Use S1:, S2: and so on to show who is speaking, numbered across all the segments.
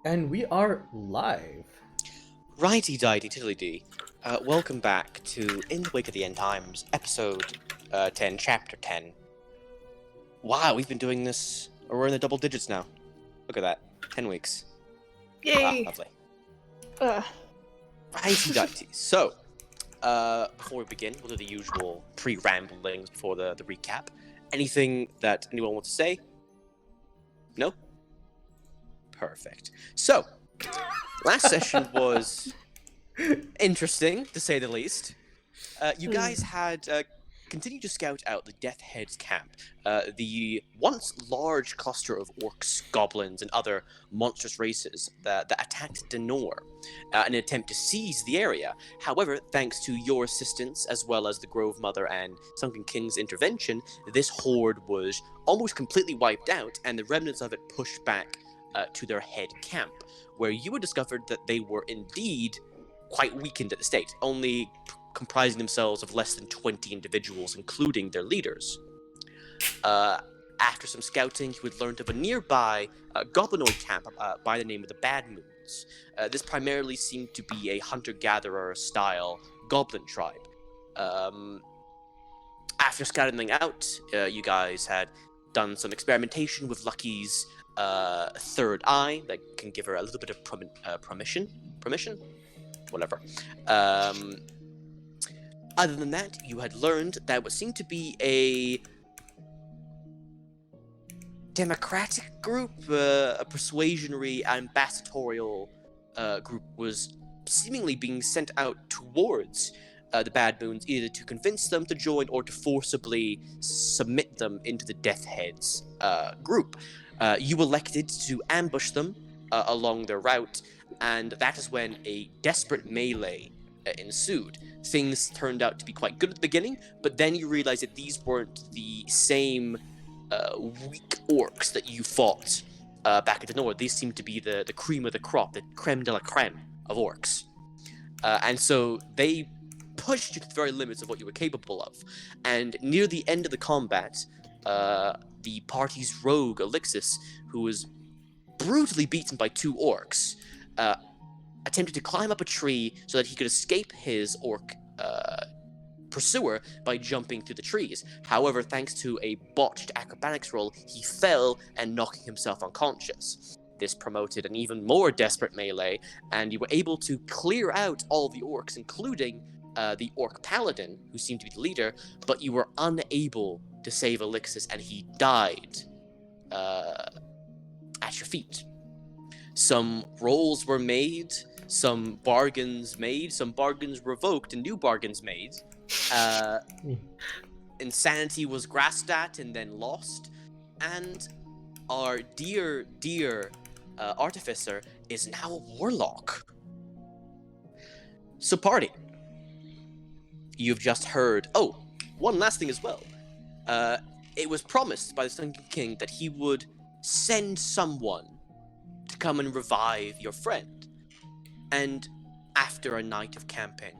S1: And we are live.
S2: Righty-dighty tiddly-dee. Welcome back to In the Wake of the End Times, episode 10, chapter 10. Wow, we've been doing this, we're in the double digits now. Look at that, 10 weeks. Wow,
S3: Yay!
S2: lovely.
S3: Ugh.
S2: Righty-dighty. So, before we begin, we'll do the usual pre-ramblings before the recap. Anything that anyone wants to say? No? Perfect. So, last session was interesting, to say the least. You guys had continued to scout out the Death Heads camp, the once large cluster of orcs, goblins, and other monstrous races that attacked Denor in an attempt to seize the area. However, thanks to your assistance, as well as the Grove Mother and Sunken King's intervention, this horde was almost completely wiped out, and the remnants of it pushed back to their head camp, where you had discovered that they were indeed quite weakened at the state, only comprising themselves of less than 20 individuals, including their leaders. After some scouting, you had learned of a nearby goblinoid camp by the name of the Bad Moons. This primarily seemed to be a hunter-gatherer style goblin tribe. After scouting them out, you guys had done some experimentation with Lucky's third eye that can give her a little bit of permission? Whatever. Other than that, you had learned that what seemed to be a democratic group, a persuasionary ambassadorial group was seemingly being sent out towards the Bad Moons, either to convince them to join or to forcibly submit them into the Death Heads group. You elected to ambush them along their route, and that is when a desperate melee ensued. Things turned out to be quite good at the beginning, but then you realize that these weren't the same weak orcs that you fought back at the north. These seemed to be the cream of the crop, the creme de la creme of orcs. And so they pushed you to the very limits of what you were capable of. And near the end of the combat, the party's rogue, Elixis, who was brutally beaten by two orcs, attempted to climb up a tree so that he could escape his orc pursuer by jumping through the trees. However, thanks to a botched acrobatics roll, he fell and knocking himself unconscious. This promoted an even more desperate melee, and you were able to clear out all the orcs, including the orc paladin, who seemed to be the leader, but you were unable to save Elixis, and he died at your feet. Some rolls were made, some bargains made, some bargains revoked, and new bargains made. Insanity was grasped at and then lost, and our dear artificer is now a warlock. So party, you've just heard. Oh, one last thing as well. It was promised by the Sunken King that he would send someone to come and revive your friend. And after a night of camping,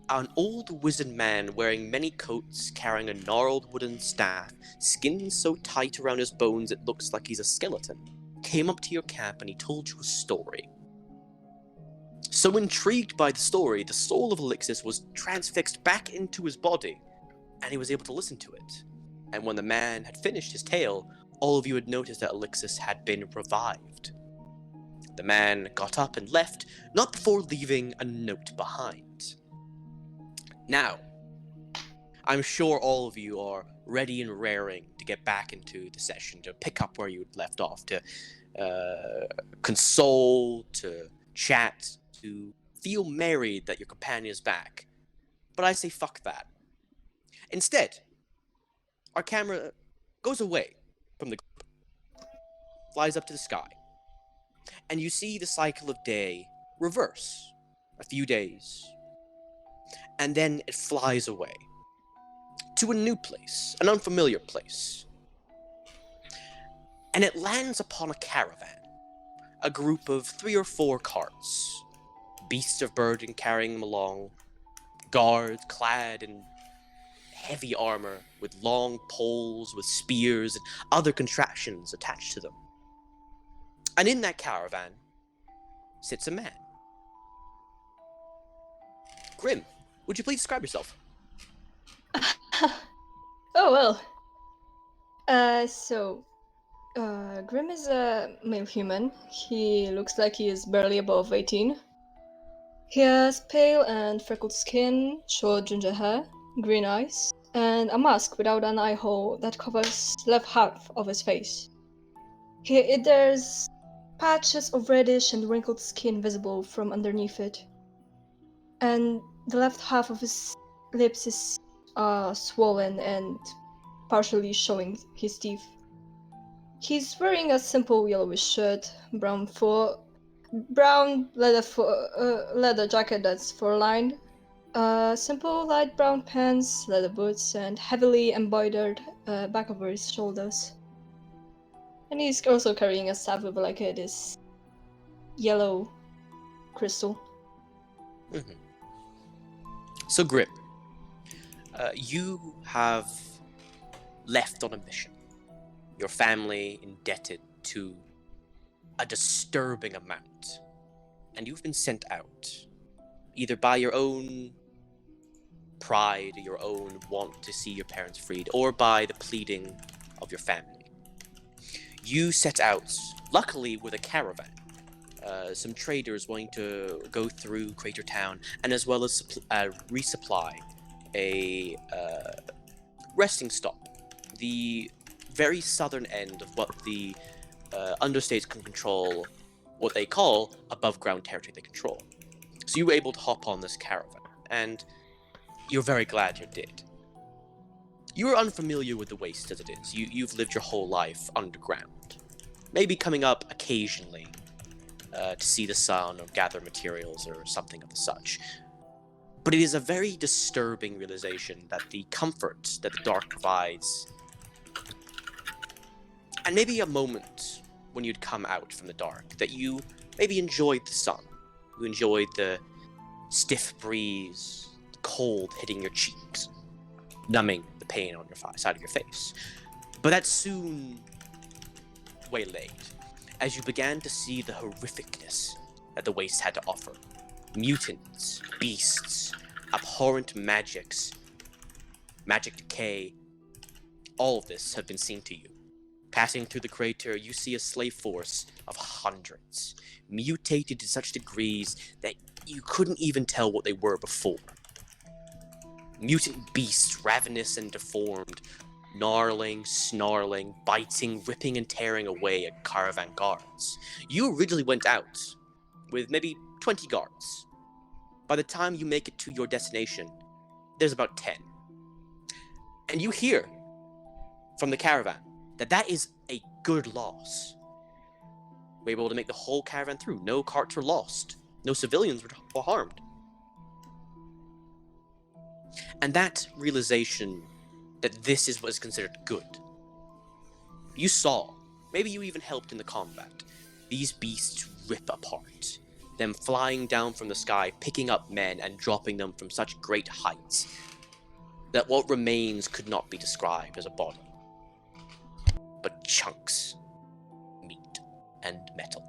S2: an old wizard man wearing many coats, carrying a gnarled wooden staff, skin so tight around his bones it looks like he's a skeleton, came up to your camp and he told you a story. So intrigued by the story, the soul of Elixis was transfixed back into his body, and he was able to listen to it. And when the man had finished his tale, all of you had noticed that Elixis had been revived. The man got up and left, not before leaving a note behind. Now, I'm sure all of you are ready and raring to get back into the session, to pick up where you had left off, to console, to chat, to feel merry that your companion is back. But I say fuck that. Instead, our camera goes away from the group, flies up to the sky, and you see the cycle of day reverse. A few days, and then it flies away to a new place, an unfamiliar place. And it lands upon a caravan, a group of 3 or 4 carts, beasts of burden carrying them along, guards clad in heavy armor with long poles with spears and other contraptions attached to them. And in that caravan sits a man. Grim, would you please describe yourself?
S3: Oh well. Grim is a male human. He looks like he is barely above 18. He has pale and freckled skin, short ginger hair, green eyes, and a mask without an eye hole that covers left half of his face. There's patches of reddish and wrinkled skin visible from underneath it. And the left half of his lips is swollen and partially showing his teeth. He's wearing a simple yellowish shirt, brown leather jacket that's fur-lined, simple light brown pants, leather boots, and heavily embroidered back over his shoulders. And he's also carrying a staff with this yellow crystal.
S2: Mm-hmm. So, Grim, you have left on a mission. Your family indebted to a disturbing amount. And you've been sent out, either by your own pride, your own want to see your parents freed, or by the pleading of your family. You set out, luckily with a caravan. Some traders wanting to go through Crater Town, and as well as resupply a resting stop. The very southern end of what the understates can control, what they call above ground territory they control. So you were able to hop on this caravan, and you're very glad you did. You are unfamiliar with the waste as it is. You've lived your whole life underground. Maybe coming up occasionally to see the sun or gather materials or something of the such. But it is a very disturbing realization that the comfort that the dark provides, and maybe a moment when you'd come out from the dark, that you maybe enjoyed the sun, you enjoyed the stiff breeze, the cold hitting your cheeks, numbing the pain on your side of your face. But that soon waylaid, as you began to see the horrificness that the waste had to offer. Mutants, beasts, abhorrent magics, magic decay, all of this have been seen to you. Passing through the crater, you see a slave force of hundreds, mutated to such degrees that you couldn't even tell what they were before. Mutant beasts, ravenous and deformed, gnarling, snarling, biting, ripping and tearing away at caravan guards. You originally went out with maybe 20 guards. By the time you make it to your destination, there's about 10. And you hear from the caravan that is a good loss. We were able to make the whole caravan through. No carts were lost. No civilians were harmed. And that realization that this is what is considered good. You saw, maybe you even helped in the combat, these beasts rip apart, them flying down from the sky, picking up men and dropping them from such great heights that what remains could not be described as a body, but chunks, meat, and metal.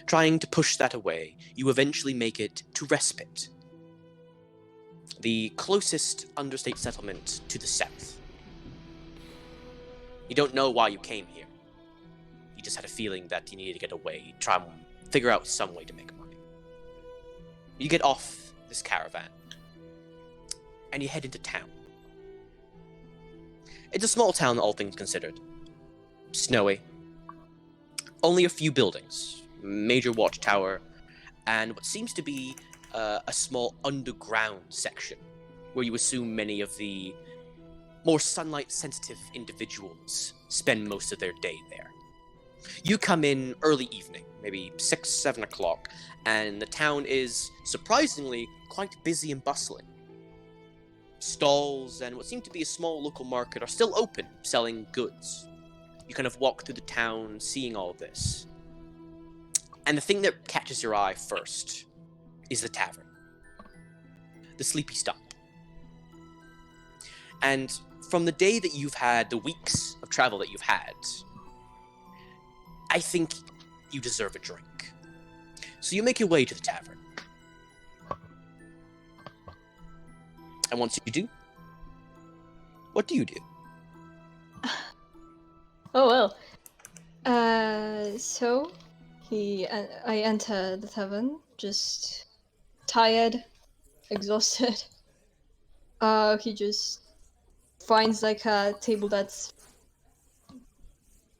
S2: Trying to push that away, you eventually make it to Respite, the closest understate settlement to the south. You don't know why you came here. You just had a feeling that you needed to get away, try and figure out some way to make money. You get off this caravan, and you head into town. It's a small town, all things considered. Snowy. Only a few buildings, major watchtower, and what seems to be a small underground section, where you assume many of the more sunlight-sensitive individuals spend most of their day there. You come in early evening, maybe 6, 7 o'clock, and the town is, surprisingly, quite busy and bustling. Stalls and what seem to be a small local market are still open, selling goods. You kind of walk through the town, seeing all this. And the thing that catches your eye first is the tavern. The Sleepy Stump. And from the day that you've had, the weeks of travel that you've had, I think you deserve a drink. So you make your way to the tavern. And once you do, what do you do?
S3: Oh well. So I enter the tavern, just tired, exhausted. He just finds like a table that's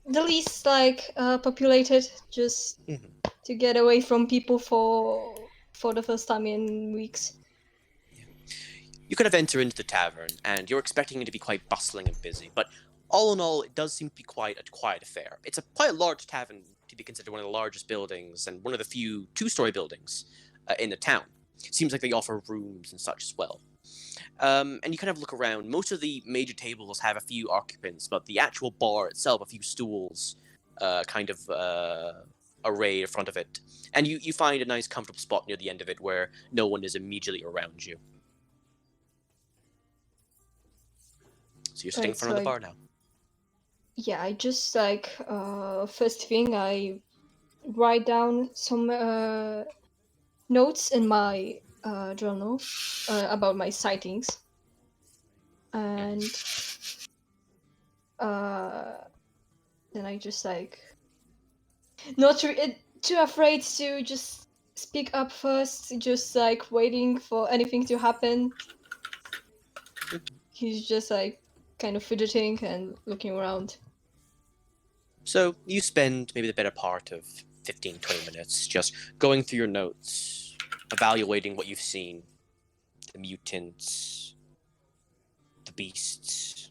S3: the least like populated, just
S2: Mhm.
S3: to get away from people for the first time in weeks.
S2: You kind of enter into the tavern, and you're expecting it to be quite bustling and busy, but all in all, it does seem to be quite a quiet affair. It's quite a large tavern to be considered one of the largest buildings and one of the few two-story buildings in the town. It seems like they offer rooms and such as well. And you kind of look around. Most of the major tables have a few occupants, but the actual bar itself, a few stools, array in front of it. And you find a nice, comfortable spot near the end of it where no one is immediately around you. So you're sitting in
S3: Right,
S2: front of the bar now.
S3: Yeah, I just like first thing I write down some notes in my journal about my sightings, and then I just like not too afraid to just speak up first, just like waiting for anything to happen. He's just like kind of fidgeting and looking around.
S2: So you spend maybe the better part of 15, 20 minutes just going through your notes, evaluating what you've seen, the mutants, the beasts.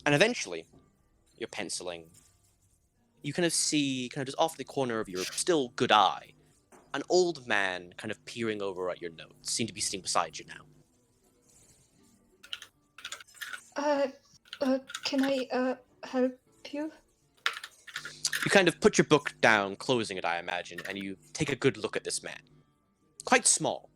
S2: And eventually, you're penciling. You kind of see, kind of just off the corner of your still good eye, an old man kind of peering over at your notes, seem to be sitting beside you now.
S3: Can I help you?
S2: You kind of put your book down, closing it, I imagine, and you take a good look at this man. Quite small,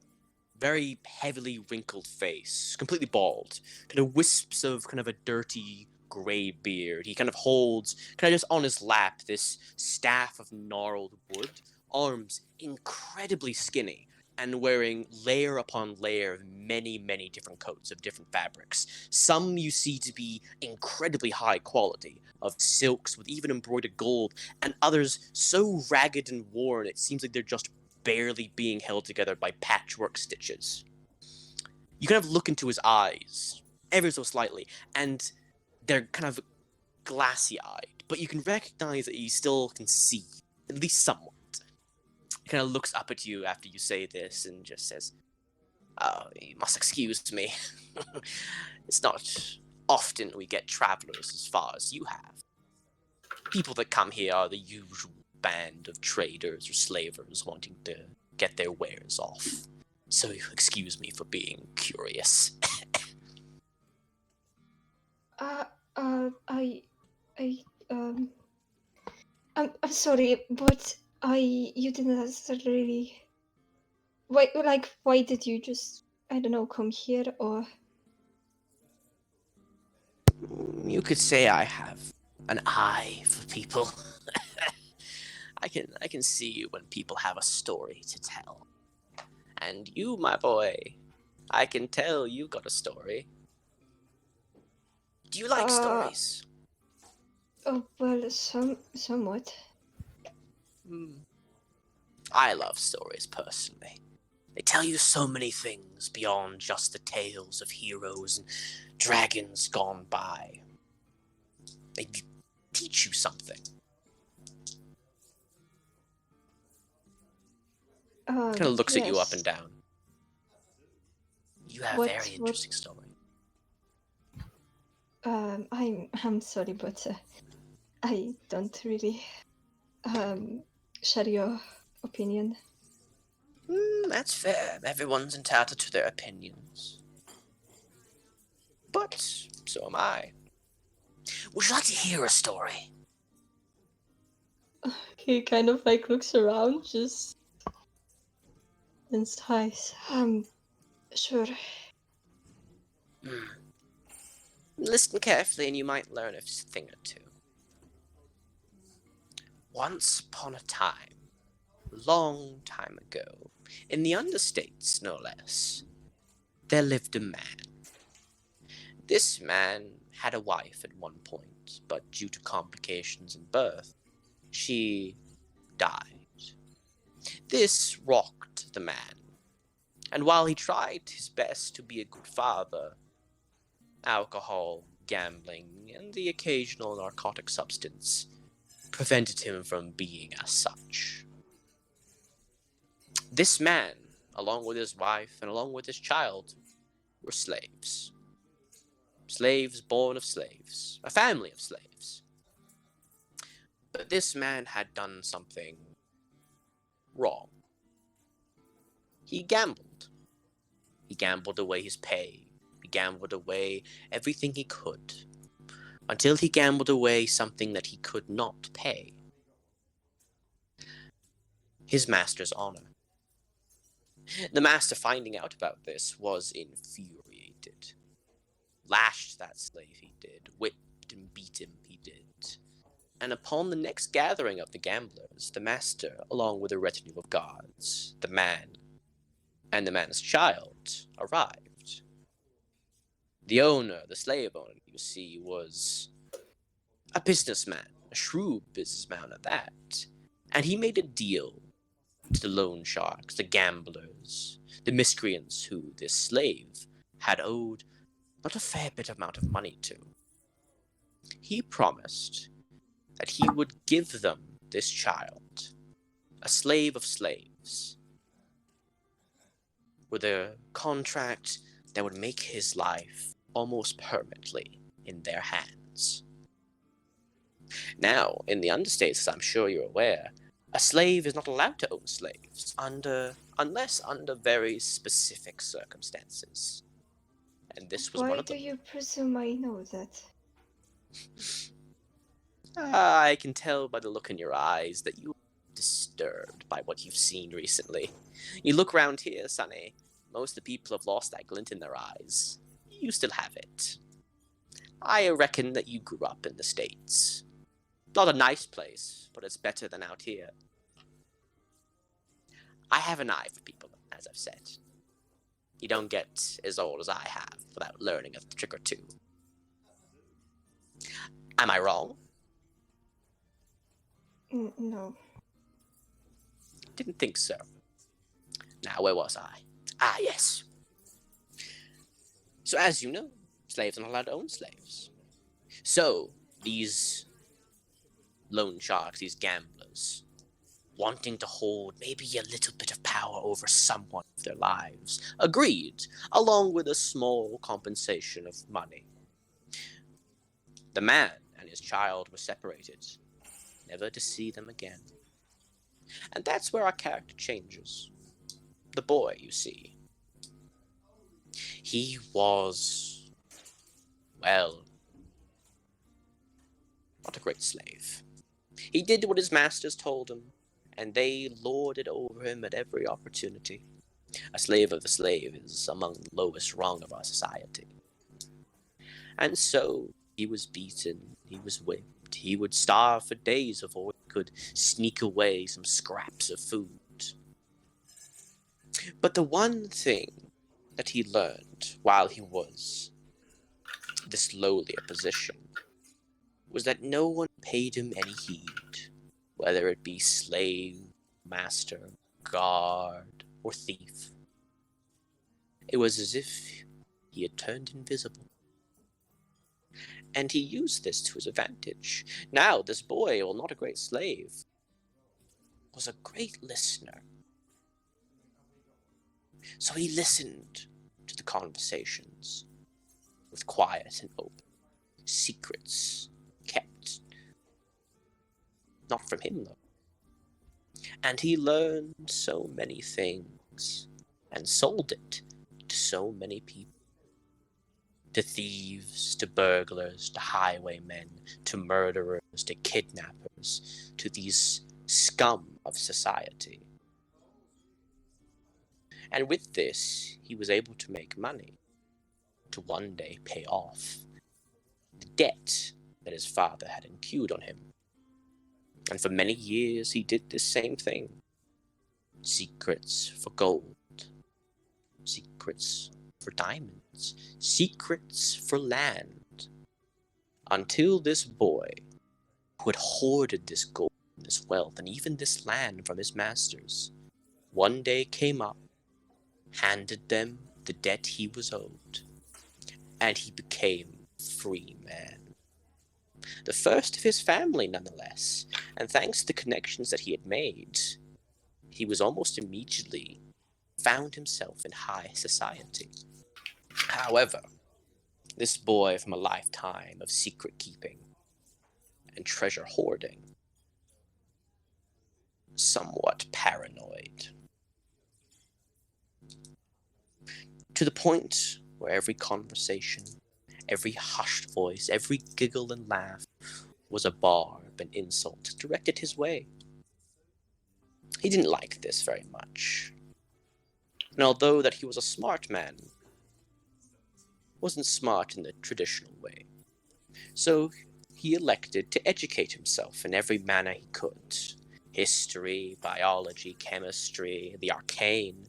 S2: very heavily wrinkled face, completely bald, kind of wisps of kind of a dirty grey beard. He kind of holds, kind of just on his lap, this staff of gnarled wood, arms incredibly skinny, and wearing layer upon layer of many, many different coats of different fabrics. Some you see to be incredibly high quality, of silks with even embroidered gold, and others so ragged and worn it seems like they're just barely being held together by patchwork stitches. You kind of look into his eyes, ever so slightly, and they're kind of glassy-eyed, but you can recognize that he still can see, at least somewhat. He kind of looks up at you after you say this and just says, "Oh, you must excuse me. It's not often we get travelers as far as you have. People that come here are the usual band of traders or slavers wanting to get their wares off. So excuse me for being curious."
S3: I, um, I'm sorry, but you didn't necessarily. Why did you just, I don't know, come here or?
S2: You could say I have an eye for people. I can see when people have a story to tell. And you, my boy, I can tell you got a story. Do you like stories?
S3: Oh well, somewhat.
S2: I love stories personally. They tell you so many things beyond just the tales of heroes and dragons gone by. They teach you something. Kind of looks at you up and down. You have a very interesting story.
S3: I'm sorry, but I don't really share your opinion.
S2: That's fair. Everyone's entitled to their opinions. But so am I. Would you like to hear a story?
S3: He kind of like looks around, just and sighs. Sure.
S2: Listen carefully and you might learn a thing or two. Once upon a time, long time ago, in the understates no less, there lived a man. This man had a wife at one point, but due to complications in birth, she died. This rocked the man, and while he tried his best to be a good father, alcohol, gambling, and the occasional narcotic substance prevented him from being as such. This man, along with his wife and along with his child, were slaves. Slaves born of slaves, a family of slaves. But this man had done something wrong. He gambled. He gambled away his pay. He gambled away everything he could, until he gambled away something that he could not pay. His master's honor. The master, finding out about this, was infuriated. Lashed that slave he did, whipped and beat him he did. And upon the next gathering of the gamblers, the master, along with a retinue of guards, the man, and the man's child, arrived. The owner, the slave owner, you see, was a businessman, a shrewd businessman at that. And he made a deal to the loan sharks, the gamblers, the miscreants who this slave had owed not a fair bit amount of money to. He promised that he would give them this child, a slave of slaves, with a contract that would make his life almost permanently in their hands. Now, in the understates, as I'm sure you're aware, a slave is not allowed to own slaves unless under very specific circumstances. And this was one of them.
S3: Why do you presume I know that?
S2: I can tell by the look in your eyes that you are disturbed by what you've seen recently. You look round here, Sonny. Most of the people have lost that glint in their eyes. You still have it. I reckon that you grew up in the States. Not a nice place, but it's better than out here. I have an eye for people, as I've said. You don't get as old as I have without learning a trick or two. Am I wrong?
S3: No.
S2: Didn't think so. Now, where was I? Ah, yes. So, as you know, slaves are not allowed to own slaves. So, these loan sharks, these gamblers, wanting to hold maybe a little bit of power over someone of their lives, agreed, along with a small compensation of money. The man and his child were separated, never to see them again. And that's where our character changes. The boy, you see. He was, well, not a great slave. He did what his masters told him, and they lorded over him at every opportunity. A slave of the slave is among the lowest rung of our society. And so he was beaten, he was whipped, he would starve for days before he could sneak away some scraps of food. But the one thing that he learned while he was this lowlier position was that no one paid him any heed, whether it be slave, master, guard, or thief. It was as if he had turned invisible. And he used this to his advantage. Now, this boy, while not a great slave, was a great listener. So he listened to the conversations with quiet and open, secrets kept. Not from him, though. And he learned so many things and sold it to so many people. To thieves, to burglars, to highwaymen, to murderers, to kidnappers, to these scum of society. And with this, he was able to make money to one day pay off the debt that his father had incurred on him. And for many years, he did this same thing. secrets for gold, secrets for diamonds, secrets for land. Until this boy, who had hoarded this gold, this wealth, and even this land from his masters, one day came up, handed them the debt he was owed, and he became a free man. The first of his family, nonetheless, and thanks to the connections that he had made, he was almost immediately found himself in high society. However, this boy from a lifetime of secret keeping and treasure hoarding, somewhat paranoid, to the point where every conversation, every hushed voice, every giggle and laugh was a barb and insult directed his way. He didn't like this very much. And although that he was a smart man, wasn't smart in the traditional way. So he elected to educate himself in every manner he could. History, biology, chemistry, the arcane.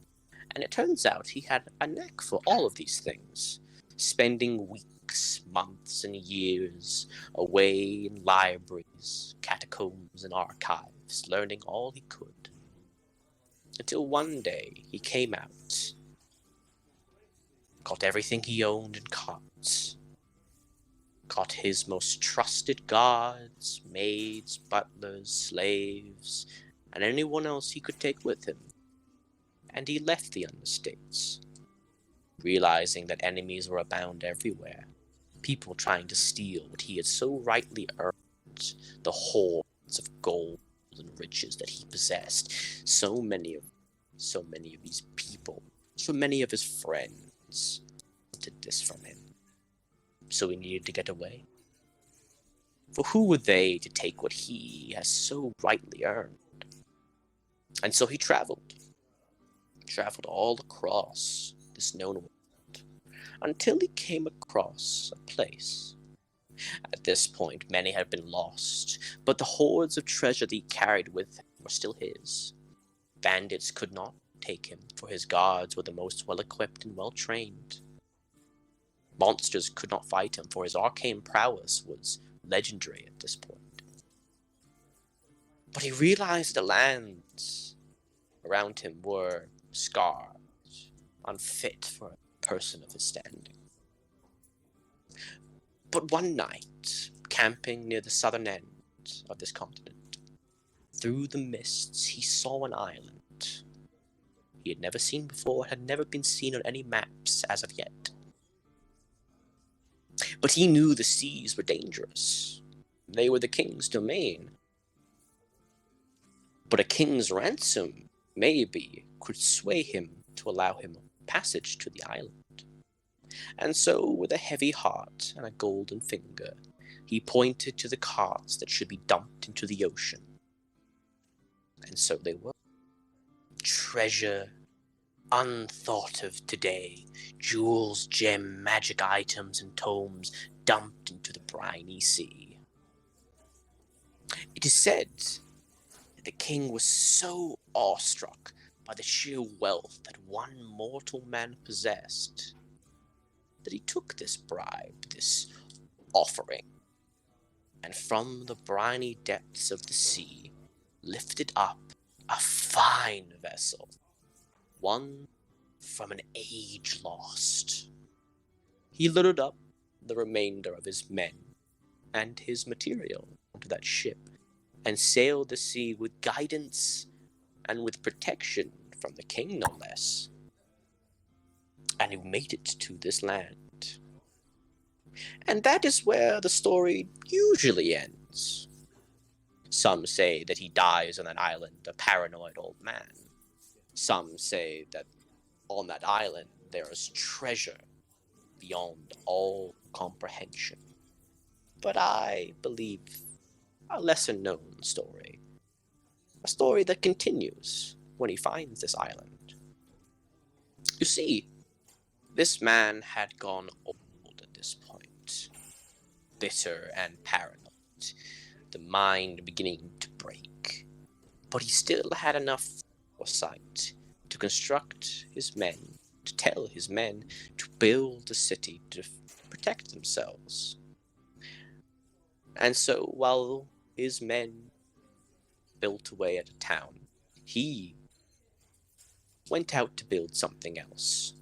S2: And it turns out he had a knack for all of these things, spending weeks, months, and years away in libraries, catacombs, and archives, learning all he could. Until one day he came out, got everything he owned in carts, got his most trusted guards, maids, butlers, slaves, and anyone else he could take with him, and he left the Understates, realizing that enemies were abound everywhere, people trying to steal what he had so rightly earned, the hoards of gold and riches that he possessed. So many of these people, so many of his friends wanted this from him. So he needed to get away. For who were they to take what he has so rightly earned? And so he traveled all across this known world, until he came across a place. At this point, many had been lost, but the hoards of treasure that he carried with him were still his. Bandits could not take him, for his guards were the most well-equipped and well-trained. Monsters could not fight him, for his arcane prowess was legendary at this point. But he realized the lands around him were scarred, unfit for a person of his standing. But one night, camping near the southern end of this continent, through the mists he saw an island he had never seen before, had never been seen on any maps as of yet. But he knew the seas were dangerous. They were the king's domain. But a king's ransom, maybe, could sway him to allow him passage to the island. And so, with a heavy heart and a golden finger, he pointed to the carts that should be dumped into the ocean. And so they were. Treasure unthought of today, jewels, gem, magic items, and tomes dumped into the briny sea. It is said that the king was so awestruck by the sheer wealth that one mortal man possessed that he took this bribe, this offering, and from the briny depths of the sea lifted up a fine vessel, one from an age lost. He loaded up the remainder of his men and his material onto that ship and sailed the sea with guidance and with protection from the king, no less. And he made it to this land. And that is where the story usually ends. Some say that he dies on that island, a paranoid old man. Some say that on that island there is treasure beyond all comprehension. But I believe a lesser-known story. A story that continues when he finds this island. You see, this man had gone old at this point. Bitter and paranoid. The mind beginning to break. But he still had enough site to construct his men, to tell his men to build a city to protect themselves. And so while his men built away at a town, he went out to build something else.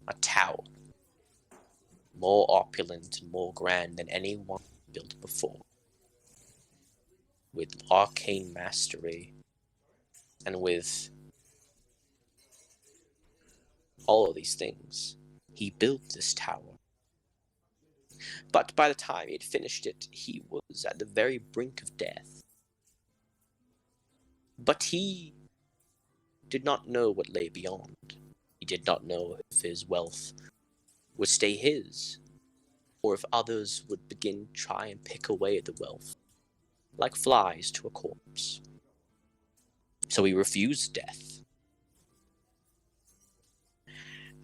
S2: A tower. More opulent and more grand than anyone built before. With arcane mastery and with all of these things, he built this tower. But by the time he had finished it, he was at the very brink of death. But he did not know what lay beyond. He did not know if his wealth would stay his, or if others would begin to try and pick away at the wealth, like flies to a corpse. So he refused death.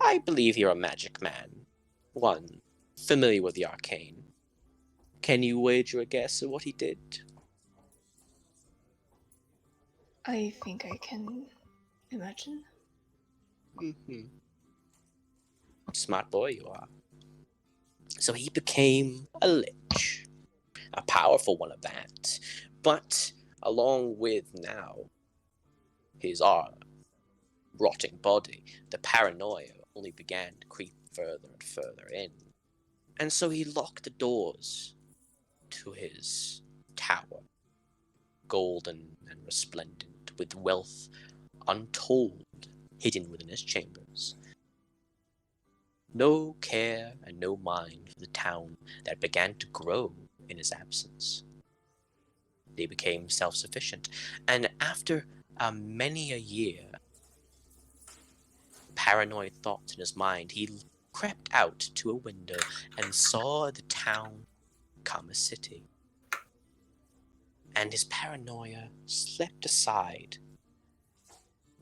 S2: I believe you're a magic man, one familiar with the arcane. Can you wager a guess at what he did?
S3: I think I can imagine.
S2: Mm-hmm. Smart boy you are. So he became a lich. A powerful one at that. But along with now his rotting body, the paranoia only began to creep further and further in. And so he locked the doors to his tower, golden and resplendent, with wealth untold hidden within his chambers. No care and no mind for the town that began to grow in his absence. They became self-sufficient, and after many a year, paranoid thoughts in his mind, he crept out to a window and saw the town become a city. And his paranoia slipped aside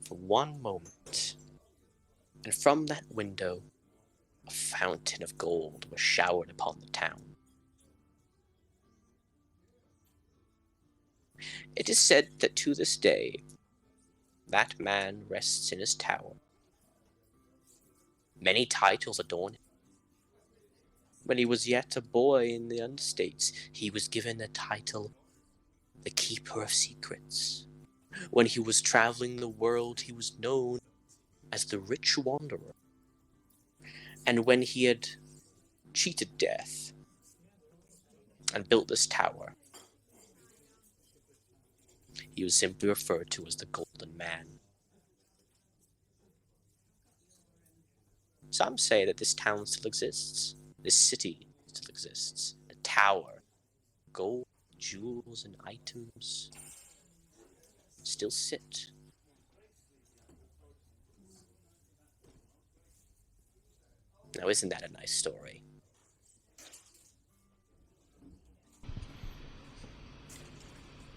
S2: for one moment, and from that window, a fountain of gold was showered upon the town. It is said that to this day, that man rests in his tower. Many titles adorn him. When he was yet a boy in the Understates, he was given the title the Keeper of Secrets. When he was traveling the world, he was known as the Rich Wanderer. And when he had cheated death and built this tower, he was simply referred to as the Golden Man. Some say that this town still exists, this city still exists, the tower, gold, jewels, and items still sit. Now, isn't that a nice story?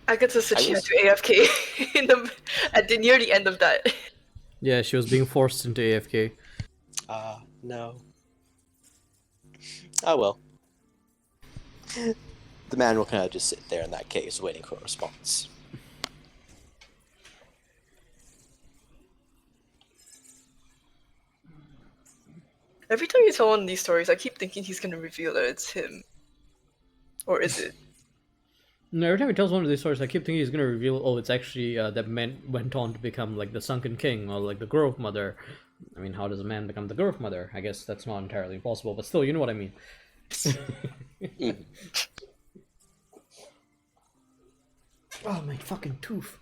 S4: Agatha said she had to AFK near the end of that.
S1: Yeah, she was being forced into AFK.
S2: No. Oh well. The man will kind of just sit there in that case waiting for a response.
S4: Every time you tell one of these stories, I keep thinking he's gonna reveal that it's him. Or is it?
S1: No, every time he tells one of these stories, I keep thinking he's gonna reveal, oh, it's actually that man went on to become like the Sunken King or like the Grove Mother. I mean, how does a man become the Grove Mother? I guess that's not entirely possible, but still, you know what I mean. Oh, my fucking tooth.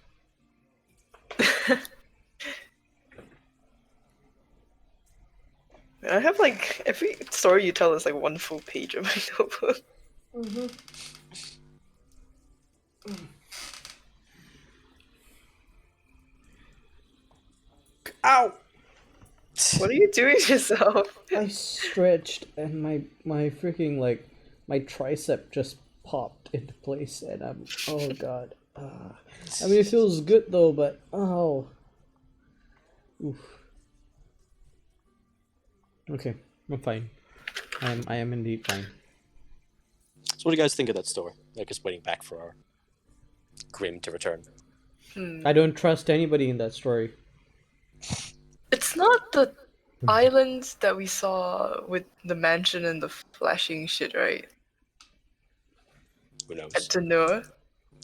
S4: I have like every story you tell is like one full page of my notebook.
S1: Ow!
S4: What are you doing to yourself?
S1: I stretched and my freaking like my tricep just popped into place and I'm oh god. I mean it feels good though, but oh. Oof. Okay, I'm fine. I am indeed fine.
S2: So what do you guys think of that story? Like just waiting back for our Grim to return.
S1: I don't trust anybody in that story.
S4: It's not the islands that we saw with the mansion and the flashing shit, right?
S2: Who knows?
S4: At Tanur.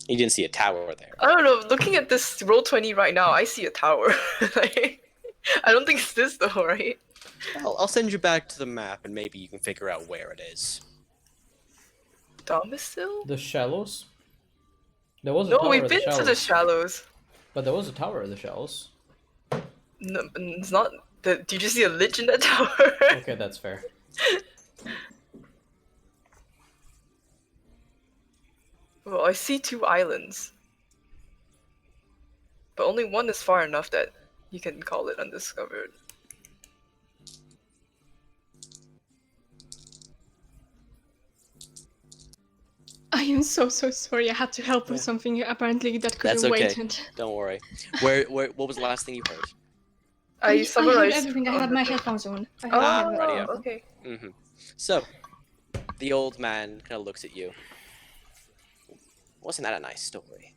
S2: You didn't see a tower there.
S4: I don't know. Looking at this Roll20 right now, I see a tower. Like, I don't think it's this though, right?
S2: I'll send you back to the map, and maybe you can figure out where it is.
S4: Domicile?
S1: The Shallows? There was a
S4: No,
S1: tower
S4: we've
S1: at the
S4: been to
S1: Shallows.
S4: the Shallows.
S1: But there was a tower at the Shallows.
S4: No, it's not. Did you just see a lich in that tower?
S1: Okay, that's fair.
S4: Well, I see 2 islands. But only one is far enough that you can call it undiscovered.
S3: I am so sorry. I had to help with something apparently that couldn't
S2: That's okay.
S3: wait. And
S2: Don't worry. What was the last thing you heard?
S4: I
S3: heard
S4: summarized.
S3: everything. I had my headphones on. I had
S4: Oh,
S3: my headphones on.
S4: okay.
S2: Mm-hmm. So, the old man kind of looks at you. Wasn't that a nice story?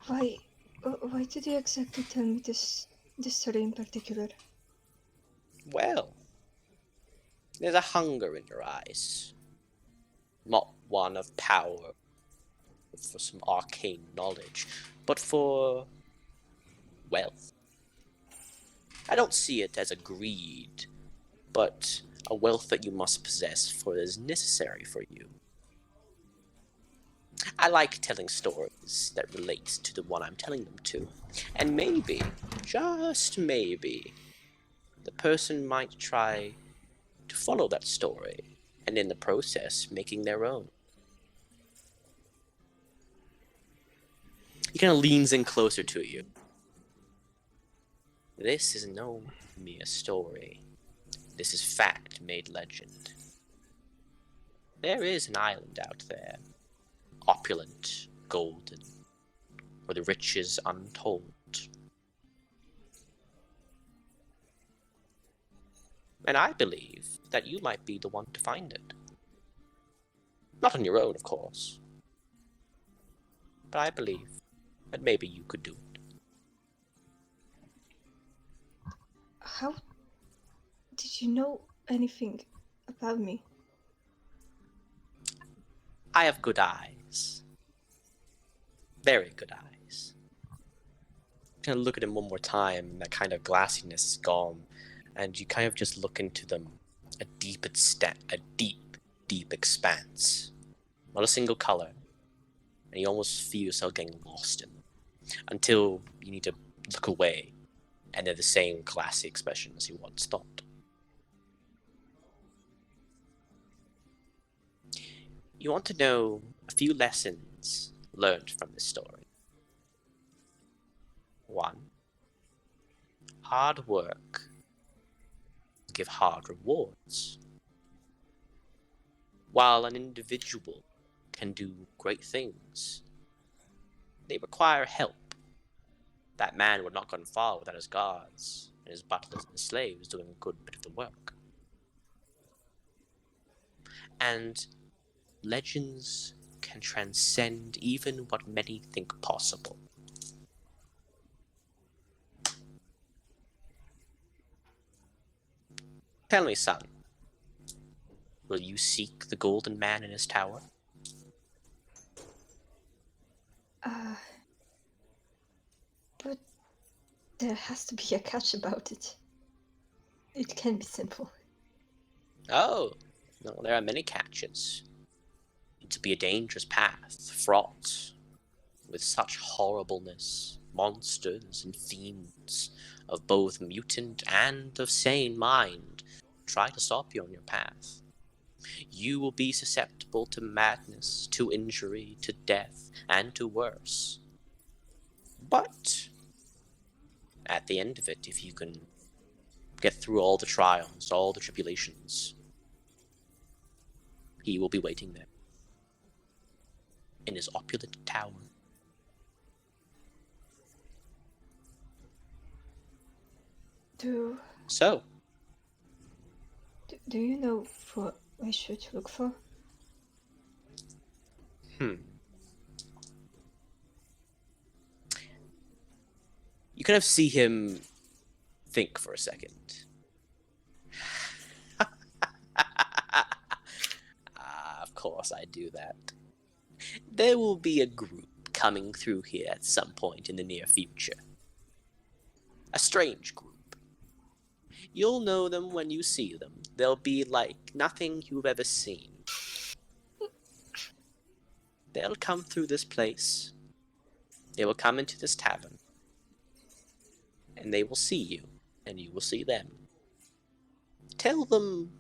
S3: Why did you exactly tell me this story in particular?
S2: Well, there's a hunger in your eyes. Not one of power, for some arcane knowledge, but for wealth. I don't see it as a greed, but a wealth that you must possess, for it is necessary for you. I like telling stories that relate to the one I'm telling them to, and maybe, just maybe, the person might try to follow that story, and in the process, making their own. He kind of leans in closer to you. This is no mere story. This is fact made legend. There is an island out there, opulent, golden, where the riches untold. And I believe that you might be the one to find it. Not on your own, of course. But I believe that maybe you could do it.
S3: How did you know anything about me?
S2: I have good eyes. Very good eyes. Kind of look at him one more time, and that kind of glassiness is gone, and you kind of just look into them. A deep expanse. Not a single color. And you almost feel yourself getting lost in them. Until you need to look away, and they're the same glassy expression as you once thought. You want to know a few lessons learned from this story. 1. Hard work will give hard rewards. While an individual can do great things, they require help. That man would not have gone far without his guards and his butlers and his slaves doing a good bit of the work. And legends can transcend even what many think possible. Tell me, son, will you seek the golden man in his tower?
S3: But there has to be a catch about it. It can't be simple.
S2: Oh, no, there are many catches. It would be a dangerous path, fraught with such horribleness, monsters and fiends of both mutant and of sane mind try to stop you on your path. You will be susceptible to madness, to injury, to death, and to worse. But at the end of it, if you can get through all the trials, all the tribulations, he will be waiting there in his opulent tower.
S3: Do you know what I should look for?
S2: kind of see him think for a second. Of course I do that. There will be a group coming through here at some point in the near future. A strange group. You'll know them when you see them. They'll be like nothing you've ever seen. They'll come through this place. They will come into this tavern. And they will see you. And you will see them. Tell them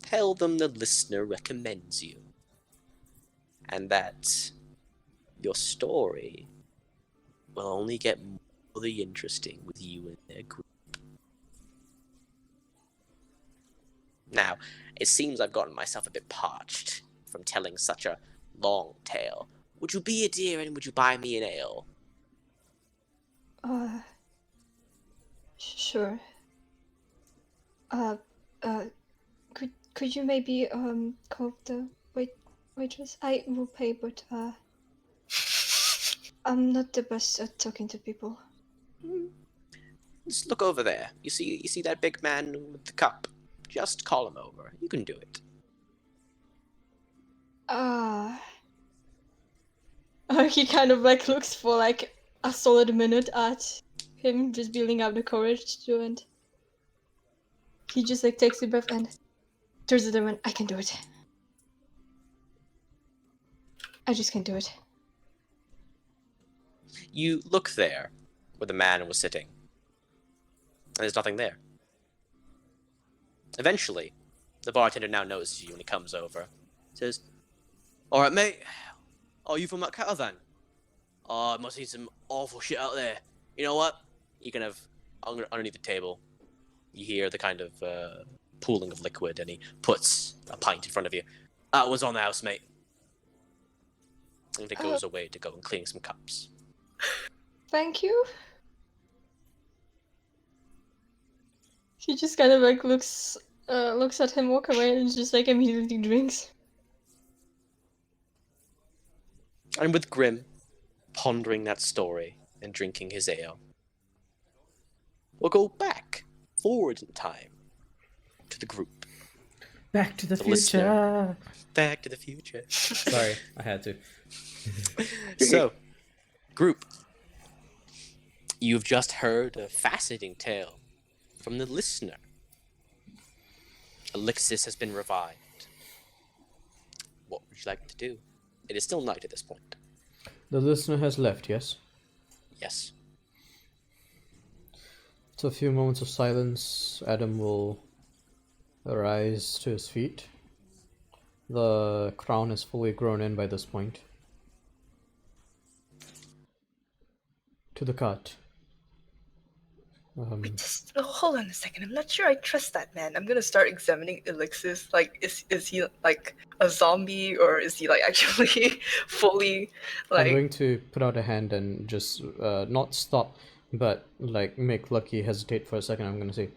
S2: the listener recommends you. And that your story will only get more interesting with you and their group. Now, it seems I've gotten myself a bit parched from telling such a long tale. Would you be a dear and would you buy me an ale?
S3: Sure. Could you maybe call the waitress? I will pay, but I'm not the best at talking to people.
S2: Just look over there. You see that big man with the cup? Just call him over. You can do it.
S3: He kind of like looks for like a solid minute at him, just building up the courage to do it. He just like takes a breath and turns to them and I can do it. I just can't do it.
S2: You look there, where the man was sitting. And there's nothing there. Eventually, the bartender now notices you when he comes over. Says, "Alright, mate. Are you from that caravan? Oh, it must be some awful shit out there. You know what?" You kind of, underneath the table, you hear the kind of pooling of liquid, and he puts a pint in front of you. "That was on the house, mate." And he goes away to go and clean some cups.
S3: Thank you. He just kind of like looks at him walk away and just like immediately drinks.
S2: And with Grim pondering that story and drinking his ale, we'll go forward in time to the group.
S1: Back to the future.
S2: Listener. Back to the future.
S1: Sorry, I had to.
S2: So, group, you've just heard a fascinating tale from the listener. Elixis has been revived. What would you like to do? It is still night at this point.
S1: The listener has left, yes?
S2: Yes.
S1: So a few moments of silence, Adam will rise to his feet. The crown is fully grown in by this point. To the cart.
S4: Hold on a second. I'm not sure I trust that man. I'm gonna start examining Elixis. Like, is he like a zombie or is he like actually fully like?
S1: I'm going to put out a hand and just not stop, but like make Lucky hesitate for a second. I'm gonna say,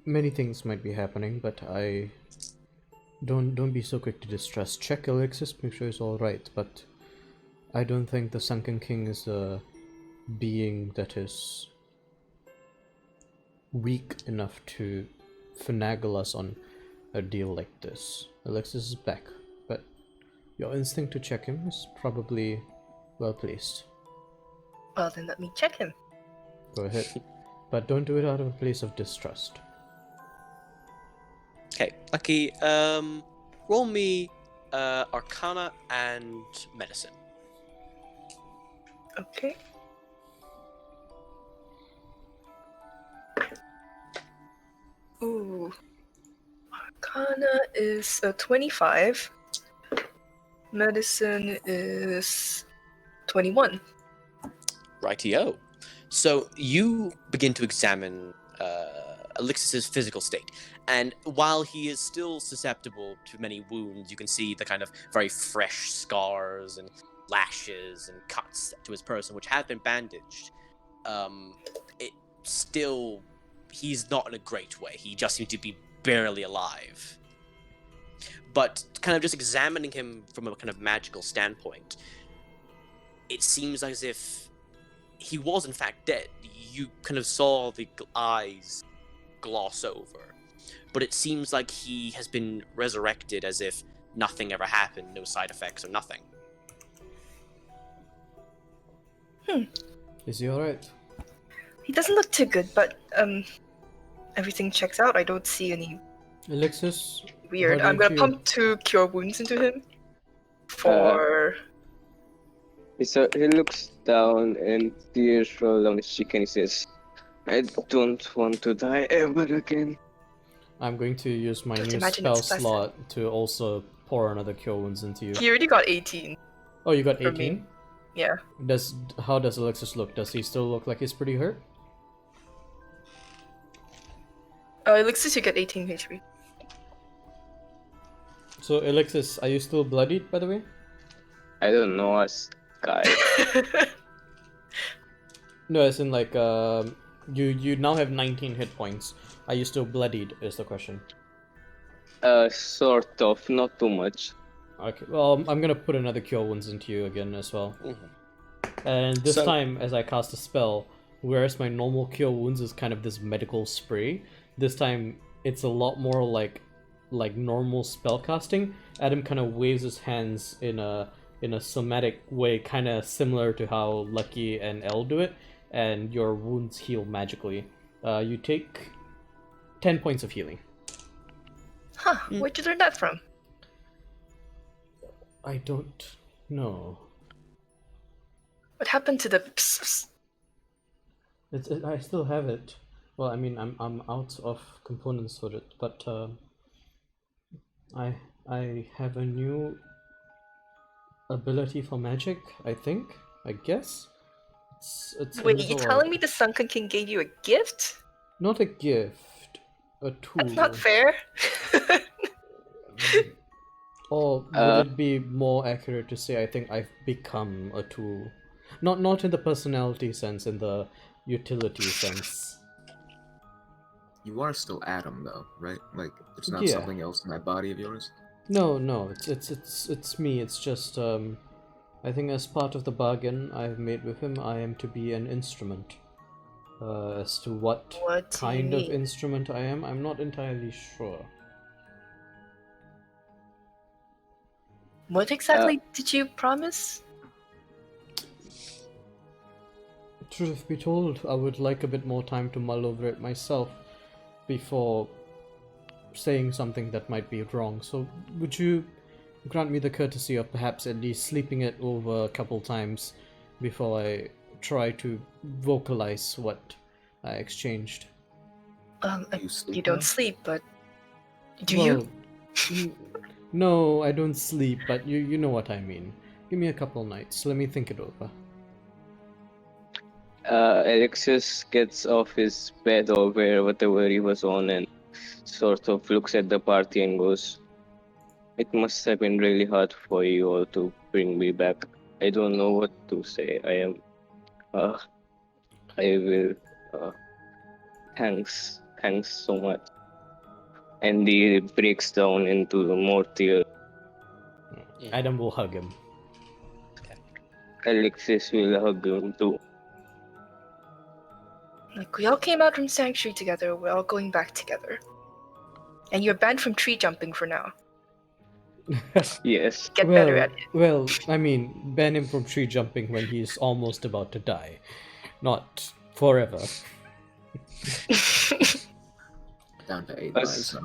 S1: many things might be happening, but I don't be so quick to distrust. Check Alexis, make sure it's all right. But I don't think the Sunken King is a being that is weak enough to finagle us on a deal like this. Alexis is back, but your instinct to check him is probably well placed.
S4: Well, then let me check him.
S1: Go ahead, but don't do it out of a place of distrust.
S2: Okay, Lucky, roll me Arcana and Medicine.
S4: Okay. Ooh. Arcana is a 25. Medicine is 21.
S2: Rightio. So you begin to examine Alexis's physical state, and while he is still susceptible to many wounds, you can see the kind of very fresh scars and lashes and cuts to his person, which have been bandaged. It still, he's not in a great way. He just seems to be barely alive. But kind of just examining him from a kind of magical standpoint, it seems as if he was in fact dead. You kind of saw the eyes gloss over, but it seems like he has been resurrected as if nothing ever happened, no side effects or nothing.
S1: Is he alright?
S4: He doesn't look too good, but everything checks out. I don't see any
S1: Alexis?
S4: weird.
S1: How do
S4: I'm
S1: you
S4: gonna
S1: feel?
S4: pump 2 cure wounds into him. For
S5: He looks down and tears roll down his cheek and he says, I don't want to die ever again.
S1: I'm going to use my
S4: Just
S1: new
S4: imagine
S1: spell
S4: it's pleasant.
S1: slot to also pour another cure wounds into you.
S4: he already got 18.
S1: Oh, you got
S4: for me.
S1: 18?
S4: Yeah.
S1: How does Alexis look? Does he still look like he's pretty hurt?
S4: Alexis, you get 18 HP.
S1: So Alexis, are you still bloodied, by the way?
S5: I don't know us, guy.
S1: No, as in like you now have 19 hit points. Are you still bloodied? Is the question.
S5: Sort of, not too much.
S1: Okay. Well, I'm gonna put another cure wounds into you again as well. And this
S2: So-
S1: time, as I cast a spell, whereas my normal cure wounds is kind of this medical spray, this time it's a lot more like normal spell casting. Adam kind of waves his hands in a somatic way, kind of similar to how Lucky and Elle do it, and your wounds heal magically. You take 10 points of healing.
S4: Huh, where'd you learn that from?
S1: I don't know.
S4: What happened to the pss?
S1: I still have it. Well, I mean, I'm out of components for it, but I have a new ability for magic. I guess. It's
S4: Wait,
S1: a
S4: you
S1: little,
S4: telling me the Sunken King gave you a gift?
S1: not a gift, a tool.
S4: That's not fair.
S1: Or would it be more accurate to say I think I've become a tool? Not in the personality sense, in the utility sense.
S6: You are still Adam, though, right? Like, it's not
S1: Yeah.
S6: something else in that body of yours?
S1: No, it's me. It's just I think as part of the bargain I've made with him, I am to be an instrument. As to what
S4: What do you
S1: kind of
S4: mean?
S1: instrument I am, I'm not entirely sure.
S4: What exactly did you promise?
S1: Truth be told, I would like a bit more time to mull over it myself before saying something that might be wrong. So would you grant me the courtesy of perhaps at least sleeping it over a couple times before I try to vocalize what I exchanged?
S6: You sleep
S4: You don't
S6: now?
S4: sleep, but do you?
S1: No, I don't sleep, but you know what I mean. Give me a couple nights. Let me think it over.
S5: Alexis gets off his bed or whatever he was on and sort of looks at the party and goes, it must have been really hard for you all to bring me back. I don't know what to say. I will, thanks so much. And he breaks down into more tears.
S1: Adam will hug him.
S5: Alexis will hug him too.
S4: Like, we all came out from Sanctuary together, we're all going back together. And you're banned from tree jumping for now.
S5: Yes.
S4: Get better at it.
S1: Well, I mean, ban him from tree jumping when he's almost about to die. Not forever.
S6: Down to 8
S5: Us-
S6: lives, so.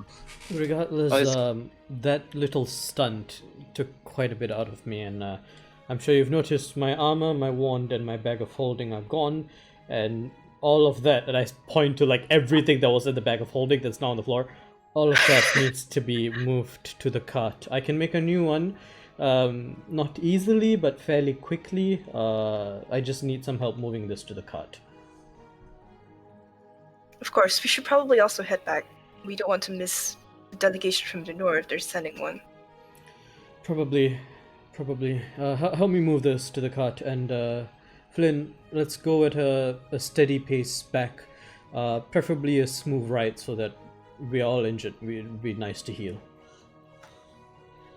S1: Regardless, that little stunt took quite a bit out of me, and I'm sure you've noticed my armor, my wand, and my bag of holding are gone, and all of that, and I point to like everything that was in the bag of holding that's now on the floor, all of that needs to be moved to the cart. I can make a new one, not easily, but fairly quickly. I just need some help moving this to the cart.
S4: Of course, we should probably also head back. We don't want to miss the delegation from the north. They're sending one.
S1: Probably. Help me move this to the cart, and Flynn, let's go at a steady pace back, preferably a smooth ride so that we're all injured. It'd be nice to heal.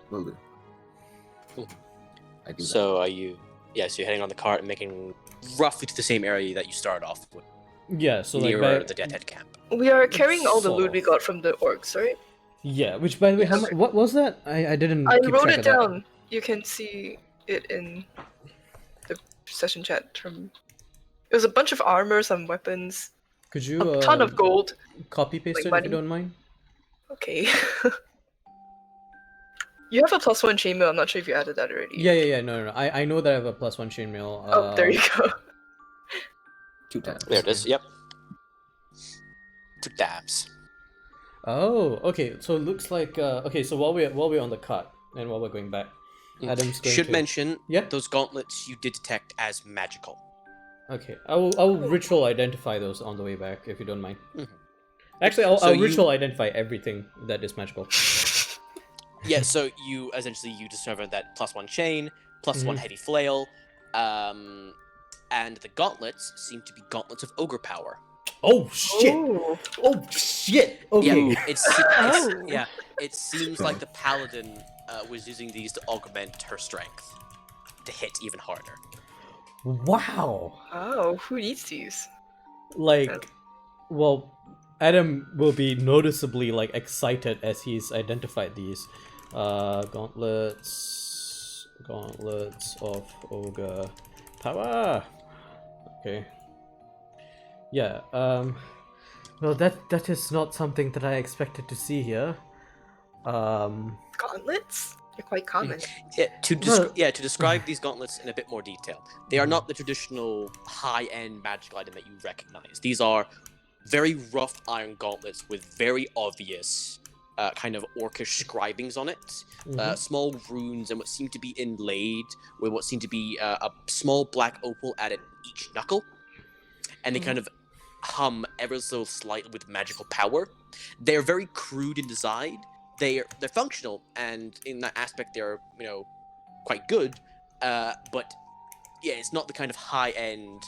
S6: Will do.
S2: Cool.
S6: I do
S2: So are you Yeah, so you're heading on the cart and making roughly to the same area that you started off with,
S1: Yeah, so like
S2: nearer the Deathhead camp.
S4: We are carrying all the
S1: Sort
S4: loot we
S1: of.
S4: got from the orcs, right?
S1: Yeah, which by the way,
S4: Yes.
S1: what was that? I didn't
S4: I
S1: keep
S4: wrote
S1: track
S4: it
S1: of that.
S4: down. You can see it in the session chat. It was a bunch of armor, some weapons,
S1: Could you
S4: a ton of gold.
S1: copy paste
S4: like
S1: it if
S4: money.
S1: you don't mind?
S4: Okay. You have a +1 chainmail. I'm not sure if you added that already.
S1: Yeah. No. I know that I have a +1 chainmail.
S4: Oh, there you go.
S6: 2 tabs.
S2: There it is. Yep. 2 tabs.
S1: Oh, okay. So it looks like okay. So while we're on the cart and while we're going back, Adam's going
S2: Should
S1: to
S2: mention,
S1: Yeah?
S2: those gauntlets you did detect as magical.
S1: Okay, I'll ritual identify those on the way back if you don't mind.
S2: Mhm.
S1: Actually, I'll
S2: So you-
S1: ritual identify everything that is magical.
S2: Yeah, so you discover that +1 chain, +1 heavy flail, and the gauntlets seem to be gauntlets of ogre power.
S1: Oh shit!
S4: Ooh.
S1: Oh shit! Okay.
S2: Yeah, it seems like the paladin was using these to augment her strength, to hit even harder.
S1: Wow.
S4: Oh, who needs these?
S1: Like, well, Adam will be noticeably like excited as he's identified these gauntlets of ogre power. Okay. Yeah. Well, that is not something that I expected to see here.
S4: Gauntlets? They're quite common.
S2: To describe these gauntlets in a bit more detail, they are not the traditional high-end magical item that you recognize. These are very rough iron gauntlets with very obvious kind of orcish scribings on it, small runes and what seem to be inlaid with what seem to be a small black opal at each knuckle, and they kind of hum ever so slightly with magical power. They're very crude in design. They're functional, and in that aspect, they're quite good. But yeah, it's not the kind of high end,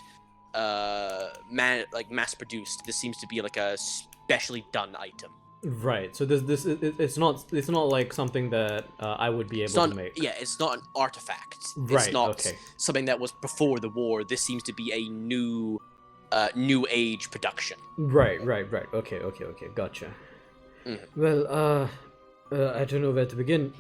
S2: mass produced. This seems to be like a specially done item.
S1: Right. So it's not like something that I would be able to make.
S2: Yeah, it's not an artifact.
S1: Right.
S2: It's not
S1: Okay.
S2: something that was before the war. This seems to be a new age production.
S1: Right. Okay. Gotcha. Well, I don't know where to begin.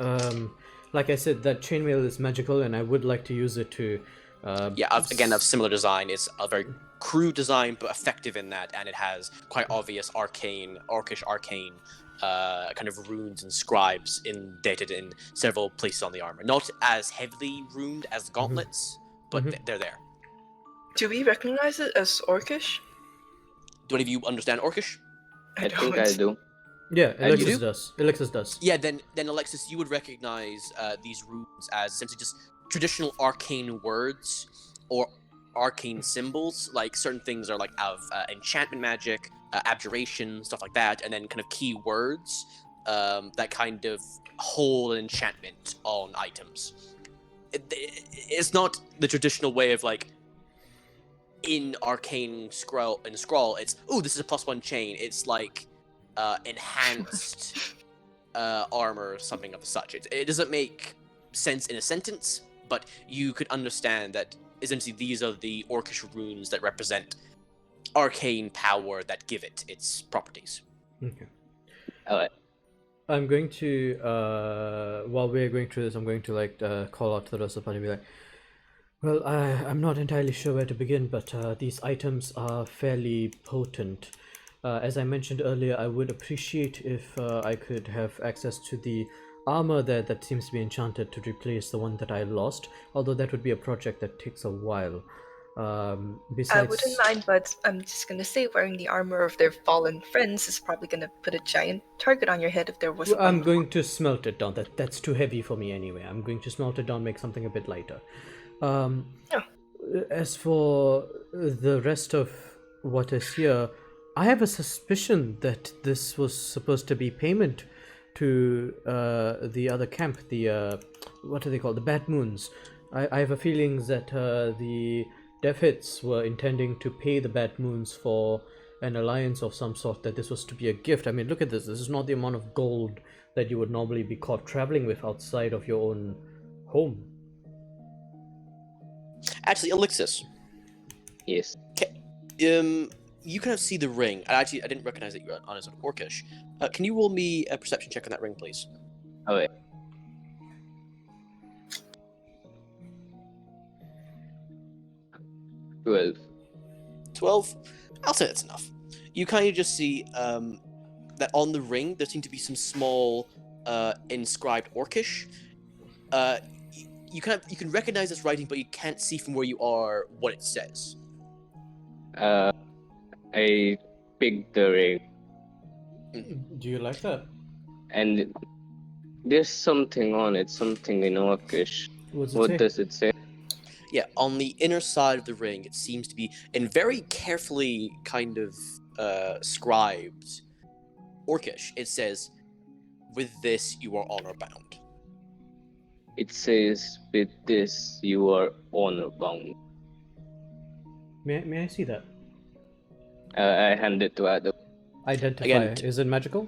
S1: Like I said, that chainmail is magical, and I would like to use it to.
S2: Of similar design. It's a very crude design, but effective in that, and it has quite obvious orcish arcane kind of runes and scribes indented in several places on the armor. Not as heavily runed as the gauntlets, but they're there.
S4: Do we recognize it as orcish?
S2: Do any of you understand orcish?
S5: I think I do.
S1: Yeah,
S2: you
S1: Alexis does.
S2: Yeah, then Alexis, you would recognize these runes as essentially just traditional arcane words or arcane symbols. Like certain things are like of enchantment magic, abjuration, stuff like that, and then kind of key words that kind of hold an enchantment on items. It's not the traditional way of like in arcane scroll. It's this is a +1 chain. It's like enhanced armor or something of the such. It doesn't make sense in a sentence, but you could understand that essentially these are the orcish runes that represent arcane power that give it its properties.
S1: Okay.
S5: Alright.
S1: I'm going to while we're going through this, I'm going to call out to the rest of the party and be like, well, I'm not entirely sure where to begin, but these items are fairly potent. As I mentioned earlier, I would appreciate if I could have access to the armor there that seems to be enchanted to replace the one that I lost, although that would be a project that takes a while. Besides...
S4: I wouldn't mind, but I'm just gonna say wearing the armor of their fallen friends is probably gonna put a giant target on your head if there was
S1: Well, I'm going to smelt it down. That's too heavy for me anyway. I'm going to smelt it down, make something a bit lighter. As for the rest of what is here, I have a suspicion that this was supposed to be payment to the other camp, the what are they called? The Bad Moons. I have a feeling that the Deathheads were intending to pay the Bad Moons for an alliance of some sort, that this was to be a gift. I mean, look at this. This is not the amount of gold that you would normally be caught traveling with outside of your own home.
S2: Actually, Elixis,
S5: Yes.
S2: you kind of see the ring. I didn't recognize that you were on as an orcish. Can you roll me a perception check on that ring, please?
S5: Okay. 12.
S2: 12? I'll say that's enough. You kind of just see that on the ring there seem to be some small inscribed orcish. You can recognize this writing, but you can't see from where you are what it says.
S5: I picked the ring,
S1: Do you like that?
S5: and there's something on it, something in Orcish.
S1: What's it
S5: What
S1: say?
S5: does it say?
S2: Yeah, on the inner side of the ring, it seems to be in very carefully kind of scribed orcish. It says, "With this, you are honor bound."
S5: It says, with this, you are honor bound.
S1: May I see that?
S5: I hand it to Adam.
S1: Identify.
S2: Again,
S1: Is it magical?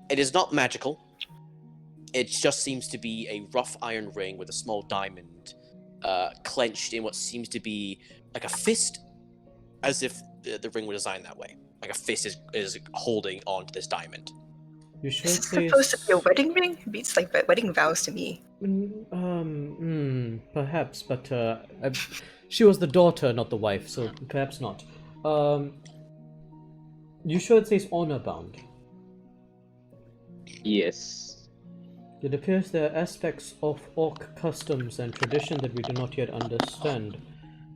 S2: It is not magical. It just seems to be a rough iron ring with a small diamond clenched in what seems to be like a fist, as if the ring were designed that way. Like a fist is holding onto this diamond.
S1: You
S4: Is
S1: sure
S4: this supposed to be a wedding ring? It beats like wedding vows to me.
S1: Perhaps, but she was the daughter, not the wife, so perhaps not. You sure it says honor bound?
S5: Yes.
S1: It appears there are aspects of orc customs and tradition that we do not yet understand.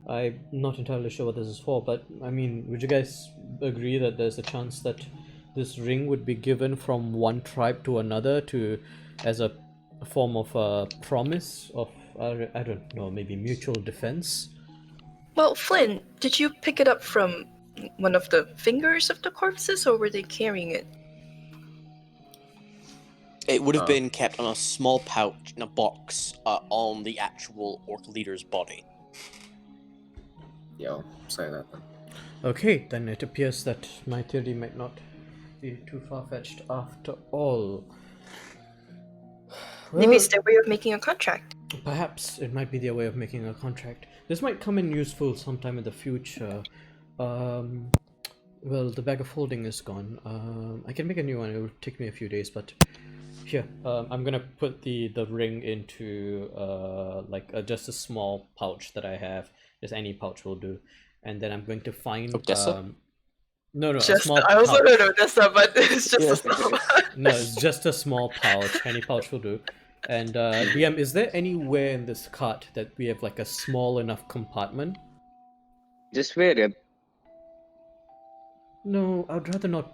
S1: I'm not entirely sure what this is for, but I mean, would you guys agree that there's a chance that this ring would be given from one tribe to another as a form of a promise of, I don't know, maybe mutual defense?
S4: Well, Flynn, did you pick it up from one of the fingers of the corpses, or were they carrying it?
S2: It would have been kept on a small pouch in a box on the actual orc leader's body.
S6: Yeah, I'll say that then.
S1: Okay, then it appears that my theory might not be too far-fetched after all.
S4: Maybe it's their way of making a contract.
S1: Perhaps it might be their way of making a contract. This might come in useful sometime in the future. Well, the bag of holding is gone. I can make a new one. It will take me a few days, but here, I'm gonna put the ring into just a small pouch that I have. Just any pouch will do, and then I'm going to find
S2: Odessa?
S1: No, a
S4: Just,
S1: small
S4: I also
S1: pouch.
S4: heard Odessa, but it's just
S2: Yeah.
S4: a small.
S1: No, it's just a small pouch. Any pouch will do. And DM, is there anywhere in this cart that we have like a small enough compartment?
S5: Just wear it.
S1: No, I'd rather not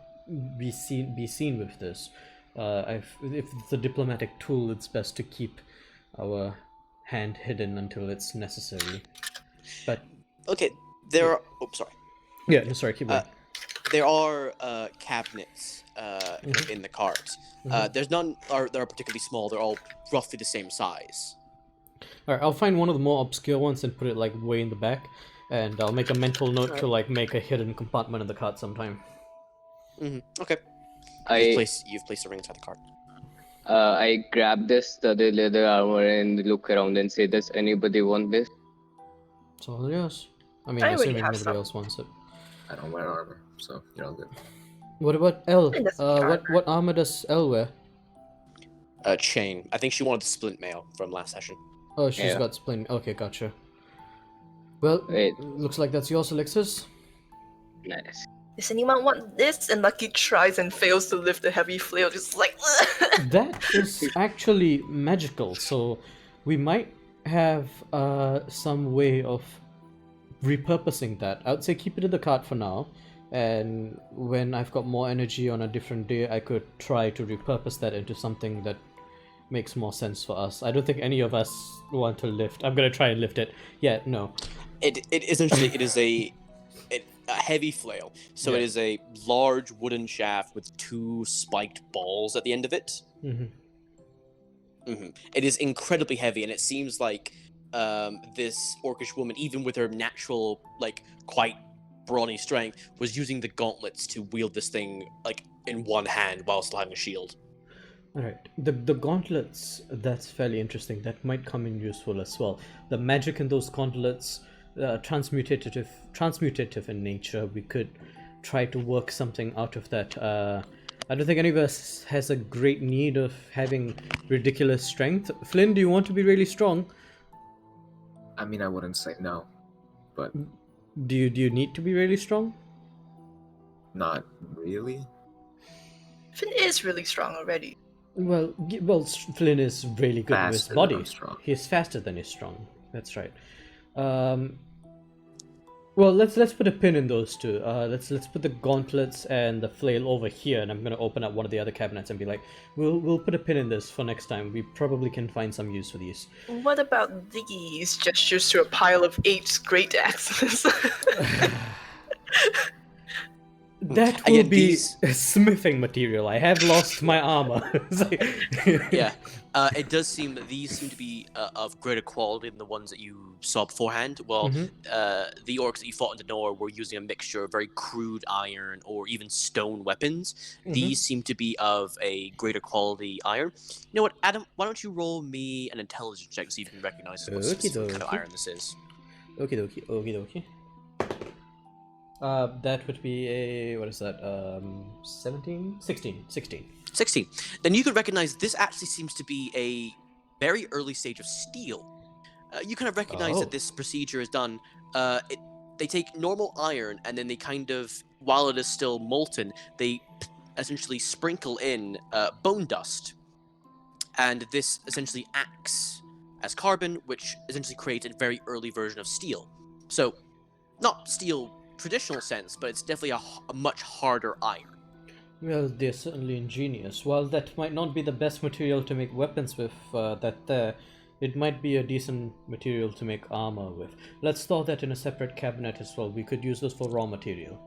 S1: be seen with this. If it's a diplomatic tool, it's best to keep our hand hidden until it's necessary. But
S2: Okay, there are. Oh, sorry.
S1: yeah, no, sorry, keep going.
S2: There are cabinets in the cart. There's none that are particularly small. They're all roughly the same size.
S1: Alright, I'll find one of the more obscure ones and put it like way in the back, and I'll make a mental note to like make a hidden compartment in the cart sometime.
S2: Okay. You've placed the ring inside the cart.
S5: I grab the leather armor and look around and say, does anybody want this?
S1: It's all yours. I mean,
S4: I already
S1: assuming
S4: have
S1: nobody
S4: some.
S1: else wants it.
S6: I don't wear armor, so you're all good.
S1: What about Elle?
S4: It doesn't need
S1: What armor does Elle wear?
S2: Chain. I think she wanted the splint mail from last session.
S1: Oh, she's
S5: Yeah.
S1: got splint. Okay, gotcha. Well,
S5: Wait.
S1: looks like that's yours, Alexis.
S5: Nice.
S4: Does anyone want this? And Lucky tries and fails to lift the heavy flail, just like.
S1: That is actually magical, so we might have some way of repurposing that. I would say keep it in the cart for now, and when I've got more energy on a different day, I could try to repurpose that into something that makes more sense for us. I don't think any of us want to lift. I'm gonna try and lift it. Yeah, no.
S2: It essentially it is a heavy flail. So
S1: Yeah.
S2: it is a large wooden shaft with two spiked balls at the end of it. It is incredibly heavy, and it seems like this orcish woman, even with her natural, like, quite brawny strength, was using the gauntlets to wield this thing, like, in one hand while still having a shield.
S1: All right, the gauntlets. That's fairly interesting. That might come in useful as well. The magic in those gauntlets, transmutative in nature. We could try to work something out of that. I don't think any of us has a great need of having ridiculous strength. Flynn, do you want to be really strong?
S6: I mean, I wouldn't say no, but
S1: Do you need to be really strong?
S6: not really.
S4: Finn is really strong already.
S1: Well, Flynn is really good with his
S6: Faster than
S1: body.
S6: I'm strong.
S1: He's faster than he's strong. That's right. Well, let's put a pin in those two. Let's put the gauntlets and the flail over here, and I'm gonna open up one of the other cabinets and be like, we'll put a pin in this for next time. We probably can find some use for these.
S4: What about these gestures to a pile of 8 great axes?
S1: That will
S2: Again,
S1: be
S2: these-
S1: smithing material. I have lost my armor. It's like-
S2: Yeah, it does seem that these seem to be of greater quality than the ones that you saw beforehand. Well,
S1: Mhm.
S2: the orcs that you fought in the north were using a mixture of very crude iron or even stone weapons.
S1: Mhm.
S2: These seem to be of a greater quality iron. You know what, Adam? Why don't you roll me an intelligence check to see if you can recognize what specific kind of
S1: Okey-dokey.
S2: iron this is?
S1: Okie dokie, okie dokie. That would be a, what is that? 17? 16.
S2: 16. Then you could recognize this actually seems to be a very early stage of steel. You kind of recognize
S1: Oh.
S2: that this procedure is done. They take normal iron and then they kind of, while it is still molten, they essentially sprinkle in bone dust. And this essentially acts as carbon, which essentially creates a very early version of steel. So, not steel traditional sense, but it's definitely a much harder iron.
S1: Well, they're certainly ingenious. While that might not be the best material to make weapons with, it might be a decent material to make armor with. Let's store that in a separate cabinet as well. We could use those for raw material.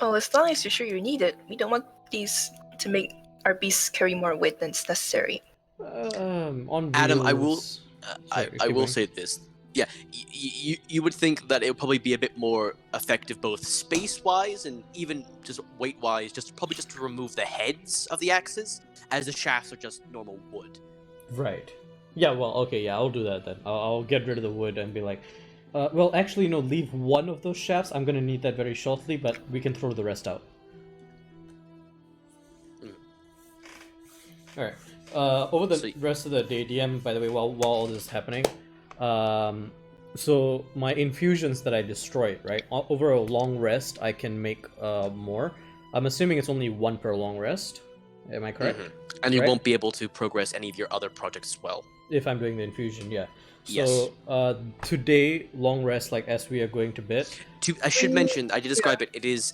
S4: Well, as long as you're sure you need it, we don't want these to make our beasts carry more weight than is necessary.
S1: On
S2: Adam, I will,
S1: wheels-
S2: I
S1: Sorry,
S2: will
S1: keep going.
S2: say this. Yeah, you would think that it would probably be a bit more effective both space-wise and even just weight-wise, probably just to remove the heads of the axes, as the shafts are just normal wood.
S1: Right. Yeah, well, okay, yeah, I'll do that then. I'll get rid of the wood and be like, well, actually, no, leave one of those shafts. I'm gonna need that very shortly, but we can throw the rest out. Alright. Over the
S2: So-
S1: rest of the day, DM, by the way, while all this is happening, so my infusions that I destroyed, right? Over a long rest, I can make more. I'm assuming it's only one per long rest. Am I correct?
S2: Mhm. And you
S1: Right.
S2: won't be able to progress any of your other projects as well.
S1: If I'm doing the infusion, yeah.
S2: Yes.
S1: So today, long rest, like as we are going to bed.
S2: I should mention, I did describe it. It is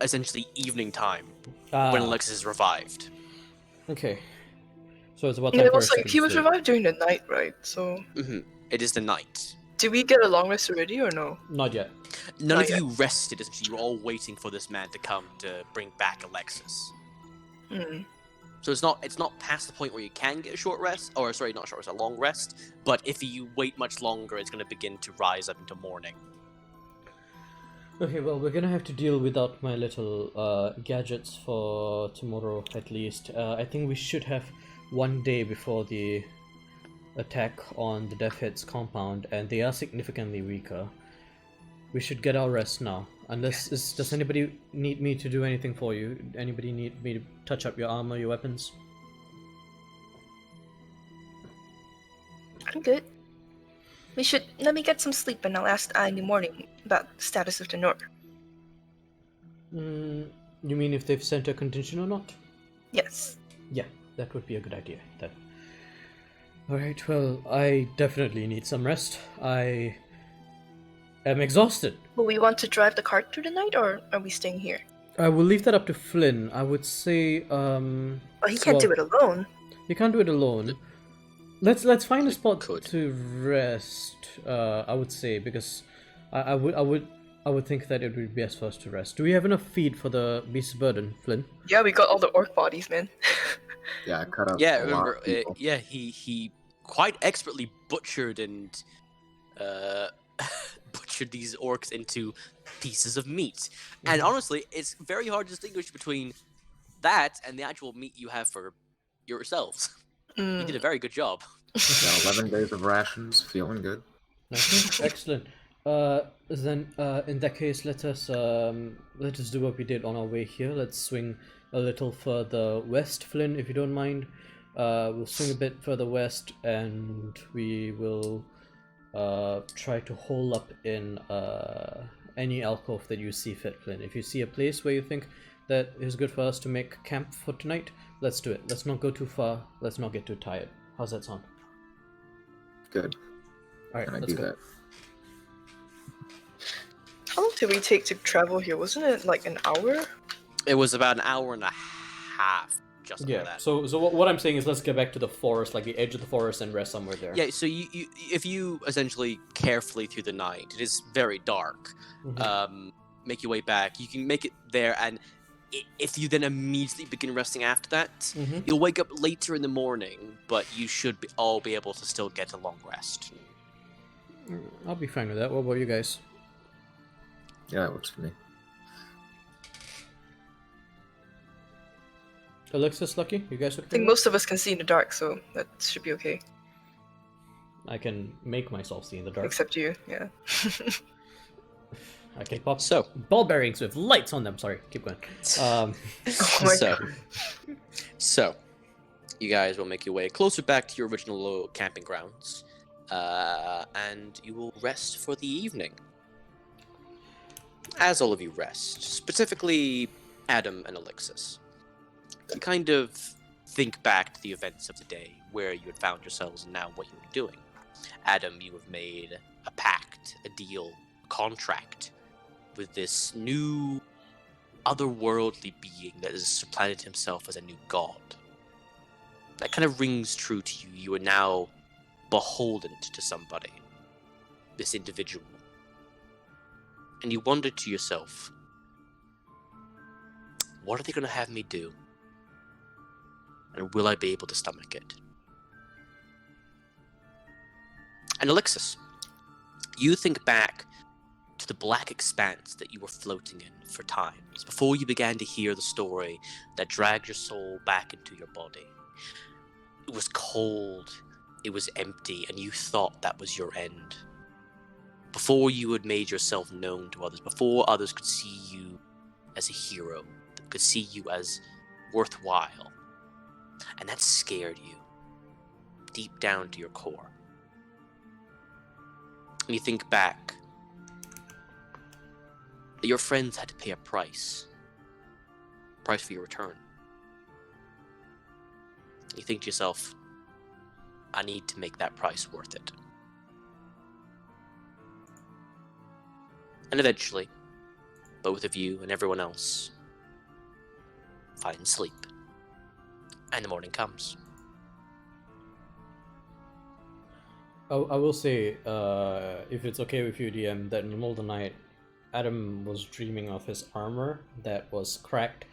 S2: essentially evening time when Alexis is revived.
S1: Okay. So it's about
S4: Yeah,
S1: time
S4: it
S1: for
S4: was
S1: a
S4: like
S1: second
S4: he was
S1: sleep.
S4: revived during the night, right? So,
S2: It is the night.
S4: did we get a long rest already or no?
S1: Not yet.
S2: None
S4: Not
S2: of
S4: yet.
S2: you rested. Essentially, you were all waiting for this man to come to bring back Alexis.
S4: Hmm.
S2: So it's not past the point where you can get a short rest, or sorry, not a short rest, a long rest. But if you wait much longer, it's going to begin to rise up into morning.
S1: Okay, well, we're gonna have to deal without my little gadgets for tomorrow at least. I think we should have one day before the attack on the Death Head's compound, and they are significantly weaker. We should get our rest now. Does anybody need me to do anything for you? Anybody need me to touch up your armor, your weapons?
S4: I'm good. Let me get some sleep and I'll ask I in the morning about the status of the North.
S1: You mean if they've sent a contingent or not?
S4: Yes.
S1: Yeah, that would be a good idea then. Alright, well, I definitely need some rest. I am exhausted.
S4: Will we want to drive the cart through the night or are we staying here?
S1: I will leave that up to Flynn. I would say,
S4: Well, he can't
S1: well,
S4: do it alone.
S1: You can't do it alone. Let's find a spot
S2: could.
S1: to rest. I would say, because I would think that it would be best for us to rest. Do we have enough feed for the beast's burden, Flynn?
S4: Yeah, we got all the orc bodies, man.
S6: Yeah, I cut up.
S2: Yeah,
S6: a lot
S2: remember?
S6: of people.
S2: Yeah, he quite expertly butchered and butchered these orcs into pieces of meat. And honestly, it's very hard to distinguish between that and the actual meat you have for yourselves. You
S4: Mm.
S2: did a very good job.
S6: Got 11 days of rations, feeling good.
S1: Okay, excellent. Then, in that case, let us do what we did on our way here. Let's swing a little further west, Flynn, if you don't mind. We'll swing a bit further west, and we will try to hole up in any alcove that you see fit, Flynn. If you see a place where you think that is good for us to make camp for tonight, let's do it. Let's not go too far. Let's not get too tired. How's that sound?
S6: Good.
S1: All right,
S6: Can I
S1: let's
S6: do
S1: go.
S6: that?
S4: How long did we take to travel here? Wasn't it like an hour?
S2: It was about an hour and a half, just under
S1: Yeah.
S2: that.
S1: So what I'm saying is, let's get back to the forest, like the edge of the forest, and rest somewhere there.
S2: Yeah, so you if you essentially carefully through the night, it is very dark.
S1: Mhm.
S2: Make your way back. You can make it there, and if you then immediately begin resting after that,
S1: Mhm.
S2: you'll wake up later in the morning, but you should all be able to still get a long rest.
S1: I'll be fine with that. What about you guys?
S6: Yeah, that works for me.
S1: Alexis, Lucky, you guys okay?
S4: I think most of us can see in the dark, so that should be okay.
S1: I can make myself see in the dark.
S4: Except you, yeah.
S1: I can pop
S2: So,
S1: ball bearings with lights on them. Sorry, keep going.
S4: Oh my
S2: so,
S4: God.
S2: so, you guys will make your way closer back to your original camping grounds, and you will rest for the evening. As all of you rest, specifically Adam and Alexis, you kind of think back to the events of the day, where you had found yourselves and now what you were doing. Adam, you have made a pact, a deal, a contract with this new otherworldly being that has supplanted himself as a new god. That kind of rings true to you. You are now beholden to somebody, this individual. And you wonder to yourself, what are they going to have me do? And will I be able to stomach it? And Alexis, you think back to the black expanse that you were floating in for times, before you began to hear the story that dragged your soul back into your body. It was cold, it was empty, and you thought that was your end. Before you had made yourself known to others, before others could see you as a hero, could see you as worthwhile. And that scared you, deep down to your core. And you think back that your friends had to pay a price for your return. You think to yourself, I need to make that price worth it. And eventually, both of you and everyone else find sleep. And the morning comes.
S1: I will say, if it's okay with you, DM, that in the middle of the night, Adam was dreaming of his armor that was cracked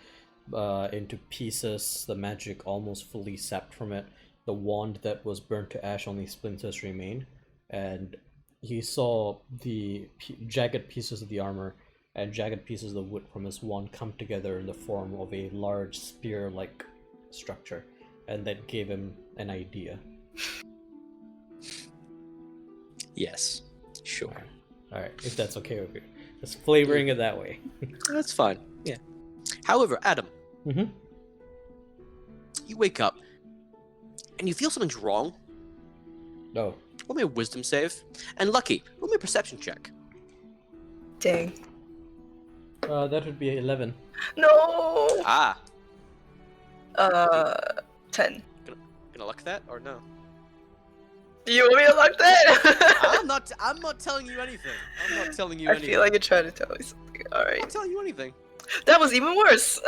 S1: into pieces, the magic almost fully sapped from it. The wand that was burnt to ash, only splinters remain. And he saw the jagged pieces of the armor and jagged pieces of the wood from his wand come together in the form of a large spear-like structure. And that gave him an idea.
S2: Yes, sure.
S1: Alright, if that's okay with you. Just flavoring it that way.
S2: That's fine, yeah. However, Adam,
S1: Mm-hmm.
S2: you wake up and you feel something's wrong.
S1: Oh.
S2: Roll me a wisdom save. And Lucky, roll me a perception check.
S4: Dang.
S1: That would be 11.
S4: No!
S2: Ah,
S4: 10.
S2: gonna luck that or no?
S4: Do you want me to lock that?
S2: I'm not telling you anything. I'm not telling you
S4: I
S2: anything.
S4: feel like you're trying to tell me something.
S2: I'm
S4: Alright.
S2: not telling you anything.
S4: That was even worse.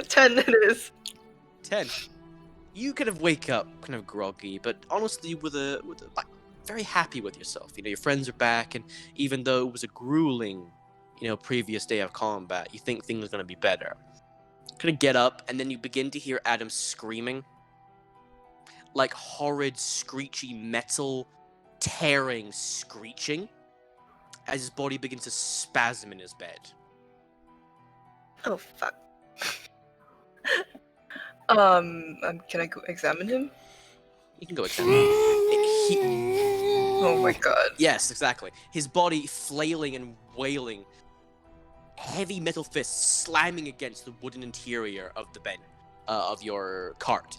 S4: 10 it is.
S2: 10. You kind of wake up kind of groggy, but honestly with a like very happy with yourself. You know, your friends are back, and even though it was a grueling, previous day of combat, you think things are gonna be better. Kind of get up, and then you begin to hear Adam screaming, like horrid, screechy metal tearing screeching, as his body begins to spasm in his bed.
S4: Oh, fuck. Can I go examine him?
S2: You can go examine him.
S4: Oh my god.
S2: Yes, exactly. His body flailing and wailing, heavy metal fists slamming against the wooden interior of the bed, of your cart,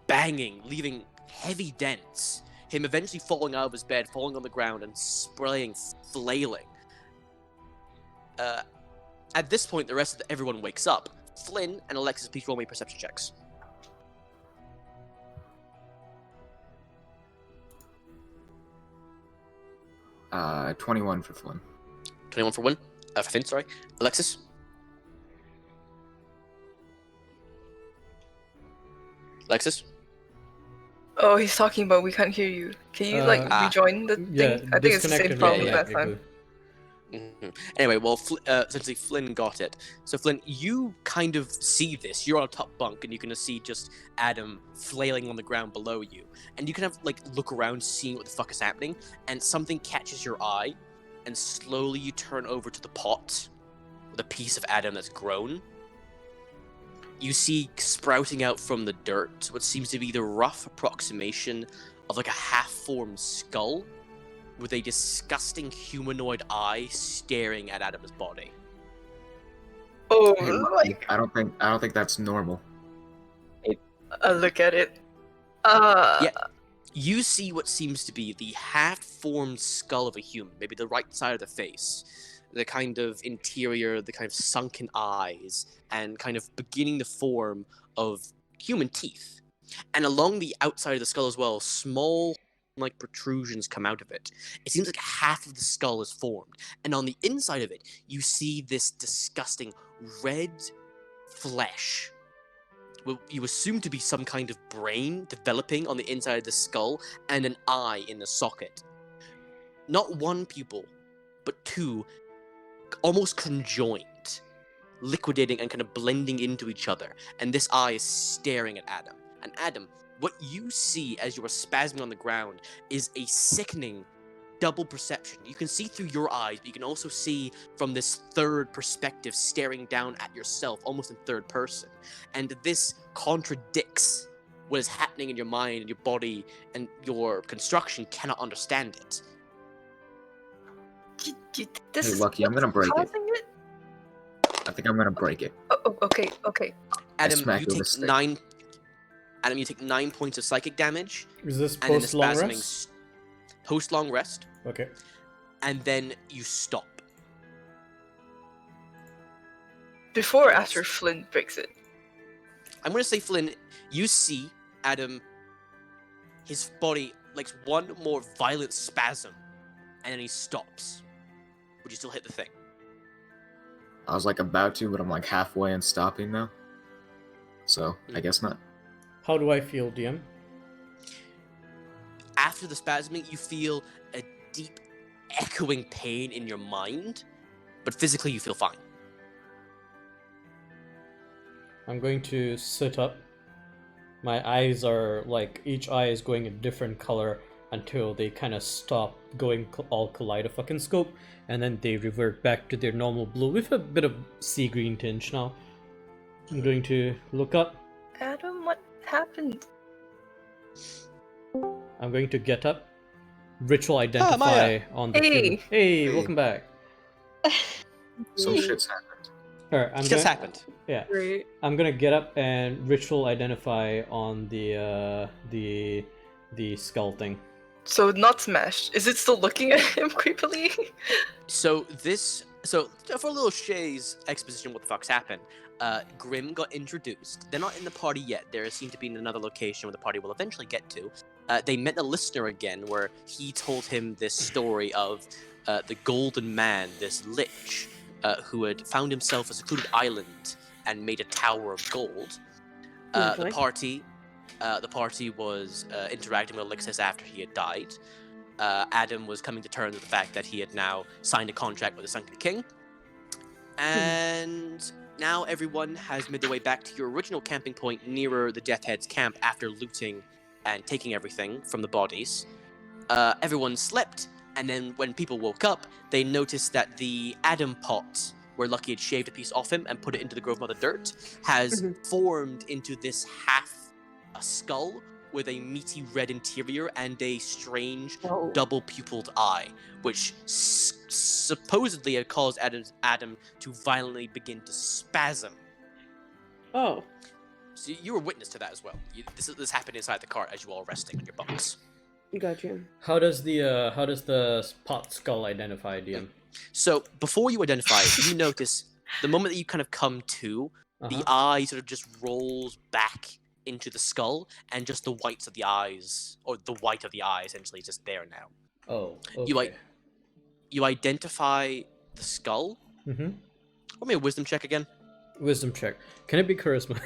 S2: banging, leaving heavy dents. Him eventually falling out of his bed, falling on the ground, and spraying, flailing. At this point, the rest of everyone wakes up. Flynn and Alexis, please roll me perception checks.
S6: Uh, 21 for Flynn.
S2: 21 for Flynn, sorry. Alexis? Alexis?
S4: Oh, he's talking, but we can't hear you. Can you rejoin the thing? I think it's the same problem as last time.
S2: Mm-hmm. Anyway, well, essentially Flynn got it. So Flynn, you kind of see this. You're on a top bunk, and you can see just Adam flailing on the ground below you. And you kind of look around, seeing what the fuck is happening, and something catches your eye, and slowly you turn over to the pot with a piece of Adam that's grown. You see sprouting out from the dirt what seems to be the rough approximation of a half-formed skull, with a disgusting humanoid eye staring at Adam's body.
S4: Oh,
S6: Hey, I don't think that's normal.
S4: Look at it.
S2: Yeah, you see what seems to be the half-formed skull of a human, maybe the right side of the face, the kind of interior, the kind of sunken eyes, and kind of beginning the form of human teeth. And along the outside of the skull as well, small protrusions come out of it. It seems like half of the skull is formed, and on the inside of it you see this disgusting red flesh. Well, you assume to be some kind of brain developing on the inside of the skull, and an eye in the socket. Not one pupil, but two, almost conjoined, liquidating and kind of blending into each other, and this eye is staring at Adam. And Adam, what you see as you are spasming on the ground is a sickening double perception. You can see through your eyes, but you can also see from this third perspective staring down at yourself, almost in third person. And this contradicts what is happening in your mind and your body, and your construction cannot understand it.
S4: This
S6: Hey,
S4: is
S6: Lucky, I'm gonna break it.
S4: causing it?
S6: I think I'm gonna break it.
S4: Oh, okay.
S2: Adam,
S6: smack
S2: you
S6: you with
S2: take
S6: a stick.
S2: 9. Adam, you take 9 points of psychic damage.
S1: Is this
S2: And then the
S1: post long
S2: spasming
S1: rest?
S2: Post long rest,
S1: Okay.
S2: and then you stop.
S4: Before or after Flynn breaks it?
S2: I'm gonna say, Flynn, you see Adam, his body one more violent spasm, and then he stops. Would you still hit the thing?
S6: I was about to, but I'm halfway and stopping now. So I guess not.
S1: How do I feel, DM?
S2: After the spasming, you feel a deep, echoing pain in your mind, but physically you feel fine.
S1: I'm going to sit up. My eyes are each eye is going a different color until they kind of stop going all kaleidoscope, and then they revert back to their normal blue with a bit of sea green tinge now. I'm going to look up.
S4: Adam, what happened?
S1: I'm going to get up. Ritual identify
S2: Maya.
S1: on the
S4: Hey.
S1: human. Hey, welcome back.
S6: Some shit's happened.
S1: Alright,
S2: It just happened.
S1: Yeah.
S4: Great.
S1: I'm gonna get up and ritual identify on the skull thing.
S4: So not smashed. Is it still looking at him creepily?
S2: So for a little Shay's exposition, what the fuck's happened? Grim got introduced. They're not in the party yet. They seem to be in another location where the party will eventually get to. They met a listener again, where he told him this story of the Golden Man, this lich, who had found himself a secluded island and made a tower of gold. The party was interacting with Alexis after he had died. Adam was coming to terms with the fact that he had now signed a contract with the Sunken King. And now everyone has made their way back to your original camping point nearer the Death Head's camp after looting and taking everything from the bodies. Everyone slept, and then when people woke up, they noticed that the Adam pot where Lucky had shaved a piece off him and put it into the Grove Mother dirt, has formed into this half a skull with a meaty red interior and a strange
S4: Oh.
S2: double pupiled eye, which supposedly had caused Adam to violently begin to spasm.
S7: Oh.
S2: So you were witness to that as well. This happened inside the cart as you all were resting on your bunks.
S7: Gotcha.
S1: How does the pot skull identify, DM?
S2: So before you identify it, you notice the moment that you kind of come to, the eye sort of just rolls back into the skull, and just the whites of the eyes, or the white of the eye, essentially, is just there now.
S1: Oh, okay.
S2: You identify the skull.
S1: Mm-hmm.
S2: Roll me a wisdom check again.
S1: Wisdom check. Can it be charisma?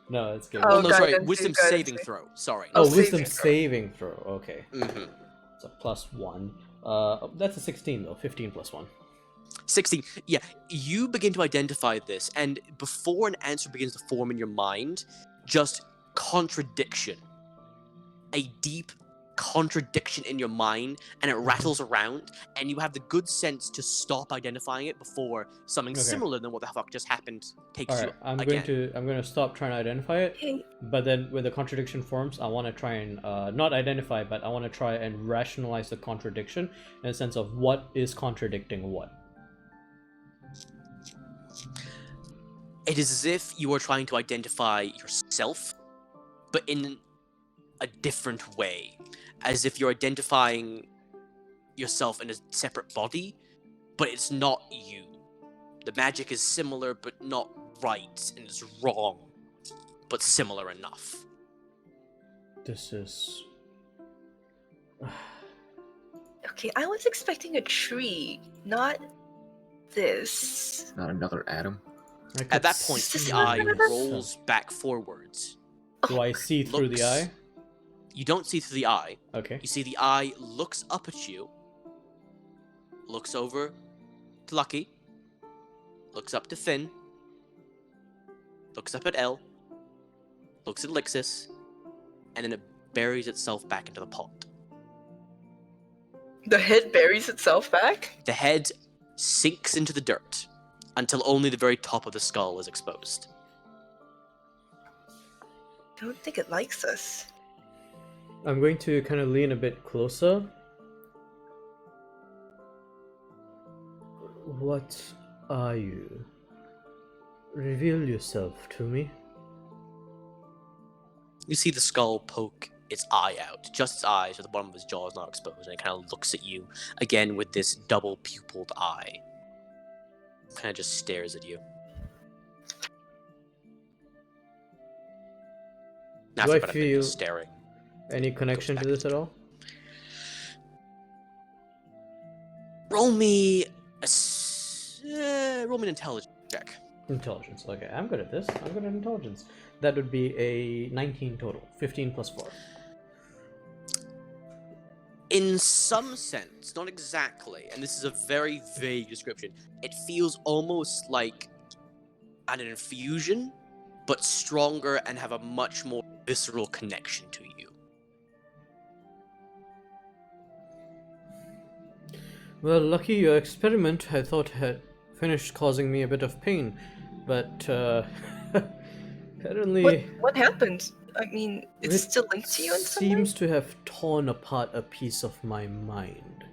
S1: No, it's good.
S2: Oh, no, sorry.
S4: guidance,
S2: Wisdom
S4: guidance.
S2: saving throw. Sorry.
S1: Oh,
S4: Oh,
S1: wisdom
S4: saving
S1: saving throw. Okay.
S2: Mm-hmm.
S1: It's a +1. That's a 16 though. 15 + 1.
S2: 16. Yeah, you begin to identify this, and before an answer begins to form in your mind, just contradiction. A deep contradiction in your mind, and it rattles around, and you have the good sense to stop identifying it before something
S1: Okay.
S2: similar than what the fuck just happened takes
S1: All
S2: you
S1: right, I'm
S2: again.
S1: going to stop trying to identify it.
S4: Hey,
S1: But then when the contradiction forms, I want to try and not identify, but I want to try and rationalize the contradiction in a sense of what is contradicting what.
S2: It is as if you are trying to identify yourself, but in a different way. As if you're identifying yourself in a separate body, but it's not you. The magic is similar, but not right, and it's wrong, but similar enough.
S1: This is...
S4: okay, I was expecting a tree, not this.
S6: Not another Adam.
S1: I could
S2: At that point,
S1: see
S2: the eye
S1: myself.
S2: rolls back forwards.
S1: Do I see through the eye?
S2: You don't see through the eye.
S1: Okay.
S2: You see the eye looks up at you, looks over to Lucky, looks up to Finn, looks up at Elle, looks at Lixis, and then it buries itself back into the pot.
S4: The head buries itself back?
S2: The head sinks into the dirt until only the very top of the skull is exposed.
S4: I don't think it likes us.
S1: I'm going to kind of lean a bit closer. What are you? Reveal yourself to me.
S2: You see the skull poke its eye out, just its eye, so the bottom of his jaw is not exposed, and it kind of looks at you again with this double pupiled eye. Kind of just stares at you.
S1: Do I
S2: But
S1: feel
S2: just staring.
S1: any connection to this at all?
S2: Roll me roll me an intelligence check.
S1: Intelligence. Okay, I'm good at this. I'm good at intelligence. That would be a 19 total. 15 + 4.
S2: In some sense, not exactly, and this is a very vague description, it feels almost like an infusion, but stronger and have a much more visceral connection to you.
S1: Well, lucky your experiment, I thought, had finished causing me a bit of pain, but apparently
S4: What happened? I mean, it's
S1: it
S4: still linked to you in some way?
S1: seems to have torn apart a piece of my mind.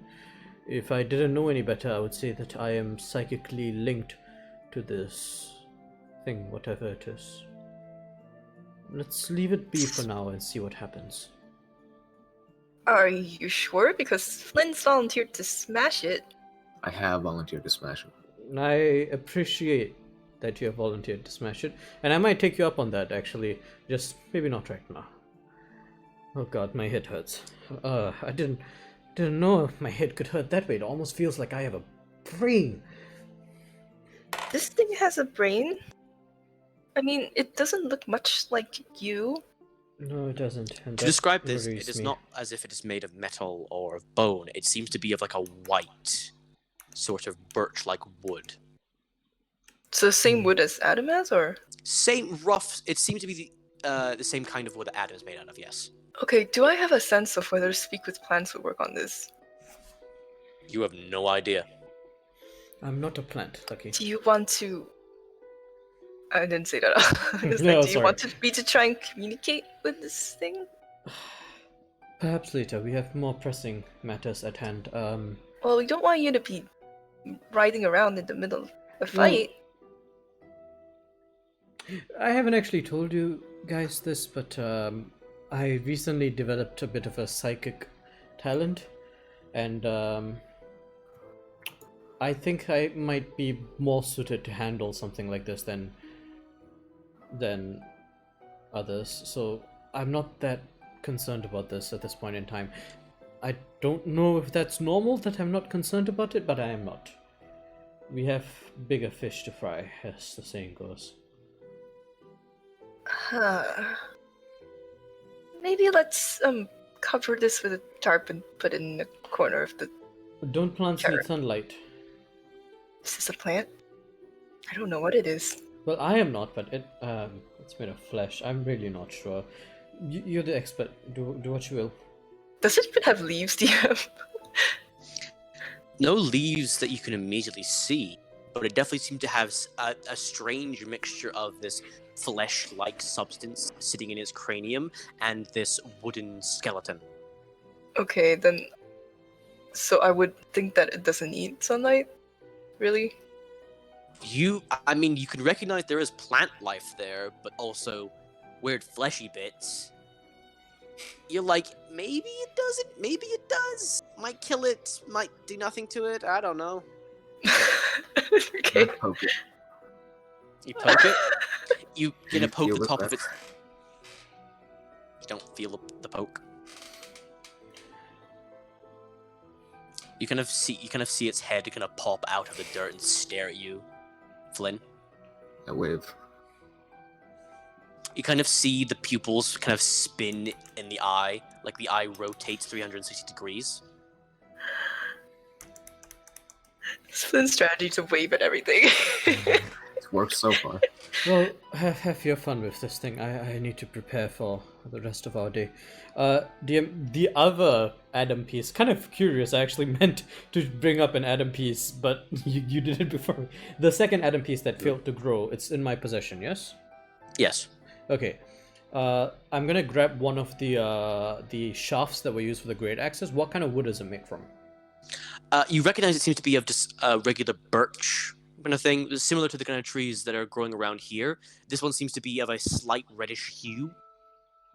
S1: If I didn't know any better, I would say that I am psychically linked to this thing, whatever it is. Let's leave it be for now and see what happens.
S4: Are you sure? Because Flynn's volunteered to smash it.
S6: I have volunteered to smash it.
S1: I appreciate that you have volunteered to smash it, and I might take you up on that, actually. Just maybe not right now. Oh god, my head hurts. I didn't know my head could hurt that way. It almost feels like I have a brain.
S4: This thing has a brain? I mean, it doesn't look much like you.
S1: No, it doesn't. And
S2: To
S1: that
S2: describe this,
S1: worries
S2: it is
S1: me.
S2: not as if it is made of metal or of bone. It seems to be of like a white, sort of birch-like wood.
S4: So the same wood as Adam has, or?
S2: Same rough. It seems to be the same kind of wood that Adam is made out of. Yes.
S4: Okay, do I have a sense of whether Speak with Plants would work on this?
S2: You have no idea.
S1: I'm not a plant, Lucky.
S4: Do you want to? I didn't say that. It's
S1: No,
S4: like, do you
S1: sorry.
S4: want me to try and communicate with this thing?
S1: Perhaps later. We have more pressing matters at hand.
S4: Well, we don't want you to be riding around in the middle of a
S1: Well,
S4: fight.
S1: I haven't actually told you guys this, but I recently developed a bit of a psychic talent, and I think I might be more suited to handle something like this than others. So I'm not that concerned about this at this point in time. I don't know if that's normal that I'm not concerned about it, but I am not. We have bigger fish to fry, as the saying goes.
S4: Maybe let's cover this with a tarp and put it in the corner of the.
S1: Don't plants
S4: Sure.
S1: need sunlight?
S4: Is this a plant? I don't know what it is.
S1: Well, I am not, but it's made of flesh. I'm really not sure. You're the expert. Do what you will.
S4: Does it even have leaves, DM?
S2: No leaves that you can immediately see, but it definitely seemed to have a strange mixture of this flesh-like substance sitting in its cranium and this wooden skeleton.
S4: Okay, then. So I would think that it doesn't need sunlight? Really?
S2: I mean, you can recognize there is plant life there, but also weird fleshy bits. You're like, maybe it doesn't, maybe it does. Might kill it, might do nothing to it, I don't know.
S4: Okay.
S6: Poke it.
S2: You poke it, you
S6: Do
S2: gonna
S6: you
S2: poke
S6: feel
S2: the
S6: with
S2: top
S6: that?
S2: of its... You don't feel the poke. You kind of see its head kind of pop out of the dirt and stare at you, Flynn.
S6: I wave.
S2: You kind of see the pupils kind of spin in the eye, like the eye rotates 360 degrees.
S4: It's Flynn's strategy to wave at everything.
S6: It's worked so far.
S1: Well, have your fun with this thing. I need to prepare for the rest of our day. The other Adam piece, kind of curious, I actually meant to bring up an Adam piece, but you did it before. The second Adam piece that failed to grow, it's in my possession, yes?
S2: Yes.
S1: Okay. I'm gonna grab one of the shafts that were used for the great axes. What kind of wood does it make from?
S2: You recognize it seems to be of just regular birch kind of thing, similar to the kind of trees that are growing around here. This one seems to be of a slight reddish hue.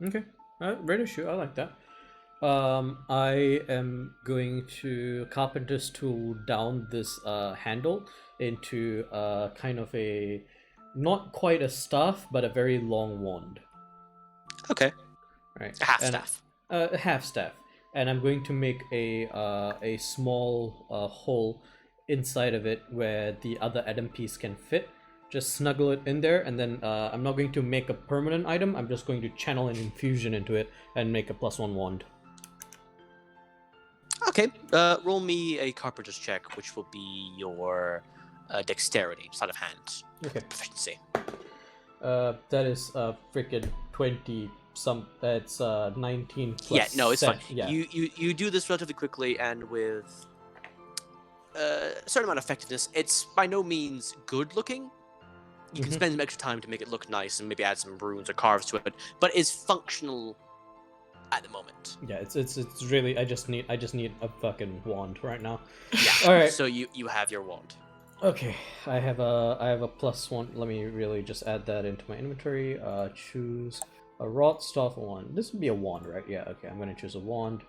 S1: Okay. Reddish hue, I like that. I am going to carpenter's tool down this handle into kind of a, not quite a staff, but a very long wand.
S2: Okay.
S1: Right.
S2: A half
S1: And-
S2: staff.
S1: A half staff, and I'm going to make a small hole inside of it where the other Adam piece can fit. Just snuggle it in there, and then I'm not going to make a permanent item. I'm just going to channel an infusion into it and make a +1 wand.
S2: Okay. Roll me a carpenter's check, which will be your dexterity, sleight of hand,
S1: Okay.
S2: proficiency.
S1: That is freaking 20 some. That's 19 plus.
S2: Yeah, no, it's fine.
S1: Yeah.
S2: You do this relatively quickly and with a certain amount of effectiveness. It's by no means good looking. You can
S1: Mhm.
S2: spend some extra time to make it look nice and maybe add some runes or carves to it, but it's functional at the moment.
S1: Yeah, it's really I just need a fucking wand right now.
S2: Yeah.
S1: All right.
S2: So you have your wand.
S1: Okay, I have a +1. Let me really just add that into my inventory. Choose a wrought staff wand. This would be a wand, right? Yeah. Okay, I'm gonna choose a wand.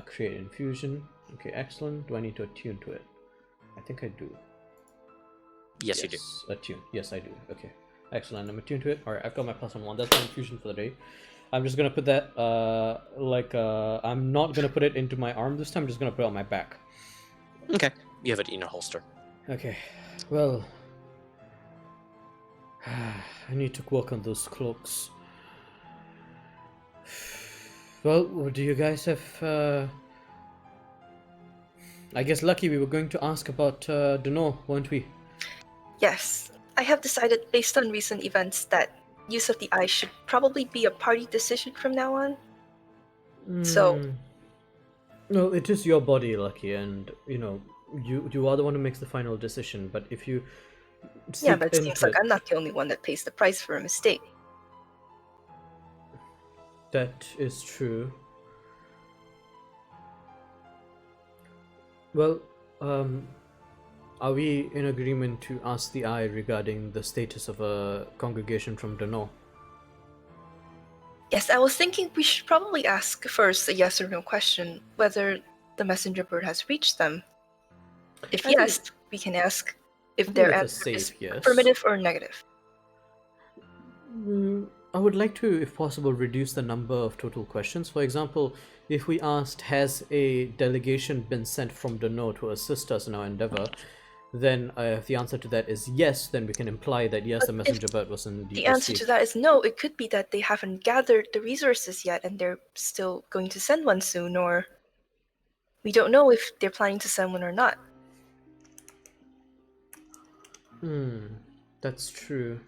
S1: Create infusion. Okay, excellent. Do I need to attune to it? I think I do.
S2: Yes, you do.
S1: Attune. Yes, I do. Okay, excellent. I'm attuned to it. All right, I've got my +1 wand. That's my infusion for the day. I'm just gonna put that I'm not gonna put it into my arm this time. I'm just gonna put it on my back.
S2: Okay. You have it in your holster.
S1: Okay, well, I need to work on those cloaks. Well, do you guys have, I guess lucky we were going to ask about Dano, weren't we?
S4: Yes, I have decided based on recent events that use of the eye should probably be a party decision from now on. So-
S1: Well, it is your body, Lucky, and, you are the one who makes the final decision, but if you
S4: Yeah, but it seems like
S1: input,
S4: I'm not the only one that pays the price for a mistake.
S1: that is true. Well, are we in agreement to ask the eye regarding the status of a congregation from Dano?
S4: Yes, I was thinking we should probably ask first a yes or no question whether the messenger bird has reached them. If
S1: I think-
S4: yes, we can ask if
S1: think
S4: their
S1: it's a
S4: answer is
S1: safe yes.
S4: affirmative or negative.
S1: I would like to, if possible, reduce the number of total questions. For example, if we asked, has a delegation been sent from Dano to assist us in our endeavor, then if the answer to that is yes, then we can imply that yes,
S4: But
S1: the messenger bird was indeed
S4: The answer to
S1: received.
S4: that is no. It could be that they haven't gathered the resources yet and they're still going to send one soon, or we don't know if they're planning to send one or not.
S1: That's true.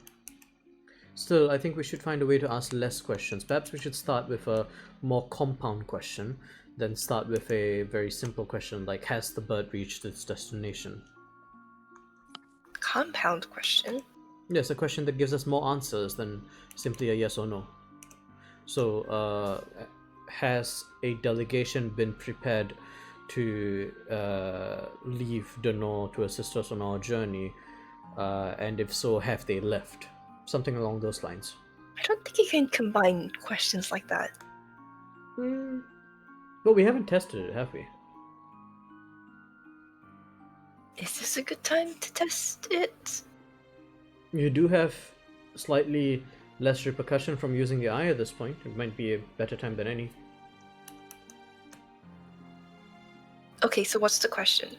S1: Still, I think we should find a way to ask less questions. Perhaps we should start with a more compound question, then start with a very simple question like, has the bird reached its destination?
S4: Compound question.
S1: Yes, a question that gives us more answers than simply a yes or no. So, has a delegation been prepared to leave Dano to assist us on our journey? And if so, have they left? Something along those lines.
S4: I don't think you can combine questions like that.
S1: But we haven't tested it, have we?
S4: Is this a good time to test it?
S1: You do have slightly less repercussion from using the eye at this point. It might be a better time than any.
S4: Okay, so what's the question?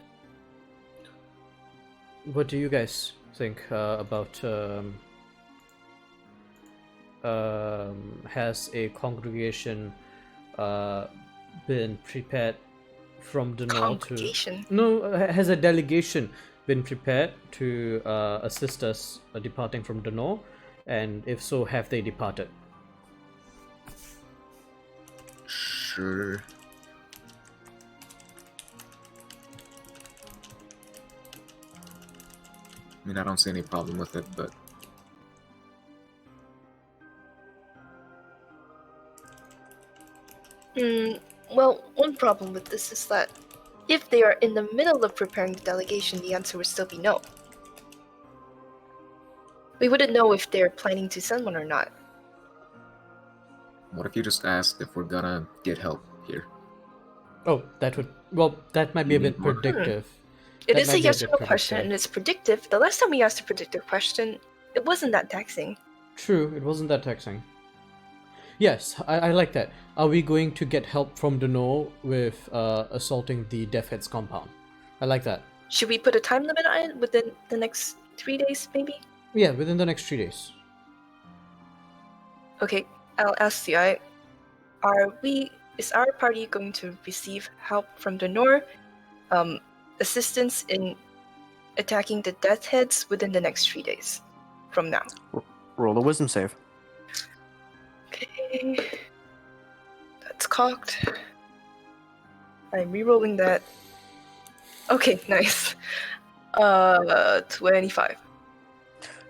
S1: What do you guys think about has a congregation been prepared from the north to...
S4: Congregation?
S1: No, has a delegation been prepared to assist us departing from the north? And if so, have they departed?
S6: Sure. I mean, I don't see any problem with it, but
S4: Well, one problem with this is that if they are in the middle of preparing the delegation, the answer would still be no. We wouldn't know if they're planning to send one or not.
S6: what if you just asked if we're gonna get help here?
S1: Oh, that would... Well, that might be a bit predictive.
S4: It
S1: That
S4: is
S1: might
S4: a
S1: be a
S4: yes or
S1: bit
S4: no question,
S1: predictive.
S4: and it's predictive. The last time we asked a predictive question, it wasn't that taxing.
S1: True, it wasn't that taxing. Yes, I like that. Are we going to get help from Dano with assaulting the Death Head's compound? I like that.
S4: Should we put a time limit on it within the next 3 days, maybe?
S1: Yeah, within the next 3 days.
S4: Okay, I'll ask the is our party going to receive help from the north, assistance in attacking the Death Heads within the next 3 days from now?
S2: Roll a wisdom save.
S4: Okay, that's cocked. I'm rerolling that. Okay, nice. 25.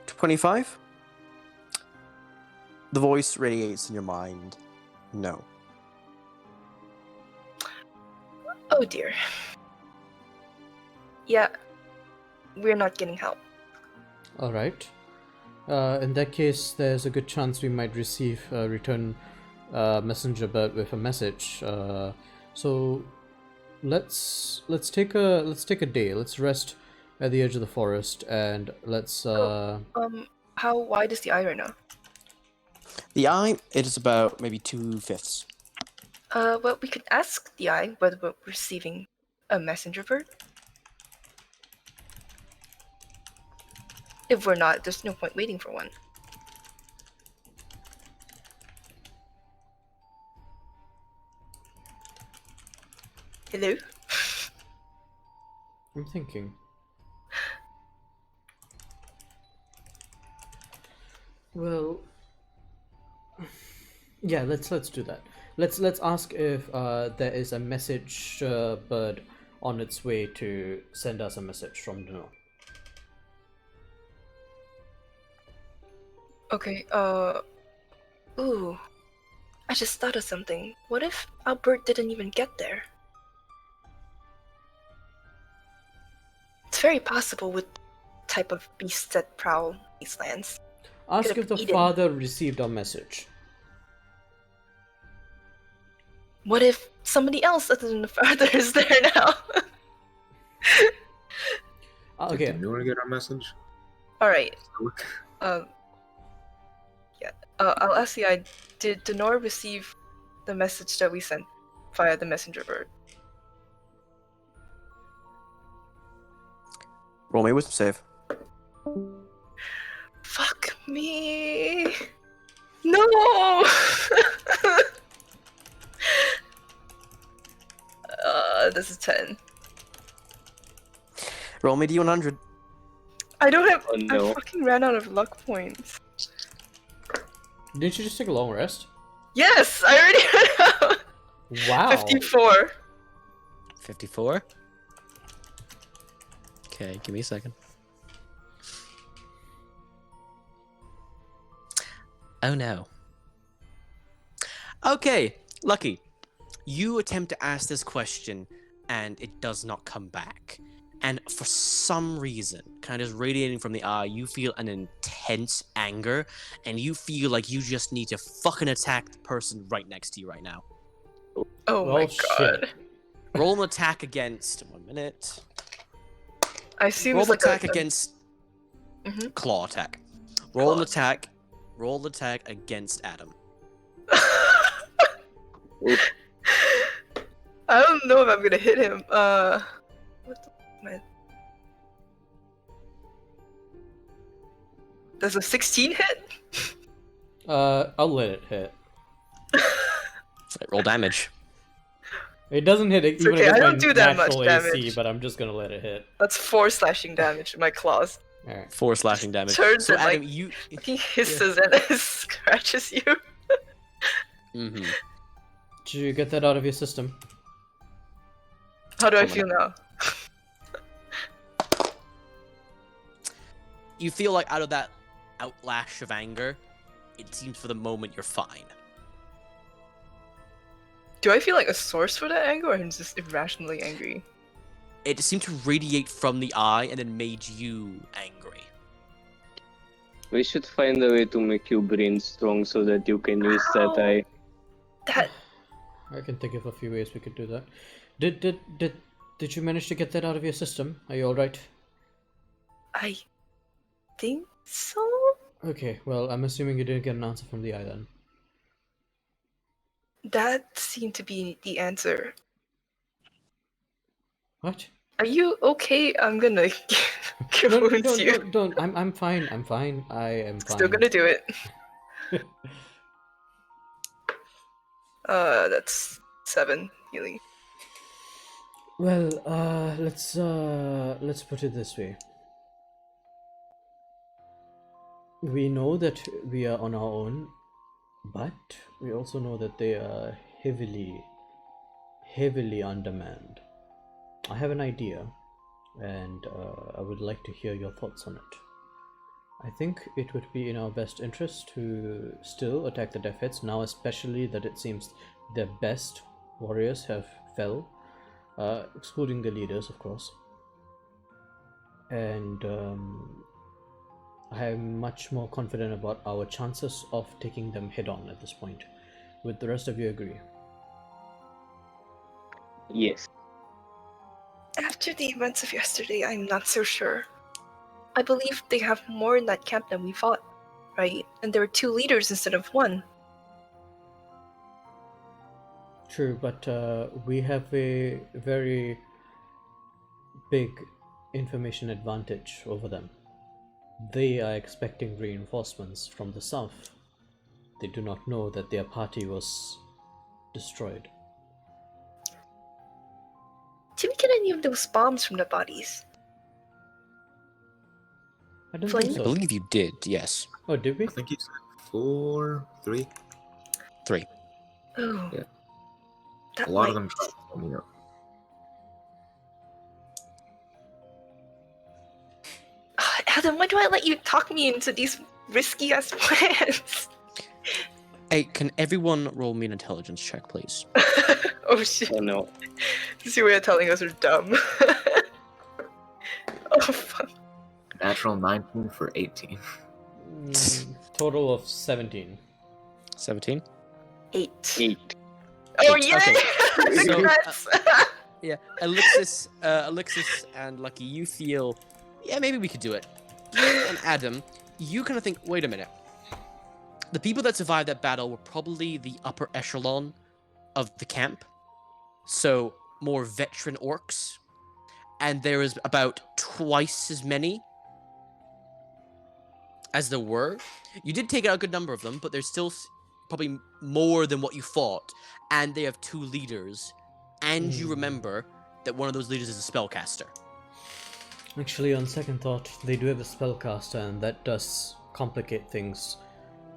S2: 25? The voice radiates in your mind. No.
S4: Oh dear. Yeah, we're not getting help.
S1: Alright. In that case, there's a good chance we might receive a return messenger bird with a message. So let's take a day. Let's rest at the edge of the forest and let's
S4: How wide is the eye right now?
S2: The eye, it is about maybe 2/5.
S4: Well, we could ask the eye whether we're receiving a messenger bird. If we're not, there's no point waiting for one. Hello?
S1: I'm thinking. Well, yeah, let's do that. Let's ask if there is a message bird on its way to send us a message from the north.
S4: Okay, ooh. I just thought of something. What if Albert didn't even get there? It's very possible with the type of beasts that prowl these lands.
S1: Ask
S4: Could
S1: if the
S4: have eaten.
S1: father received our message.
S4: What if somebody else other than the father is there now?
S1: Okay.
S6: Did Noor get our message?
S4: Alright. Yeah. I'll ask you, did Denor receive the message that we sent via the messenger bird?
S2: Roll me wisdom save.
S4: Fuck me. No! This is 10.
S2: Roll me D100.
S4: I don't have.
S5: Oh, no.
S4: I fucking ran out of luck points.
S1: Didn't you just take a long rest?
S4: Yes, I already ran out.
S1: Wow.
S4: 54.
S2: 54. Okay, give me a second. Oh no. Okay, Lucky. You attempt to ask this question and it does not come back. And for some reason, kind of radiating from the eye, you feel an intense anger and you feel like you just need to fucking attack the person right next to you right now.
S4: Oh my god.
S1: Shit.
S2: Roll an attack against... 1 minute.
S4: I assume
S2: Roll
S4: it's
S2: an
S4: like
S2: attack
S4: a
S2: against...
S4: Mhm.
S2: Claw attack. Roll an
S4: Claw.
S2: attack. Roll the attack against Adam.
S5: Oof.
S4: I don't know if I'm gonna hit him. What the man? Does a 16 hit?
S1: I'll let it hit.
S2: Roll damage.
S1: It doesn't hit
S4: It's
S1: even
S4: okay,
S1: if
S4: I
S1: it's my
S4: don't do that much
S1: natural AC,
S4: damage.
S1: but I'm just gonna let it hit.
S4: That's 4 slashing damage in my claws.
S1: Alright.
S2: 4 slashing damage.
S4: Turns
S2: So
S4: and,
S2: Adam,
S4: like,
S2: you...
S4: He hisses and scratches you.
S2: Mm-hmm.
S1: Did you get that out of your system?
S4: How do I
S2: One
S4: feel
S2: minute.
S4: now?
S2: You feel like out of that outlash of anger, it seems for the moment you're fine.
S4: Do I feel like a source for that anger, or I'm just irrationally angry?
S2: It seemed to radiate from the eye and then made you angry.
S5: We should find a way to make your brain strong so that you can use that
S4: Ow.
S5: eye.
S4: That
S1: I can think of a few ways we could do that. Did you manage to get that out of your system? Are you alright?
S4: I think so.
S1: Okay, well, I'm assuming you didn't get an answer from the eye then.
S4: That seemed to be the answer.
S1: What?
S4: Are you okay? I'm gonna give
S1: No,
S4: wounds
S1: don't,
S4: you.
S1: don't. I'm fine. I'm fine. I am fine.
S4: Still gonna do it. That's 7 healing.
S1: Well, let's put it this way. We know that we are on our own, but we also know that they are heavily undermanned. I have an idea, and I would like to hear your thoughts on it. I think it would be in our best interest to still attack the Death Heads now, especially that it seems their best warriors have fell, excluding the leaders, of course. And I am much more confident about our chances of taking them head on at this point. Would the rest of you agree?
S5: Yes.
S4: After the events of yesterday, I'm not so sure. I believe they have more in that camp than we thought, right? And there were 2 leaders instead of 1.
S1: True, but we have a very big information advantage over them. They are expecting reinforcements from the south. They do not know that their party was destroyed.
S4: Did we get any of those bombs from the bodies?
S1: I don't
S4: Flame?
S1: think
S2: I
S1: so.
S2: believe you did, yes.
S1: Oh, did we?
S6: I think you said 4, 3.
S2: 3.
S4: Oh.
S6: Yeah.
S4: That
S6: A lot
S4: might...
S6: of them tried to pull me up.
S4: Then why do I let you talk me into these risky ass plans?
S2: Hey, can everyone roll me an intelligence check, please?
S4: Oh shit.
S5: Oh no.
S4: This is your way of telling us we're dumb. Oh fuck.
S6: Natural 19 for 18.
S1: Total of 17.
S2: 17.
S4: 8.
S5: 8.
S4: Oh
S2: Eight,
S4: yay!
S2: okay. So,
S4: Congrats!
S2: Yeah, Elixis and Lucky, you feel, yeah, maybe we could do it. Flynn and Adam, you kind of think, wait a minute. The people that survived that battle were probably the upper echelon of the camp. So, more veteran orcs. And there is about twice as many as there were. You did take out a good number of them, but there's still probably more than what you fought. And they have 2 leaders. And you remember that one of those leaders is a spellcaster.
S1: Actually, on second thought, they do have a spellcaster, and that does complicate things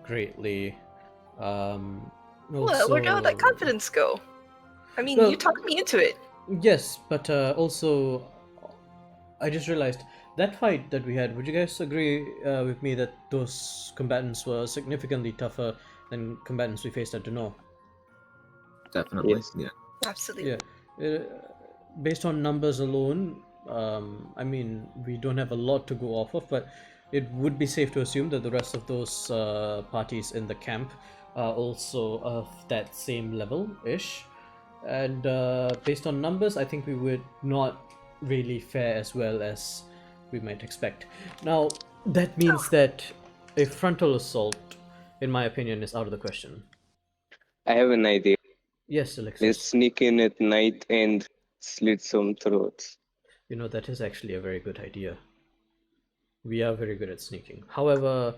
S1: greatly.
S4: Well,
S1: Also,
S4: where'd all that confidence go? I mean,
S1: Well-
S4: you talked me into it.
S1: Yes, but also, I just realized that fight that we had. Would you guys agree with me that those combatants were significantly tougher than combatants we faced at Duno?
S6: Definitely.
S5: Yes.
S6: Yeah.
S4: Absolutely.
S1: Yeah. Based on numbers alone, I mean, we don't have a lot to go off of, but it would be safe to assume that the rest of those parties in the camp are also of that same level-ish. And based on numbers, I think we would not really fare as well as we might expect. Now, that means that a frontal assault, in my opinion, is out of the question.
S5: I have an idea.
S1: Yes,
S5: Let's
S1: Alexis.
S5: sneak in at night and slit some throats.
S1: You know, that is actually a very good idea. We are very good at sneaking. However,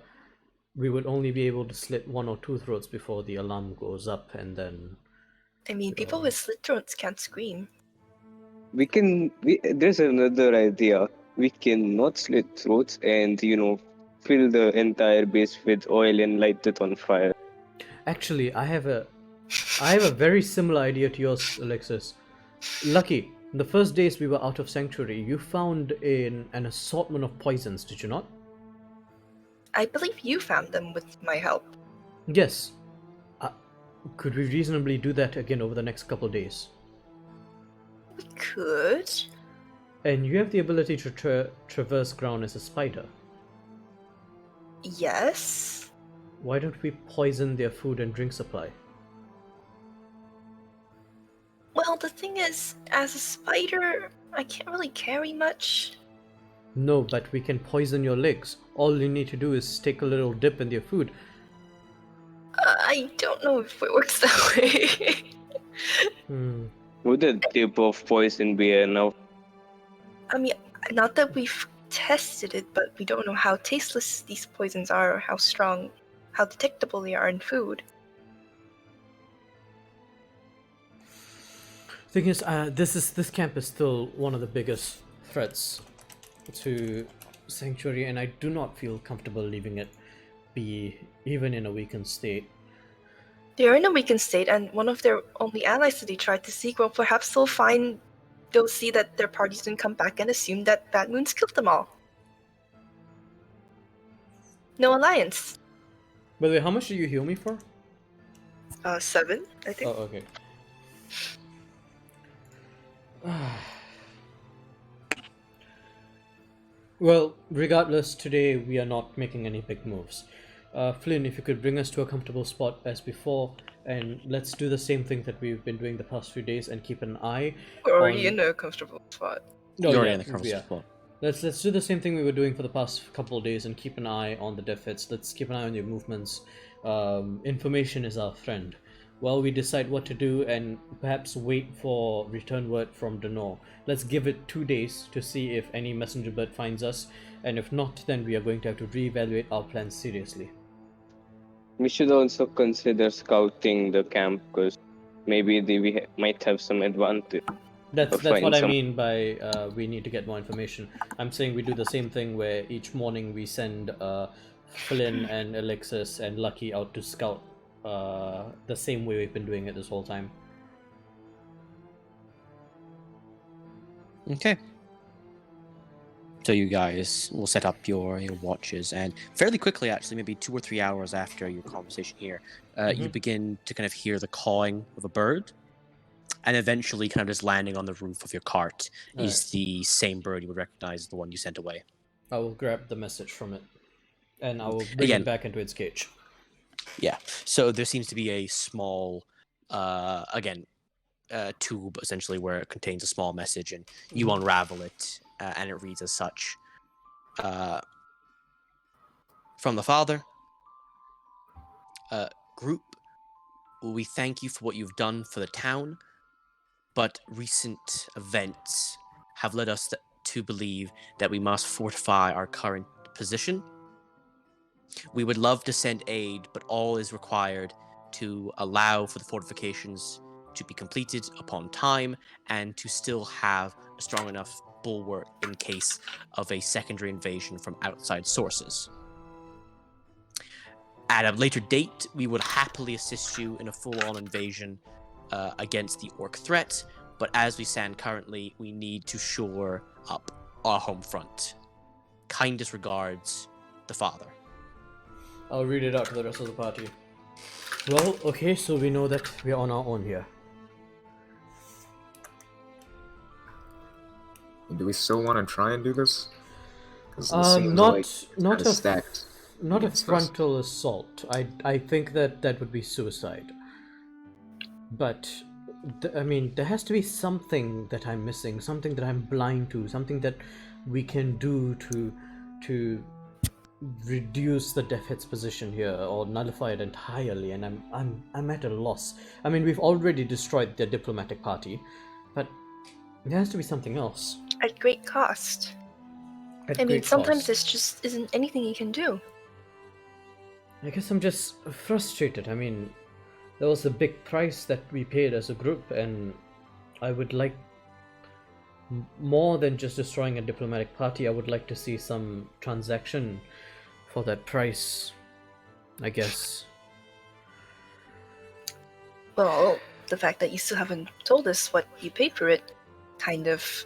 S1: we would only be able to slit 1 or 2 throats before the alarm goes up, and then...
S4: I mean, people with slit throats can't scream.
S5: There's another idea. We can not slit throats and, fill the entire base with oil and light it on fire.
S1: Actually, I have a very similar idea to yours, Alexis. Lucky, the first days we were out of Sanctuary, you found an assortment of poisons, did you not?
S4: I believe you found them with my help.
S1: Yes. Could we reasonably do that again over the next couple of days?
S4: We could.
S1: And you have the ability to traverse ground as a spider.
S4: Yes.
S1: Why don't we poison their food and drink supply?
S4: Well, the thing is, as a spider, I can't really carry much.
S1: No, but we can poison your legs. All you need to do is take a little dip in their food.
S4: I don't know if it works that way.
S5: Would a dip of poison be enough?
S4: I mean, not that we've tested it, but we don't know how tasteless these poisons are, or how strong, how detectable they are in food.
S1: Thing is, this camp is still one of the biggest threats to Sanctuary, and I do not feel comfortable leaving it be even in a weakened state.
S4: They're in a weakened state, and one of their only allies that they tried to seek, well, perhaps they'll see that their parties didn't come back and assume that Bad Moons killed them all. No alliance.
S1: By the way, how much did you heal me for?
S4: 7, I think.
S1: Oh, okay. Well, regardless, today we are not making any big moves. Flynn, if you could bring us to a comfortable spot as before, and let's do the same thing that we've been doing the past few days and keep an eye
S4: We're already
S1: on...
S4: in a comfortable spot.
S1: Oh,
S2: You're
S1: yeah,
S2: in the comfortable
S1: yeah.
S2: spot.
S1: Let's do the same thing we were doing for the past couple of days and keep an eye on the death hits. Let's keep an eye on your movements. Information is our friend. While we decide what to do and perhaps wait for return word from Denor. Let's give it 2 days to see if any messenger bird finds us, and if not, then we are going to have to reevaluate our plans seriously.
S5: We should also consider scouting the camp, because maybe might have some advantage.
S1: That's
S5: find
S1: what I
S5: some-
S1: mean by we need to get more information. I'm saying we do the same thing where each morning we send Flynn and Alexis and Lucky out to scout the same way we've been doing it this whole time.
S2: Okay. So you guys will set up your watches, and fairly quickly, actually, maybe 2 or 3 hours after your conversation here, you begin to kind of hear the cawing of a bird, and eventually, kind of just landing on the roof of your cart is the same bird you would recognize as the one you sent away.
S1: I will grab the message from it, and I will bring
S2: Again,
S1: it back into its cage.
S2: Yeah. So there seems to be a small, tube essentially where it contains a small message, and you unravel it, and it reads as such: "From the Father, group, we thank you for what you've done for the town, but recent events have led us to believe that we must fortify our current position. We would love to send aid, but all is required to allow for the fortifications to be completed upon time and to still have a strong enough bulwark in case of a secondary invasion from outside sources. At a later date, we would happily assist you in a full-on invasion against the orc threat, but as we stand currently, we need to shore up our home front. Kindest regards, the Father."
S1: I'll read it out to the rest of the party. Well, okay, so we know that we're on our own here.
S6: Do we still want to try and do this? 'Cause it seems
S1: Not
S6: like it's
S1: not
S6: kinda
S1: a
S6: stacked
S1: not a
S6: against us.
S1: frontal assault. I think that would be suicide. But I mean, there has to be something that I'm missing, something that I'm blind to, something that we can do to reduce the Death Head's position here or nullify it entirely, and I'm at a loss. I mean, we've already destroyed the diplomatic party, but there has to be something else.
S4: At great cost.
S1: At
S4: I mean,
S1: great
S4: sometimes
S1: cost.
S4: this just isn't anything you can do.
S1: I guess I'm just frustrated. I mean, there was a big price that we paid as a group, and I would like more than just destroying a diplomatic party. I would like to see some transaction for that price, I guess.
S4: Well, the fact that you still haven't told us what you paid for it kind of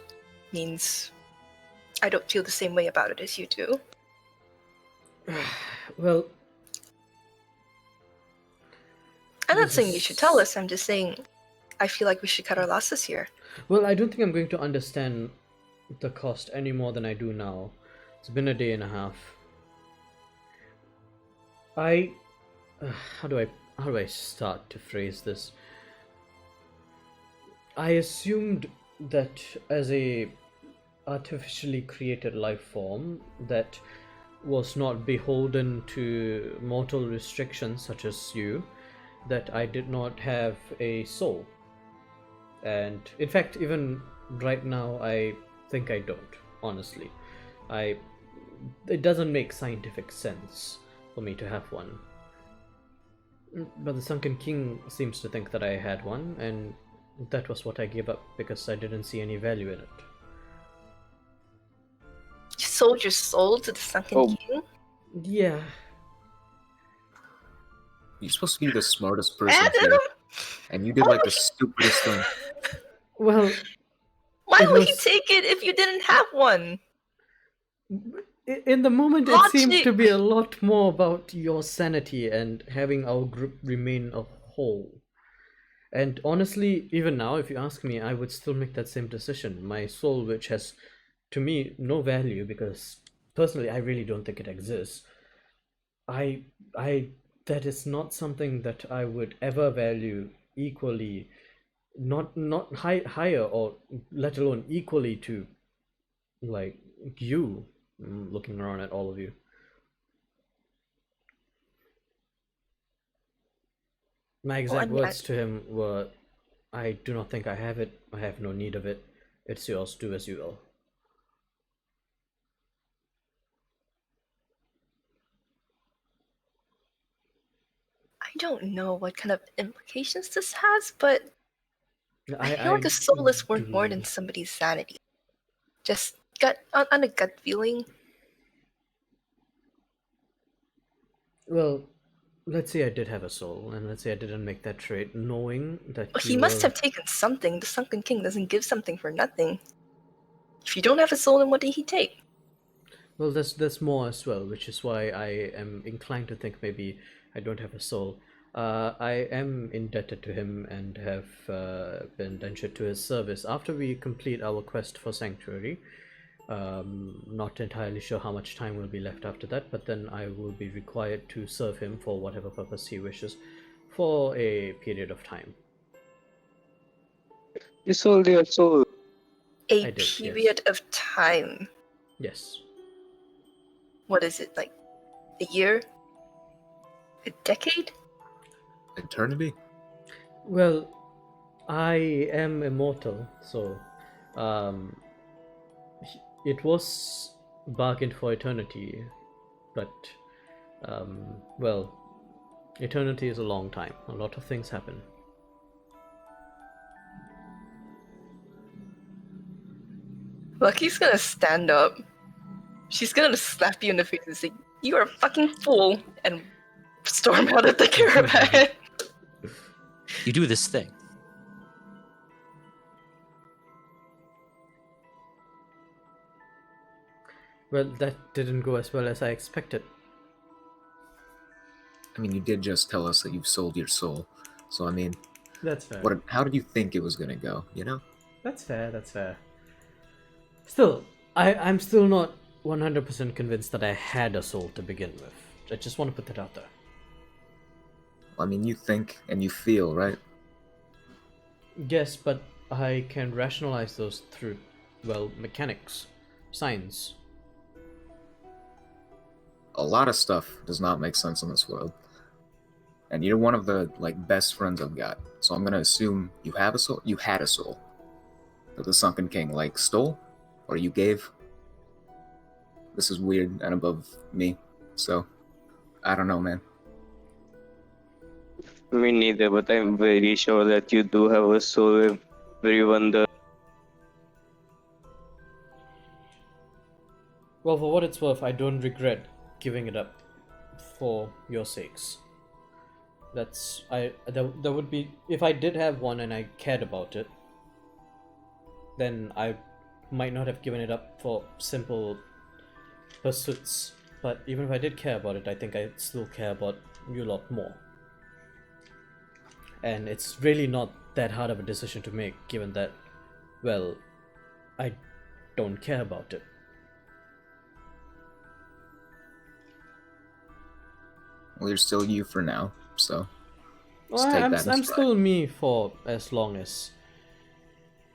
S4: means I don't feel the same way about it as you do.
S1: Well,
S4: I'm not
S1: this
S4: saying you
S1: is-
S4: should tell us, I'm just saying I feel like we should cut our losses here.
S1: Well, I don't think I'm going to understand the cost any more than I do now. It's been a day and a half. How do I start to phrase this? I assumed that as a artificially created life form that was not beholden to mortal restrictions such as you, that I did not have a soul. And in fact, even right now, I think I don't, honestly. It doesn't make scientific sense for me to have one. But the Sunken King seems to think that I had one, and that was what I gave up because I didn't see any value in it.
S4: You sold your soul to the Sunken
S5: Oh.
S4: King?
S1: Yeah.
S6: You're supposed to be the smartest person
S4: Adam!
S6: here, and you did like the stupidest thing.
S1: Well,
S4: Why
S1: It
S4: would he
S1: was-
S4: take it if you didn't have one?
S1: in the moment, it
S4: Logic!
S1: seemed to be a lot more about your sanity and having our group remain a whole. And honestly, even now, if you ask me, I would still make that same decision. My soul, which has, to me, no value, because personally, I really don't think it exists. That is not something that I would ever value equally, not higher, or let alone equally to, like, you. Looking around at all of you. My exact
S4: Well,
S1: words to him were, "I do not think I have it. I have no need of it. It's yours. Do as you will."
S4: I don't know what kind of implications this has, but I feel
S1: I
S4: like a soul is worth more
S1: do.
S4: than somebody's sanity. Just on a gut feeling.
S1: Well, let's say I did have a soul, and let's say I didn't make that trade, knowing that
S4: Well,
S1: you
S4: he must
S1: were-
S4: have taken something. The Sunken King doesn't give something for nothing. If you don't have a soul, then what did he take?
S1: Well, there's more as well, which is why I am inclined to think maybe I don't have a soul. I am indebted to him and have been indentured to his service. After we complete our quest for Sanctuary, not entirely sure how much time will be left after that, but then I will be required to serve him for whatever purpose he wishes for a period of time.
S5: You sold your soul.
S4: A
S1: I did, yes.
S4: period of time.
S1: Yes.
S4: What is it, like a year? A decade?
S6: Eternity?
S1: Well, I am immortal, so it was bargained for eternity, but well, eternity is a long time. A lot of things happen.
S4: Lucky's gonna stand up. She's gonna slap you in the face and say, "You are a fucking fool," and storm out of the caravan.
S2: You do this thing.
S1: Well, that didn't go as well as I expected.
S6: I mean, you did just tell us that you've sold your soul. So, I mean,
S1: That's fair.
S6: how did you think it was gonna go, you know?
S1: That's fair, that's fair. Still, I'm still not 100% convinced that I had a soul to begin with. I just want to put that out there.
S6: I mean, you think and you feel, right?
S1: Yes, but I can rationalize those through, well, mechanics, science.
S6: A lot of stuff does not make sense in this world. And you're one of the, like, best friends I've got. So I'm gonna assume you have a soul? You had a soul. That the Sunken King, like, stole? Or you gave? This is weird and above me. So, I don't know, man.
S5: Me neither, but I'm very sure that you do have a soul. Everyone does.
S1: Well, for what it's worth, I don't regret giving it up for your sakes. There would be, if I did have one and I cared about it, then I might not have given it up for simple pursuits. But even if I did care about it, I think I still care about you a lot more. And it's really not that hard of a decision to make, given that, well, I don't care about it.
S6: Well, you're still you for now, so
S1: Well,
S6: just take
S1: I'm
S6: that in stride.
S1: still me for as long as,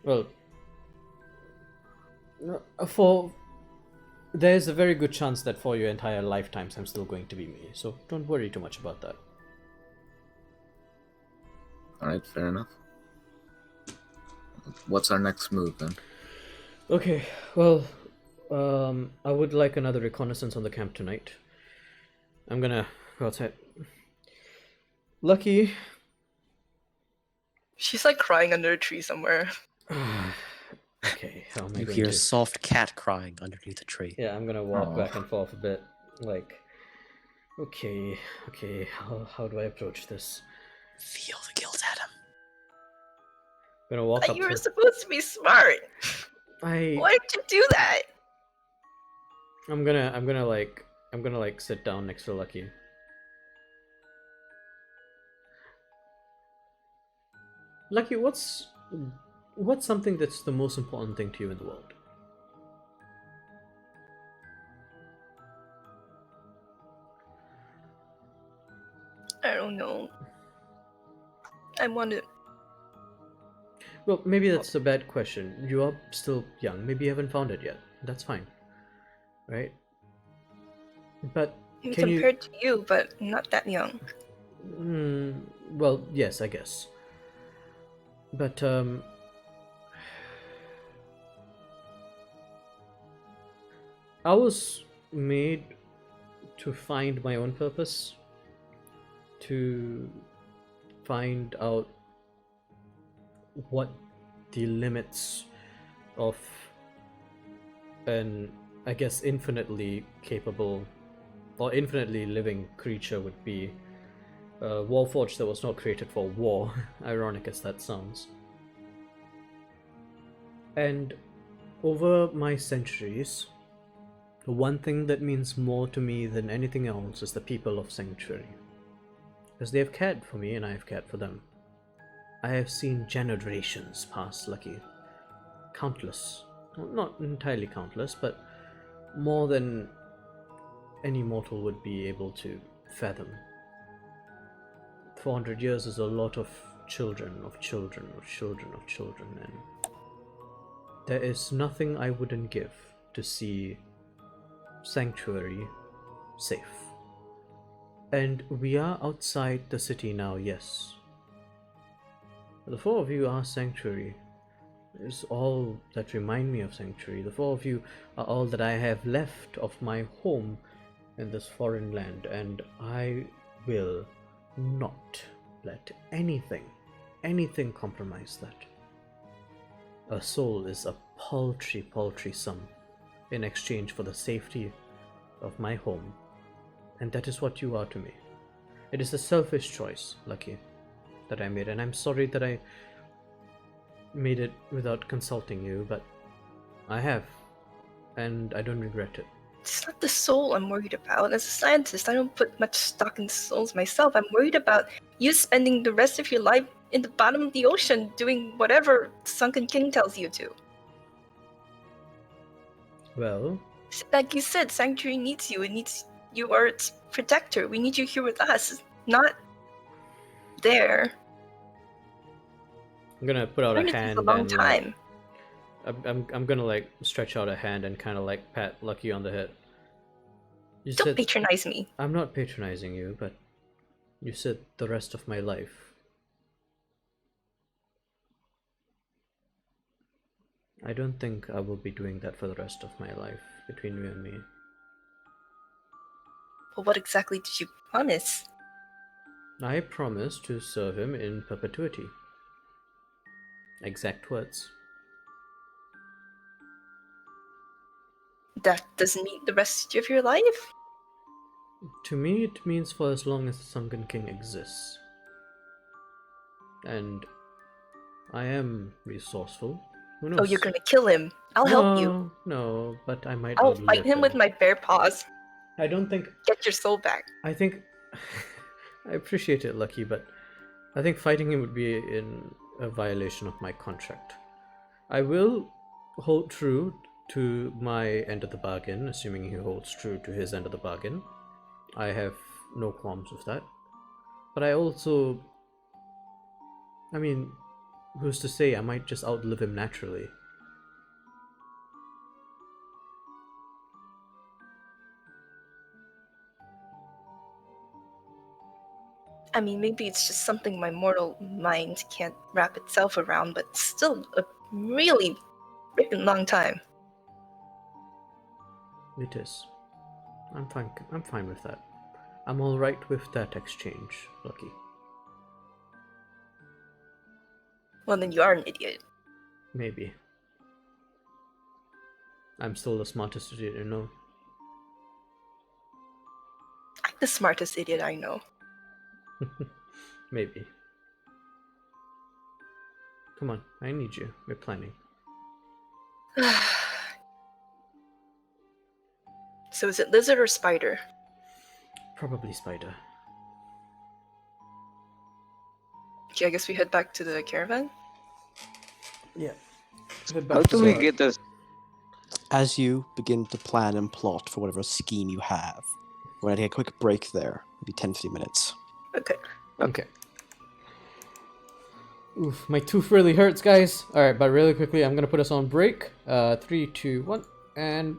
S1: well, there's a very good chance that for your entire lifetimes I'm still going to be me, so don't worry too much about that.
S6: Alright, fair enough. What's our next move, then?
S1: Okay, well, I would like another reconnaissance on the camp tonight. I'm gonna go outside. Lucky.
S4: She's like crying under a tree somewhere.
S1: Okay, how am I
S2: You
S1: going
S2: hear
S1: to...
S2: a soft cat crying underneath a tree.
S1: Yeah, I'm gonna walk
S6: Aw.
S1: back and forth a bit, like, okay, how do I approach this?
S2: Feel the guilt, Adam.
S1: I'm gonna walk up
S4: You were
S1: to...
S4: supposed to be smart. Why did you do that?
S1: I'm gonna like sit down next to Lucky. Lucky, what's something that's the most important thing to you in the world?
S4: I don't know. I want to.
S1: Well, maybe that's a bad question. You are still young. Maybe you haven't found it yet. That's fine, right? But can you?
S4: Compared to you, but not that young.
S1: Well, yes, I guess. But I was made to find my own purpose, to find out what the limits of an, I guess, infinitely capable or infinitely living creature would be. Warforged that was not created for war, ironic as that sounds. And over my centuries, The one thing that means more to me than anything else is the people of Sanctuary. Because they have cared for me and I have cared for them. I have seen generations pass, Lucky. Countless. Well, not entirely countless, but more than any mortal would be able to fathom. 400 years is a lot of children, of children, of children, of children, and there is nothing I wouldn't give to see Sanctuary safe. And we are outside the city now, yes. The four of you are Sanctuary. It's all that remind me of Sanctuary. The four of you are all that I have left of my home in this foreign land, and I will not let anything compromise that. A soul is a paltry sum in exchange for the safety of my home, and that is what you are to me. It is a selfish choice, Lucky, that I made, and I'm sorry that I made it without consulting you, but I have, and I don't regret it.
S4: It's not the soul I'm worried about. As a scientist, I don't put much stock in souls myself. I'm worried about you spending the rest of your life in the bottom of the ocean doing whatever Sunken King tells you to.
S1: Well,
S4: Like you said, Sanctuary needs you. It needs you are its protector. We need you here with us, not there.
S1: I'm gonna put out a
S4: It's
S1: hand
S4: a long
S1: and
S4: time.
S1: I'm gonna like stretch out a hand and kind of like pat Lucky on the head. You
S4: Don't
S1: said
S4: patronize me.
S1: I'm not patronizing you, but you said the rest of my life. I don't think I will be doing that for the rest of my life, between you and me.
S4: Well, what exactly did you promise?
S1: I promise to serve him in perpetuity. Exact words.
S4: That doesn't mean the rest of your life?
S1: To me, it means for as long as the Sunken King exists. And I am resourceful. Who knows?
S4: Oh, you're gonna kill him. I'll help you.
S1: No, but I might
S4: I'll
S1: outlive
S4: fight him with my bare paws.
S1: I don't think.
S4: Get your soul back.
S1: I think. I appreciate it, Lucky, but I think fighting him would be in a violation of my contract. I will hold true to my end of the bargain, assuming he holds true to his end of the bargain. I have no qualms with that. But I also. I mean, who's to say I might just outlive him naturally?
S4: I mean, maybe it's just something my mortal mind can't wrap itself around, but still a really freaking long time.
S1: It is. I'm fine. I'm fine with that. I'm all right with that exchange, Lucky.
S4: Well, then you are an idiot.
S1: Maybe. I'm still the smartest idiot you know.
S4: I'm the smartest idiot I know.
S1: Maybe. Come on, I need you. We're planning.
S4: So is it lizard or spider?
S1: Probably spider.
S4: Okay, I guess we head back to the caravan.
S1: Yeah.
S5: How do we get us?
S8: As you begin to plan and plot for whatever scheme you have, we're going to take a quick break there, maybe 10-15 minutes.
S4: Okay.
S1: Okay. Oof, my tooth really hurts, guys. Alright, but really quickly, I'm gonna put us on break. 3, 2, 1, and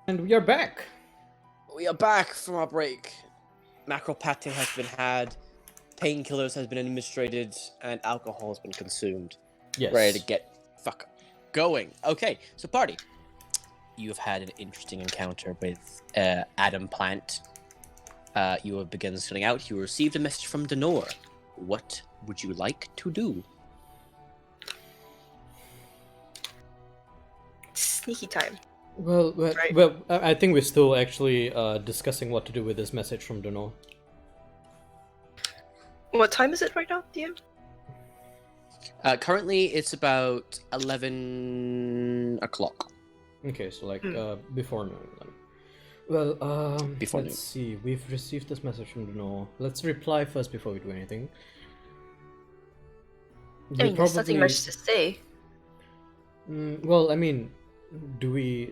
S1: And we are back.
S2: We are back from our break. Macropacting has been had, painkillers has been administered, and alcohol has been consumed.
S1: Yes.
S2: Ready to get going. Okay, so party. You've had an interesting encounter with Adam Plant. You have begun setting out. You received a message from Denor. What would you like to do?
S4: Sneaky time.
S1: Well,
S4: Right.
S1: I think we're still actually discussing what to do with this message from Dono.
S4: What time is it right now, DM?
S2: Currently, it's about 11 o'clock.
S1: Okay, so like before noon then. Well,
S2: Before
S1: let's see. We've received this message from Dono. Let's reply first before we do anything.
S4: I mean, there's nothing much to say.
S1: Well, I mean,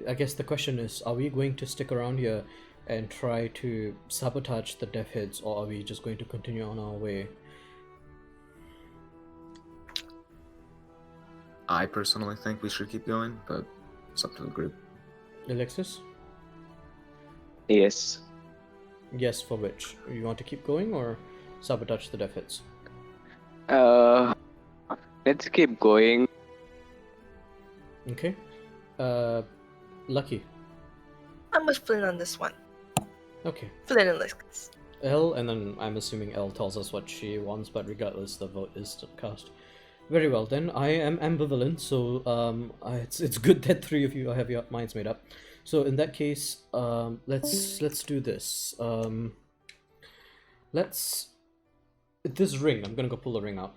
S1: I guess the question is, are we going to stick around here and try to sabotage the Death Heads, or are we just going to continue on our way?
S6: I personally think we should keep going, but it's up to the group.
S1: Alexis?
S5: Yes.
S1: Yes, for which? You want to keep going or sabotage the Death Heads?
S5: Let's keep going.
S1: Okay. Lucky.
S4: I'm with Flynn on this one.
S1: Okay.
S4: Flynn and Alexis.
S1: L, and then I'm assuming L tells us what she wants, but regardless, the vote is cast. Very well, then. I am ambivalent, so it's good that three of you have your minds made up. So in that case, let's do this. This ring. I'm gonna go pull the ring out.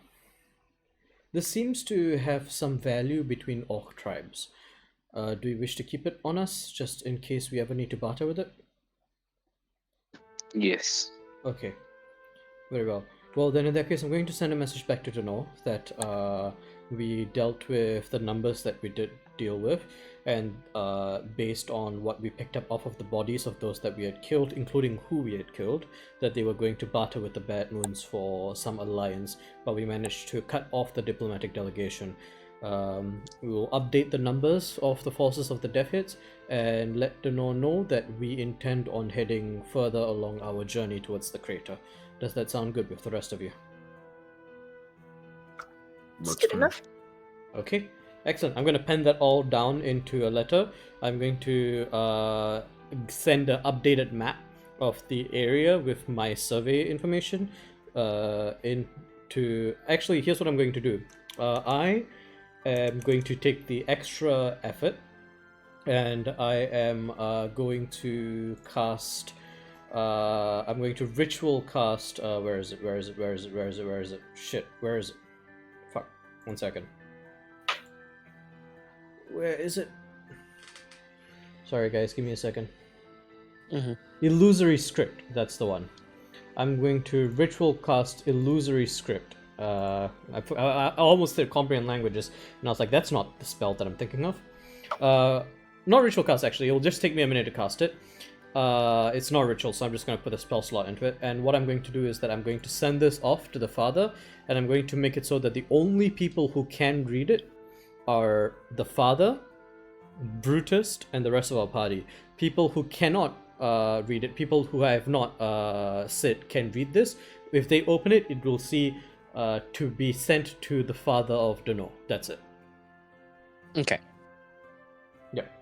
S1: This seems to have some value between orc tribes. Do we wish to keep it on us, just in case we ever need to barter with it?
S5: Yes.
S1: Okay. Very well. Well, then in that case, I'm going to send a message back to Dano that we dealt with the numbers that we did deal with, and based on what we picked up off of the bodies of those that we had killed, including who we had killed, that they were going to barter with the Bad Moons for some alliance, but we managed to cut off the diplomatic delegation. We will update the numbers of the forces of the Death Heads and let Dano know that we intend on heading further along our journey towards the crater. Does that sound good with the rest of you?
S4: It's
S6: Looks
S4: good
S6: fine.
S4: enough.
S1: Okay, excellent. I'm going to pen that all down into a letter. I'm going to send an updated map of the area with my survey information Actually, here's what I'm going to do. I am going to take the extra effort, and I am going to cast... I'm going to ritual cast... where is it? Shit, where is it? Fuck, 1 second. Where is it? Sorry guys, give me a second. Illusory script, that's the one. I'm going to ritual cast illusory script. I almost said comprehend languages, and I was like, that's not the spell that I'm thinking of. Not ritual cast, actually. It'll just take me a minute to cast it. It's not ritual, so I'm just going to put a spell slot into it. And what I'm going to do is that I'm going to send this off to the father, and I'm going to make it so that the only people who can read it are the father, Brutus, and the rest of our party. People who cannot read it, people who have not sit, can read this. If they open it, it will see to be sent to the father of Dano. That's it.
S2: Okay.
S1: Yep.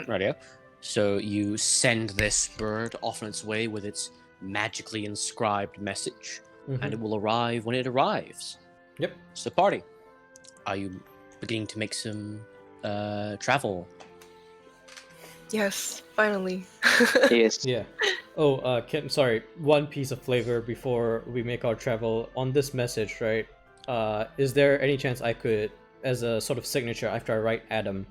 S2: Radio. So you send this bird off on its way with its magically inscribed message, and it will arrive when it arrives.
S1: Yep.
S2: So, party, are you beginning to make some travel?
S4: Yes, finally.
S5: Yes.
S1: Yeah. Oh, sorry. One piece of flavor before we make our travel on this message, right? Is there any chance I could, as a sort of signature after I write Adam,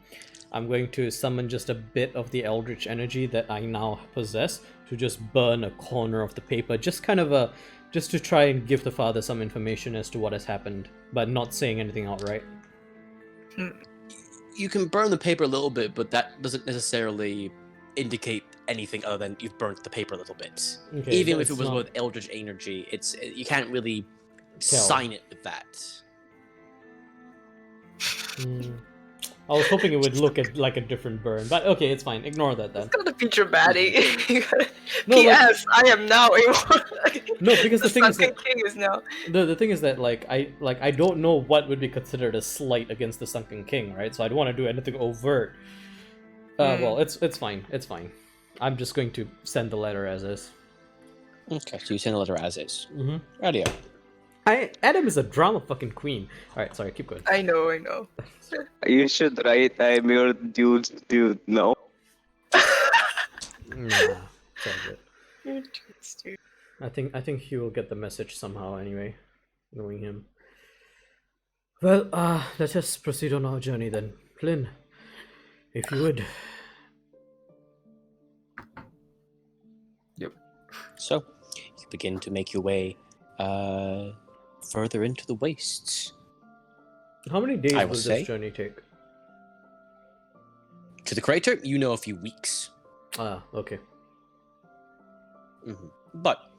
S1: I'm going to summon just a bit of the eldritch energy that I now possess to just burn a corner of the paper, just kind of just to try and give the father some information as to what has happened, but not saying anything outright.
S2: You can burn the paper a little bit, but that doesn't necessarily indicate anything other than you've burnt the paper a little bit.
S1: Okay,
S2: Even if
S1: it's
S2: it was
S1: not-
S2: with eldritch energy, you can't really
S1: Tell.
S2: sign it with that.
S1: I was hoping it would look like a different burn, but okay, it's fine. Ignore that then.
S4: It's gotta be dramatic.
S1: No, like-
S4: P.S. I am now a
S1: No, because the thing is
S4: Sunken
S1: that
S4: King is now.
S1: the thing is that I don't know what would be considered a slight against the Sunken King, right? So I don't want to do anything overt. Well, it's fine. It's fine. I'm just going to send the letter as is.
S8: Okay, so you send a letter as is.
S1: Mm-hmm.
S8: Radio.
S1: Adam is a drama fucking queen. All right, sorry, keep going.
S4: I know.
S5: You should write, I'm your dude, no?
S1: Nah, it's all good.
S4: You're dudes, dude.
S1: I think he will get the message somehow anyway, knowing him. Well, let us proceed on our journey then. Flynn, if you would.
S6: Yep.
S8: So, you begin to make your way further into the wastes.
S1: How many days
S8: I
S1: will
S8: will say-
S1: this journey take?
S8: To the crater, you know, a few weeks.
S1: Ah, okay.
S8: But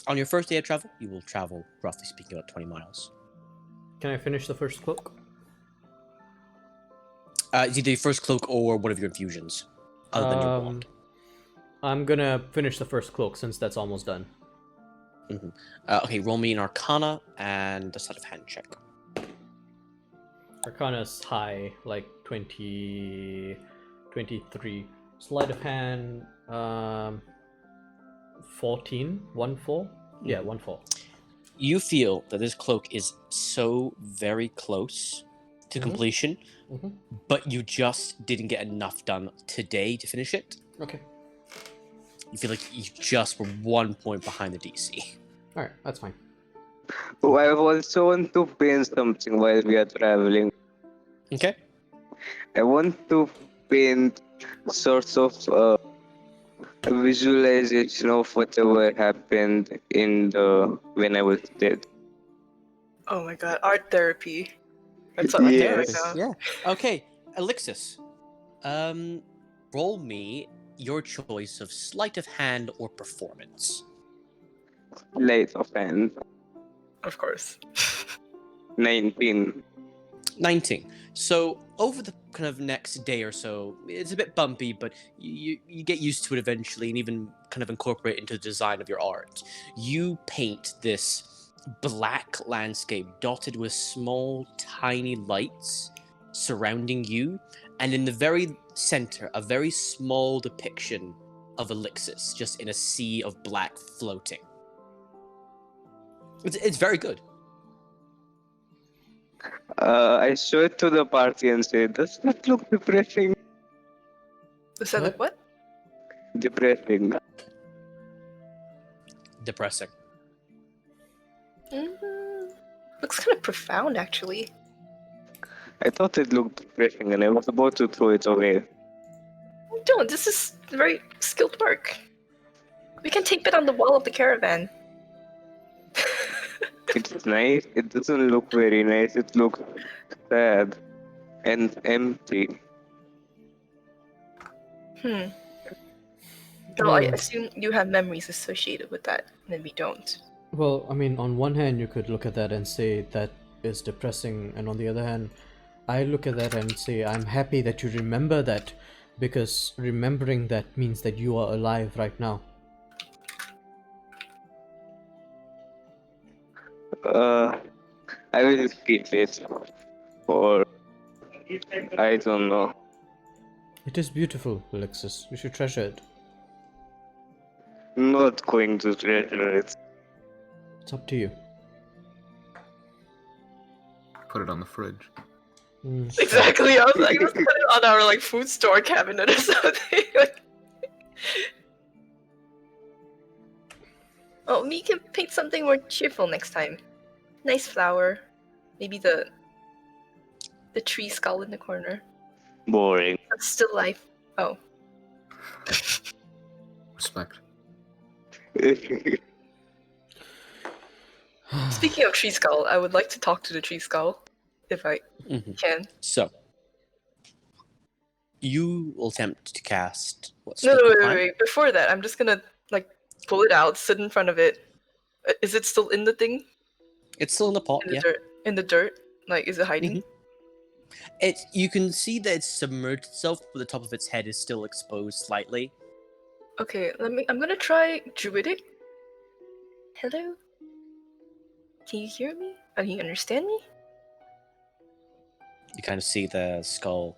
S8: on your first day of travel, you will travel, roughly speaking, about 20 miles.
S1: Can I finish the first cloak?
S8: It's either your first cloak or one of your infusions, other than your wand.
S1: I'm gonna finish the first cloak since that's almost done.
S8: Okay, roll me an Arcana and a sleight of hand check.
S1: Arcana's high, like 20, 23. Sleight of hand, 14, 1-4. Yeah, 1-4.
S8: You feel that this cloak is so very close to completion, but you just didn't get enough done today to finish it.
S1: Okay.
S8: You feel like you just were 1 point behind the DC.
S1: All right, that's fine.
S5: Oh, I also want to paint something while we are traveling.
S8: Okay.
S5: I want to paint sorts of a visualization of whatever happened when I was dead.
S4: Oh my god, art therapy. That's what I'm
S5: Yes.
S4: doing right now.
S8: Yeah. Okay, Elixis. Roll me your choice of sleight of hand or performance.
S5: Light of hand.
S4: Of course.
S5: 19.
S8: 19. So over the kind of next day or so, it's a bit bumpy, but you get used to it eventually and even kind of incorporate it into the design of your art. You paint this black landscape dotted with small, tiny lights surrounding you, and in the very center, a very small depiction of Elixis, just in a sea of black floating. It's very good.
S5: I show it to the party and say, does that look depressing?
S4: Does that look what?
S5: Depressing.
S8: Depressing.
S4: Looks kind of profound, actually.
S5: I thought it looked depressing and I was about to throw it away.
S4: Don't. This is very skilled work. We can tape it on the wall of the caravan.
S5: It's nice. It doesn't look very nice. It looks sad and empty.
S4: Well, I assume you have memories associated with that, and we don't.
S1: Well, I mean, on one hand, you could look at that and say that is depressing, and on the other hand, I look at that and say I'm happy that you remember that, because remembering that means that you are alive right now.
S5: I will keep it. Or I don't know.
S1: It is beautiful, Alexis. You should treasure it.
S5: Not going to treasure it.
S1: It's up to you.
S6: Put it on the fridge.
S4: Exactly. I was like, let's put it on our food store cabinet or something. Oh, we can paint something more cheerful next time. Nice flower. Maybe the tree skull in the corner.
S5: Boring.
S4: That's still life. Oh.
S6: Respect.
S4: Speaking of tree skull, I would like to talk to the tree skull, if I can.
S8: So, you will attempt to cast what's
S4: No, wait. Before that, I'm just gonna pull it out, sit in front of it. Is it still in the thing?
S8: It's still in the pot,
S4: In the
S8: yeah.
S4: dirt? In the dirt? Like, is it hiding?
S8: You can see that it's submerged itself, but the top of its head is still exposed slightly.
S4: Okay, I'm gonna try Druidic. Hello? Can you hear me? Can you understand me?
S8: You kind of see the skull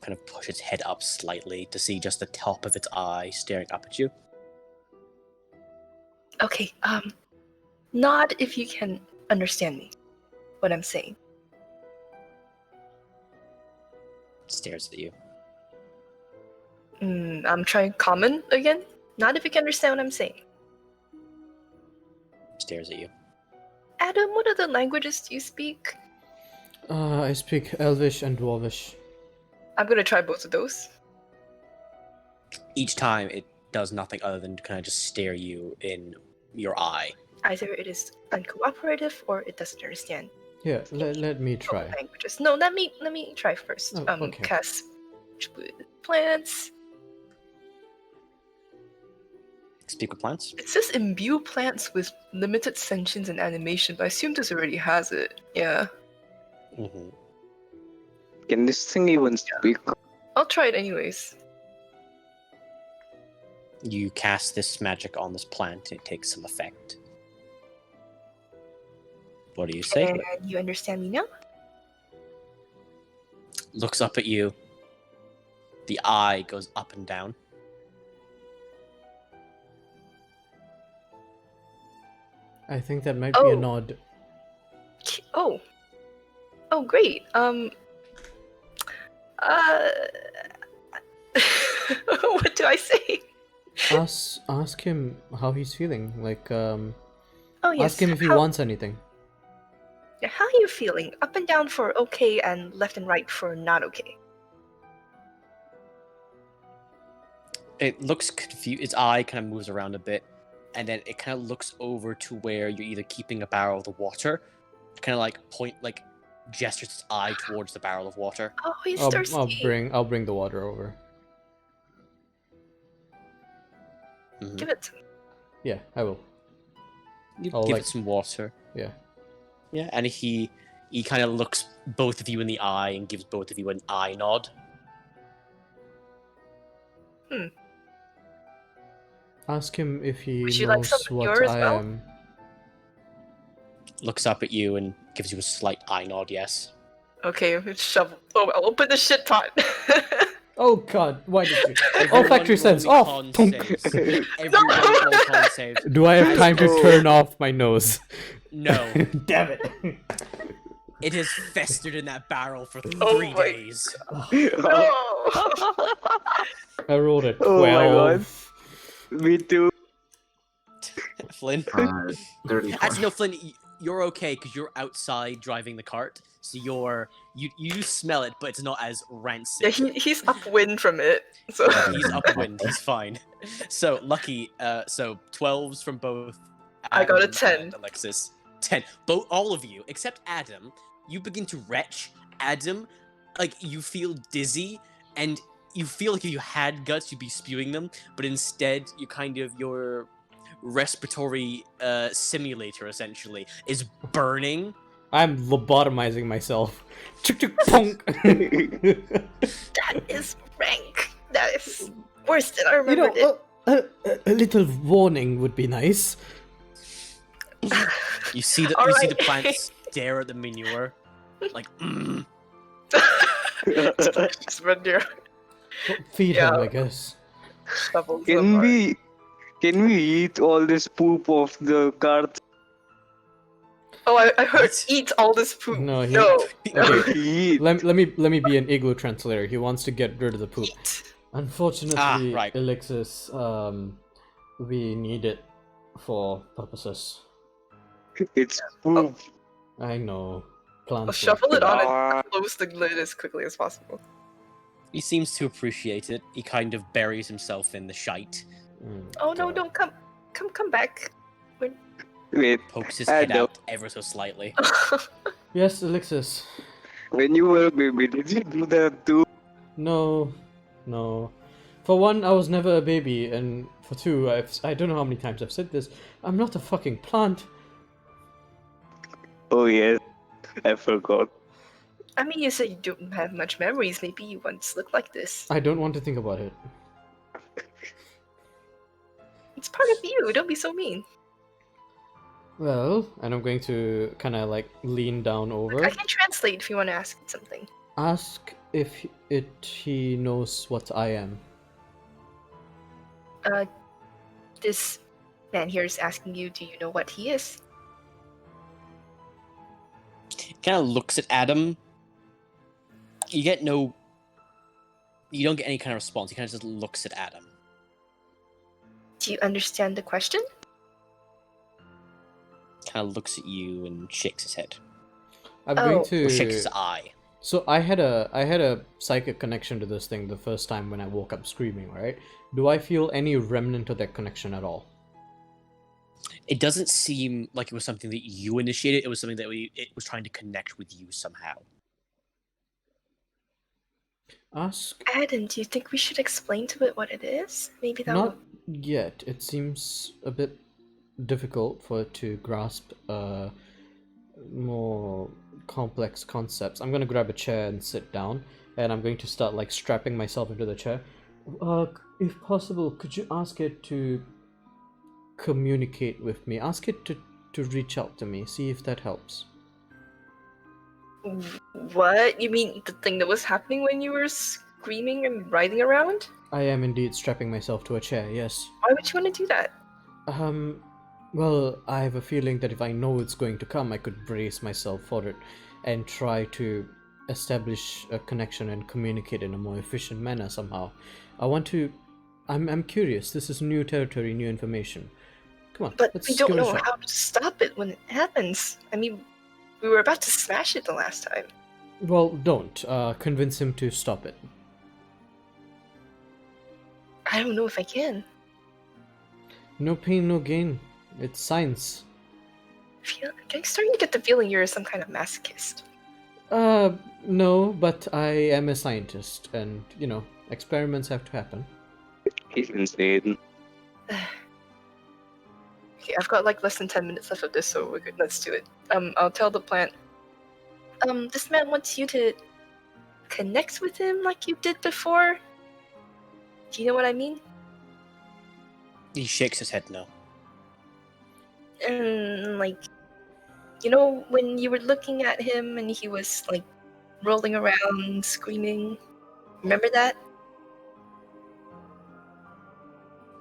S8: kind of push its head up slightly to see just the top of its eye staring up at you.
S4: Okay, nod if you can understand me. What I'm saying.
S8: It stares at you.
S4: I'm trying common again. Not if you can understand what I'm saying.
S8: Stares at you.
S4: Adam, what other languages do you speak?
S1: I speak Elvish and Dwarvish.
S4: I'm gonna try both of those.
S8: Each time it does nothing other than kind of just stare you in your eye.
S4: Either it is uncooperative or it doesn't understand
S1: Yeah, let me try.
S4: languages. No, let me try first.
S1: Oh, okay.
S4: Cast plants.
S8: Speak with plants.
S4: It says imbue plants with limited sentience and animation, but I assume this already has it. Yeah.
S8: Mm-hmm.
S5: Can this thing even speak?
S4: I'll try it anyways.
S8: You cast this magic on this plant, it takes some effect. What do you say?
S4: And you understand me now?
S8: Looks up at you. The eye goes up and down.
S1: I think that might be a nod.
S4: Oh. Oh, great. What do I say?
S1: Ask him how he's feeling. Like,
S4: Oh, yes.
S1: ask him if he
S4: how,
S1: wants anything.
S4: How are you feeling? Up and down for okay and left and right for not okay.
S8: It looks confused. Its eye kind of moves around a bit, and then it kind of looks over to where you're either keeping a barrel of the water, kind of like gestures its eye towards the barrel of water.
S4: Oh, he's thirsty.
S1: I'll bring the water over.
S8: Mm-hmm.
S4: Give it to me.
S1: Yeah, I will.
S8: You
S1: I'll,
S8: give
S1: like-
S8: it some water.
S1: Yeah.
S8: Yeah, and he kind of looks both of you in the eye and gives both of you an eye nod.
S1: Ask him if he
S4: Would you like
S1: knows
S4: some
S1: what
S4: yours,
S1: I
S4: Mel?
S1: am.
S8: Looks up at you and gives you a slight eye nod, yes.
S4: Okay, it's shovel. Oh, I'll open the shit pot.
S1: Oh god, why did you?
S8: Everyone
S1: Olfactory
S8: roll
S1: sense
S8: me
S1: off!
S8: con
S1: Thunk.
S8: saves. Everyone roll con saves.
S1: Do I have time to turn off my nose?
S8: No.
S1: Damn it.
S8: It has festered in that barrel for 3
S4: Oh my
S8: days.
S4: No!
S1: I rolled a 12.
S5: Oh my god. Me too.
S8: Flynn?
S6: 34.
S8: Actually, no, Flynn, you're okay because you're outside driving the cart, so you smell it, but it's not as rancid.
S4: Yeah, he's upwind from it. So
S8: He's upwind. He's fine. So Lucky. So 12s from both.
S4: I got a
S8: Adam
S4: 10.
S8: and Alexis. 10. Both, all of you, except Adam. You begin to retch. Adam, like you feel dizzy, and you feel like if you had guts, you'd be spewing them, but instead, you kind of your respiratory simulator essentially is burning.
S1: I'm lobotomizing myself. Chuk chuk punk.
S4: that is rank. That is worse than I remembered
S1: a little warning would be nice.
S8: You see the
S4: All
S8: you see
S4: right.
S8: the plants stare at the manure, like.
S4: Just run there.
S1: Feed
S4: Yeah.
S1: him, I guess.
S4: Shovels
S5: Can
S4: apart.
S5: we eat all this poop of the cart?
S4: Oh, I heard
S8: What?
S4: eat all this poop.
S1: No, he-
S4: No.
S1: Okay,
S5: Eat.
S1: let me be an igloo translator. He wants to get rid of the poop.
S4: Eat.
S1: Unfortunately,
S8: right.
S1: Elixis, we need it for purposes.
S5: It's poop.
S1: I know.
S4: I'll
S1: Plants.
S4: shovel it on
S5: Ah.
S4: and close the lid as quickly as possible.
S8: He seems to appreciate it. He kind of buries himself in the shite,
S4: Oh no,
S1: God.
S4: don't come back.
S5: Wait,
S8: pokes his head
S5: Adam.
S8: out ever so slightly.
S1: Yes, Elixis.
S5: when you were a baby, did you do that too?
S1: No. For one, I was never a baby, and for two, I don't know how many times I've said this. I'm not a fucking plant.
S5: Oh yes, I forgot.
S4: I mean, you said you don't have much memories. Maybe you once looked like this.
S1: I don't want to think about it.
S4: It's part of you. Don't be so mean.
S1: Well, and I'm going to kind of like lean down over.
S4: I can translate if you want to ask it something.
S1: Ask if he knows what I am.
S4: This man here is asking you, do you know what he is?
S8: Kind of looks at Adam. You don't get any kind of response. He kind of just looks at Adam.
S4: Do you understand the question?
S8: Kind of looks at you and shakes his head.
S1: I'm going
S8: Or shakes his
S1: to.
S8: eye.
S1: So I had a psychic connection to this thing the first time when I woke up screaming, right? Do I feel any remnant of that connection at all?
S8: It doesn't seem like it was something that you initiated. It was something that it was trying to connect with you somehow.
S1: Ask.
S4: Adam, do you think we should explain to it what it is? Maybe that
S1: Not
S4: will...
S1: yet. It seems a bit difficult for it to grasp more complex concepts. I'm gonna grab a chair and sit down, and I'm going to start like strapping myself into the chair. If possible, could you ask it to communicate with me? Ask it to reach out to me. See if that helps.
S4: What? You mean the thing that was happening when you were screaming and writhing around?
S1: I am indeed strapping myself to a chair. Yes.
S4: Why would you want to do that?
S1: Well, I have a feeling that if I know it's going to come, I could brace myself for it and try to establish a connection and communicate in a more efficient manner somehow. I'm curious. This is new territory, new information. Come on,
S4: But
S1: let's
S4: we don't
S1: give it a
S4: know
S1: shot.
S4: how to stop it when it happens. I mean, we were about to smash it the last time.
S1: Well, don't. Convince him to stop it.
S4: I don't know if I can.
S1: No pain, no gain. It's science.
S4: I'm starting to get the feeling you're some kind of masochist.
S1: No, but I am a scientist, and, experiments have to happen.
S5: He's insane.
S4: Okay, I've got like less than 10 minutes left of this, so we're good. Let's do it. I'll tell the plant. This man wants you to connect with him like you did before. Do you know what I mean?
S8: He shakes his head no.
S4: And like, when you were looking at him and he was like rolling around, screaming. Remember that?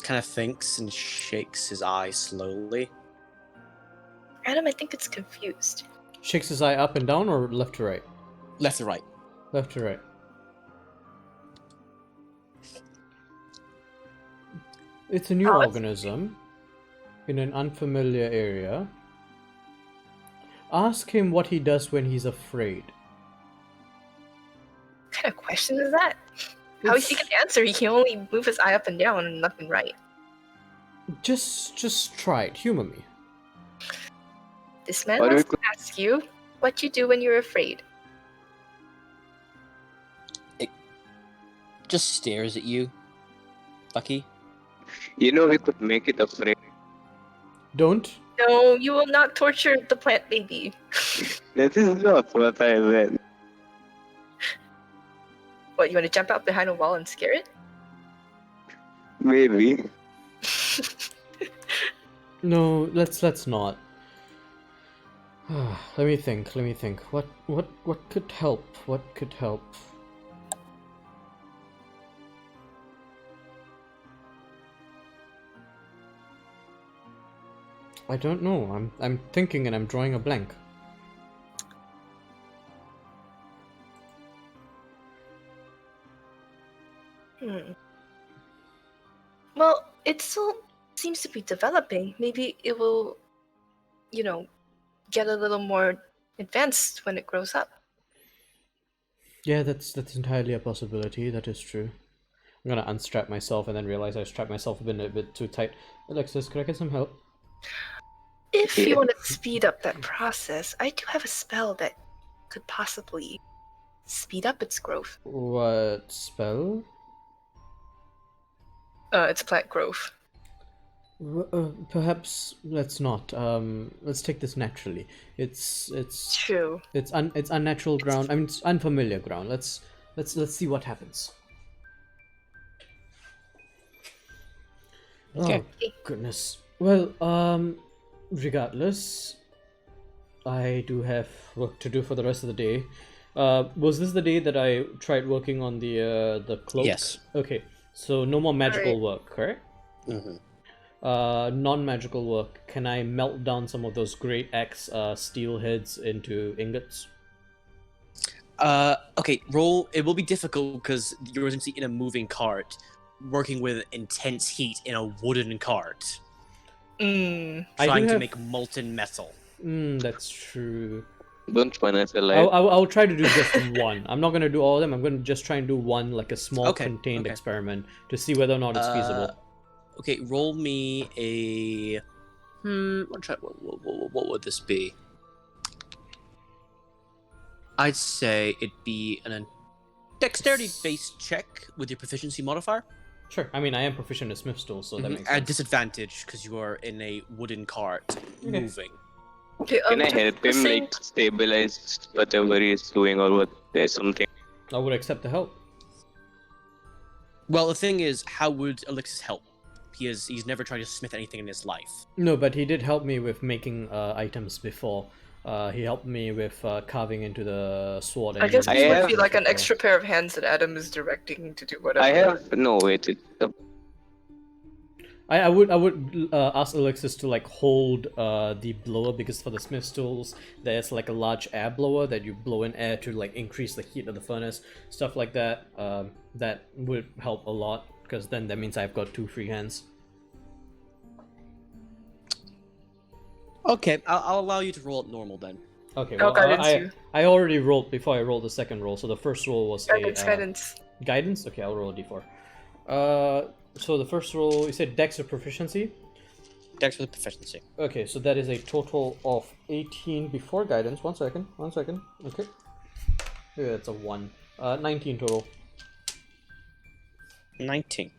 S8: Kind of thinks and shakes his eye slowly.
S4: Adam, I think it's confused.
S1: Shakes his eye up and down or left to right?
S8: Left to right.
S1: Left to right. It's a new organism in an unfamiliar area. Ask him what he does when he's afraid.
S4: What kind of question is that? How is he gonna answer? He can only move his eye up and down and left and right.
S1: Just try it. Humor me.
S4: This man
S5: Why do
S4: wants
S5: we
S4: to ask you what you do when you're afraid.
S8: It just stares at you, Bucky.
S5: We could make it afraid.
S1: Don't.
S4: No, you will not torture the plant baby.
S5: That is not what I meant.
S4: What, you want to jump out behind a wall and scare it?
S5: Maybe.
S1: No, let's not. Let me think. What could help? What could help? I don't know. I'm thinking and I'm drawing a blank.
S4: Well, it still seems to be developing. Maybe it will, get a little more advanced when it grows up.
S1: Yeah, that's entirely a possibility. That is true. I'm gonna unstrap myself and then realize I strapped myself a bit too tight. Alexis, could I get some help?
S4: If you want to speed up that process, I do have a spell that could possibly speed up its growth.
S1: What spell?
S4: It's plant growth.
S1: Perhaps let's not. Let's take this naturally. It's
S4: True.
S1: it's unnatural ground. I mean, it's unfamiliar ground. Let's see what happens.
S8: Okay.
S1: Oh goodness. Well, regardless, I do have work to do for the rest of the day. Was this the day that I tried working on the cloak?
S8: Yes.
S1: Okay. So no more magical work, correct?
S8: Mm-hmm.
S1: Non-magical work. Can I melt down some of those great axe steel heads into ingots?
S8: Okay, roll. It will be difficult because you're essentially in a moving cart, working with intense heat in a wooden cart, trying to make molten metal.
S1: That's true.
S5: Don't find us
S1: I'll,
S5: alive.
S1: I'll, I'll try to do just one. I'm not gonna do all of them. I'm gonna just try and do one, like a small
S8: Okay,
S1: contained
S8: okay.
S1: experiment to see whether or not it's feasible.
S8: Okay, roll me a. What would this be? I'd say it'd be an dexterity-based check with your proficiency modifier.
S1: Sure. I mean, I am proficient at Smith's tool, so that makes
S8: At
S1: sense.
S8: disadvantage because you are in a wooden cart moving.
S4: Okay,
S5: Can I
S4: just
S5: help him
S4: saying-
S5: like stabilize whatever he is doing, or what? There's something.
S1: I would accept the help.
S8: Well, the thing is, how would Elixis help? He's never tried to smith anything in his life.
S1: No, but he did help me with making items before. He helped me with carving into the sword.
S4: I guess
S5: I
S4: this would
S5: have-
S4: be like an extra pair of hands that Adam is directing to do whatever.
S5: I have no wait.
S1: I would ask Alexis to like hold the blower, because for the Smith's tools there's like a large air blower that you blow in air to like increase the heat of the furnace, stuff like that. That would help a lot, because then that means I've got 2 free hands.
S8: Okay, I'll allow you to roll it normal then.
S1: Okay,
S4: Oh,
S1: well,
S4: guidance you.
S1: I already rolled before I rolled the second roll, so the first roll was
S4: Guidance.
S1: guidance. Okay, I'll roll a d4. So the first roll, you said dex or proficiency?
S8: Dex with proficiency.
S1: Okay, so that is a total of 18 before guidance. One second. Okay. Yeah, it's a 1. 19 total.
S8: 19.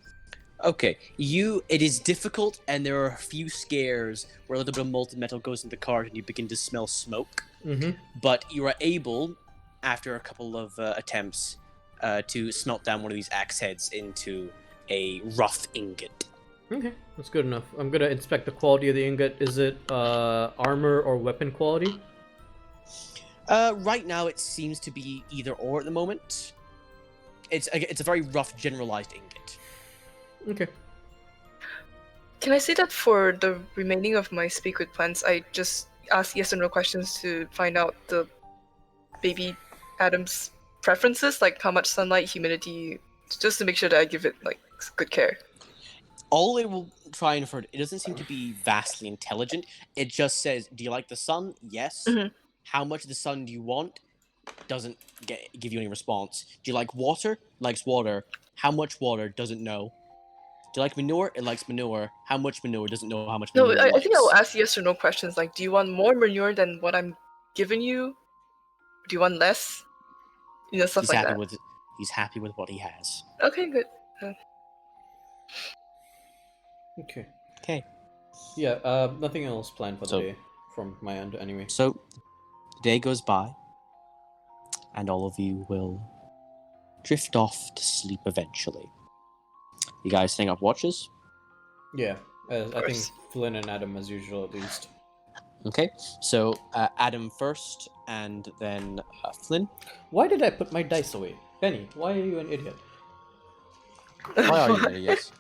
S8: Okay, it is difficult, and there are a few scares where a little bit of molten metal goes in the cart and you begin to smell smoke.
S1: Mm-hmm.
S8: But you are able, after a couple of attempts, to smelt down one of these axe heads into a rough ingot.
S1: Okay, that's good enough. I'm gonna inspect the quality of the ingot. Is it armor or weapon quality?
S8: Right now, it seems to be either or at the moment. It's a very rough, generalized ingot.
S1: Okay.
S4: Can I say that for the remaining of my speak with plants, I just ask yes or no questions to find out the baby Adam's preferences, like how much sunlight, humidity, just to make sure that I give it like good care.
S8: All it will try and refer to, it doesn't seem to be vastly intelligent. It just says, do you like the sun? Yes.
S4: Mhm.
S8: How much of the sun do you want? Doesn't give you any response. Do you like water? Likes water. How much water? Doesn't know. Do you like manure? It likes manure. How much manure? Doesn't know how much
S4: No,
S8: manure
S4: I think I will
S8: likes.
S4: ask yes or no questions, like do you want more manure than what I'm giving you? Do you want less? You know, stuff
S8: He's
S4: like
S8: happy
S4: that.
S8: with He's happy with what he has.
S4: Okay, good.
S1: Okay.
S8: Okay.
S1: Yeah. Nothing else planned for the
S8: So-
S1: day from my end, anyway.
S8: So, the day goes by, and all of you will drift off to sleep eventually. You guys staying up watches?
S1: Yeah. I think
S4: course.
S1: Flynn and Adam, as usual, at least.
S8: Okay, so Adam first, and then Flynn.
S1: Why did I put my dice away? Penny, why are you an idiot?
S8: Why are you idiots?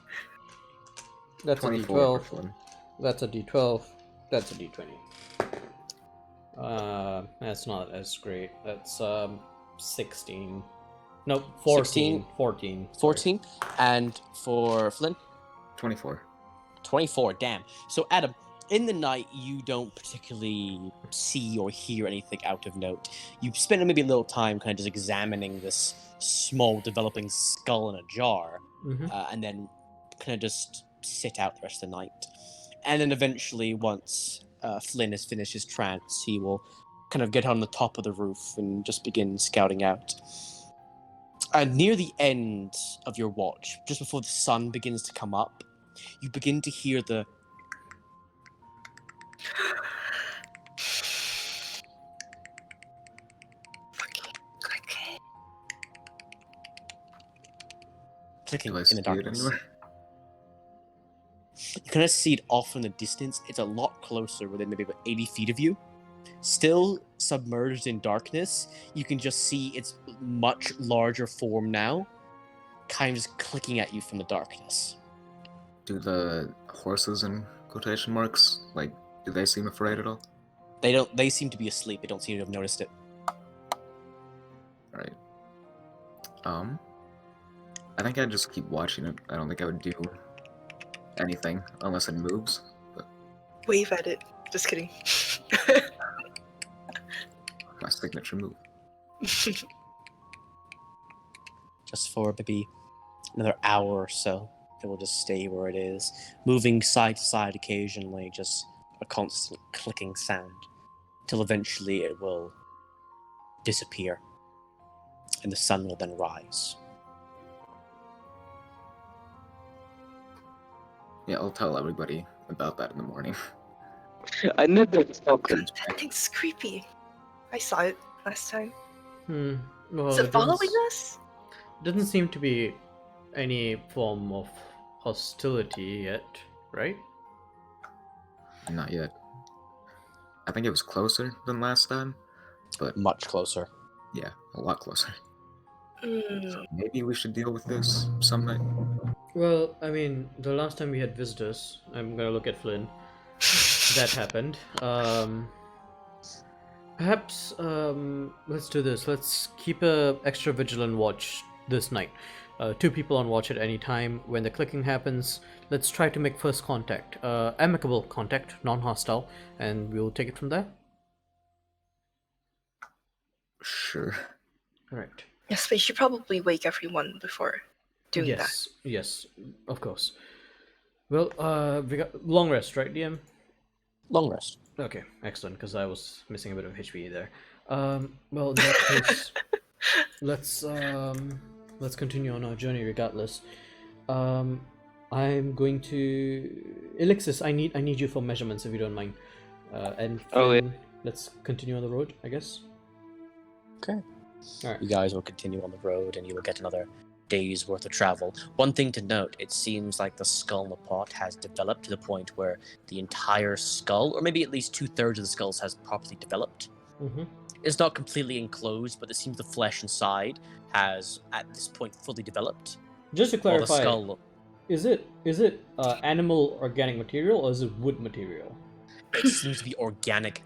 S1: That's a
S6: 24
S1: d12.
S6: for Flynn.
S1: That's a d12. That's a d20. That's not as great. That's 16. Nope, 14.
S8: 16?
S1: 14.
S8: 14, and for Flynn,
S6: 24.
S8: 24. Damn. So Adam, in the night, you don't particularly see or hear anything out of note. You spend maybe a little time kind of just examining this small developing skull in a jar,
S1: Mm-hmm.
S8: and then kind of just sit out the rest of the night. And then eventually, once Flynn has finished his trance, he will kind of get on the top of the roof and just begin scouting out. Near the end of your watch, just before the sun begins to come up, you begin to hear the
S4: Okay.
S8: Clicking
S6: Do I
S8: in
S6: see
S8: the
S6: it
S8: darkness.
S6: anywhere?
S8: You kind of see it off in the distance. It's a lot closer, within maybe about 80 feet of you. Still submerged in darkness, you can just see its much larger form now, kind of just clicking at you from the darkness.
S6: Do the horses in quotation marks, like, do they seem afraid at all?
S8: They don't. They seem to be asleep. They don't seem to have noticed it.
S6: Right. I think I'd just keep watching it. I don't think I would do anything unless it moves. But
S4: Wave at it. Just kidding.
S6: my signature move.
S8: Just for maybe another hour or so, it will just stay where it is, moving side to side occasionally, just a constant clicking sound, till eventually it will disappear, and the sun will then rise.
S6: Yeah, I'll tell everybody about that in the morning.
S5: Another token.
S4: That thing's creepy. I saw it last time.
S1: Well,
S4: Is it
S1: it
S4: following
S1: doesn't,
S4: us?
S1: doesn't seem to be any form of hostility yet, right?
S6: Not yet. I think it was closer than last time, but
S8: Much closer.
S6: yeah, a lot closer.
S4: Hmm.
S6: Maybe we should deal with this some night.
S1: Well, I mean, the last time we had visitors, I'm gonna look at Flynn. That happened. Perhaps let's do this. Let's keep a extra vigilant watch this night. 2 people on watch at any time. When the clicking happens, let's try to make first contact. Amicable contact, non-hostile, and we'll take it from there.
S6: Sure.
S1: Correct.
S4: Yes, but you should probably wake everyone before doing that.
S1: Yes, of course. Well, we got long rest, right, DM?
S8: Long rest.
S1: Okay, excellent, because I was missing a bit of HP there. Well, in that case, let's continue on our journey regardless. I'm going to Elixis. I need you for measurements if you don't mind. And
S5: Oh, yeah.
S1: Flynn, let's continue on the road, I guess.
S8: Okay.
S1: All right.
S8: You guys will continue on the road, and you will get another day's worth of travel. One thing to note, it seems like the skull in the pot has developed to the point where the entire skull, or maybe at least 2/3 of the skulls, has properly developed.
S1: Mm-hmm.
S8: It's not completely enclosed, but it seems the flesh inside has, at this point, fully developed.
S1: Just to
S8: While the
S1: clarify,
S8: skull,
S1: is it animal organic material or is it wood material?
S8: it seems to be organic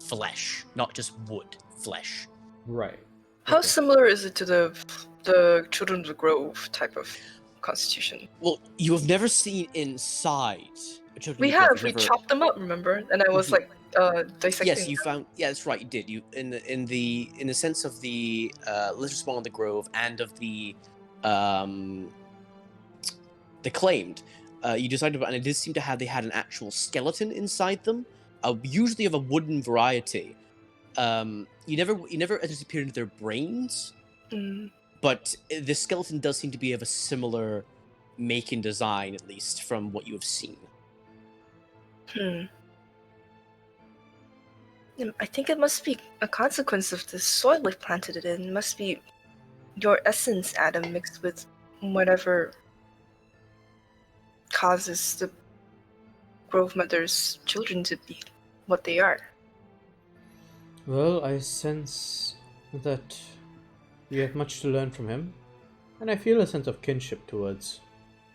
S8: flesh, not just wood flesh.
S1: Right.
S4: How
S1: Okay.
S4: similar is it to the Children of the Grove type of constitution?
S8: Well, you have never seen inside.
S4: We have. We chopped them up, remember? And I was
S8: Mhm.
S4: like dissecting.
S8: Yes, you found. Yeah, that's right. You did. You in the sense of the Lizard Spawn of the Grove and of the claimed. You decided about, and it did seem to have they had an actual skeleton inside them, usually of a wooden variety. You never disappeared into their brains,
S4: Mm.
S8: but the skeleton does seem to be of a similar make and design, at least from what you have seen.
S4: I think it must be a consequence of the soil we've planted it in. It must be your essence, Adam, mixed with whatever causes the Grove Mother's children to be what they are.
S1: Well, I sense that we have much to learn from him, and I feel a sense of kinship towards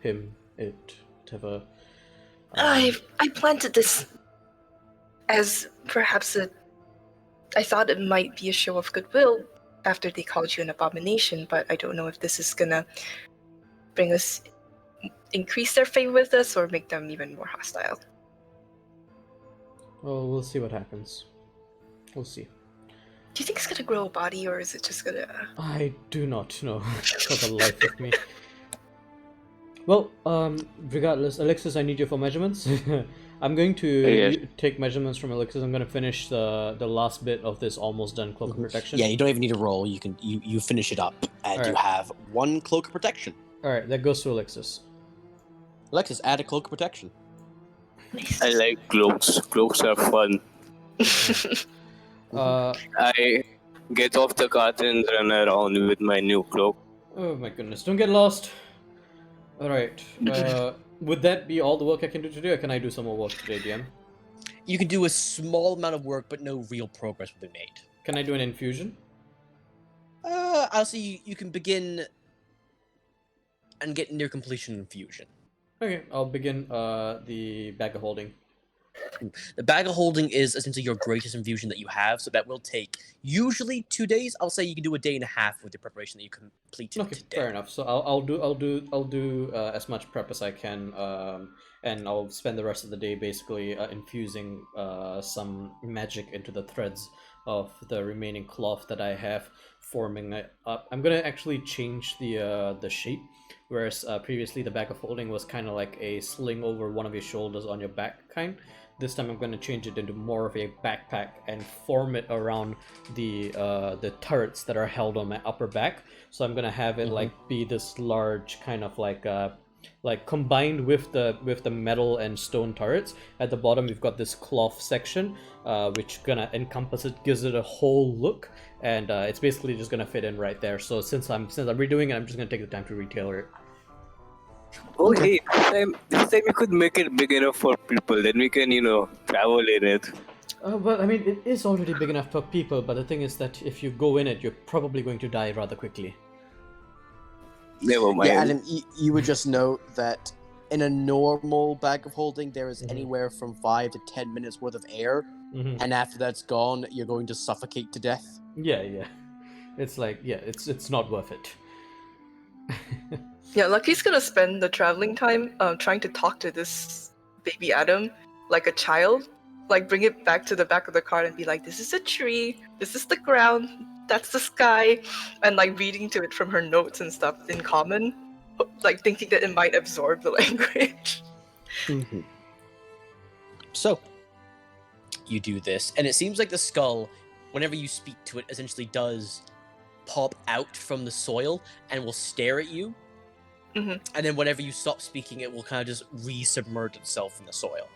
S1: him, whatever.
S4: I planted this as perhaps I thought it might be a show of goodwill after they called you an abomination, but I don't know if this is gonna bring us, increase their faith with us, or make them even more hostile.
S1: Well, we'll see what happens. We'll see.
S4: Do you think it's gonna grow a body, or is it just gonna...
S1: I do not know for the life of me. Well, regardless, Alexis, I need you for measurements. I'm going to
S5: Yes.
S1: take measurements from Alexis. I'm going to finish the last bit of this almost done cloak of protection.
S8: Yeah, you don't even need to roll. You finish it up, and you
S1: Alright.
S8: have 1 cloak of protection.
S1: All right, that goes to Alexis.
S8: Alexis, add a cloak of protection.
S4: Nice.
S5: I like cloaks. Cloaks are fun. I get off the cart and run around with my new cloak.
S1: Oh my goodness, don't get lost. Alright, would that be all the work I can do today, or can I do some more work today, DM?
S8: You can do a small amount of work, but no real progress will be made.
S1: Can I do an infusion?
S8: I'll see you can begin and get near completion infusion.
S1: Okay, I'll begin the bag of holding.
S8: The bag of holding is essentially your greatest infusion that you have, so that will take usually 2 days. I'll say you can do a day and a half with the preparation that you completed
S1: Okay,
S8: today.
S1: fair enough. So I'll do as much prep as I can, and I'll spend the rest of the day basically infusing some magic into the threads of the remaining cloth that I have, forming it up. I'm gonna actually change the shape, whereas previously the bag of holding was kind of like a sling over one of your shoulders on your back kind. This time I'm going to change it into more of a backpack and form it around the turrets that are held on my upper back. So I'm going to have it like be this large kind of like combined with the metal and stone turrets. At the bottom we've got this cloth section, which gonna encompass it, gives it a whole look, and it's basically just gonna fit in right there. So since I'm redoing it, I'm just gonna take the time to retailor it.
S5: Oh, hey, this time you could make it big enough for people, then we can, travel in it.
S1: Well, I mean, it is already big enough for people, but the thing is that if you go in it, you're probably going to die rather quickly.
S5: Never mind.
S8: Yeah, Adam, you would just note that in a normal bag of holding, there is anywhere from 5 to 10 minutes worth of air, and after that's gone, you're going to suffocate to death.
S1: Yeah. It's like, yeah, it's not worth it.
S4: Yeah, Lucky's gonna spend the traveling time trying to talk to this baby Adam like a child. Like bring it back to the back of the cart and be like, this is a tree, this is the ground, that's the sky, and like reading to it from her notes and stuff in common, like thinking that it might absorb the language.
S8: So, you do this, and it seems like the skull, whenever you speak to it, essentially does pop out from the soil and will stare at you. And then whenever you stop speaking, it will kind of just re-submerge itself in the soil.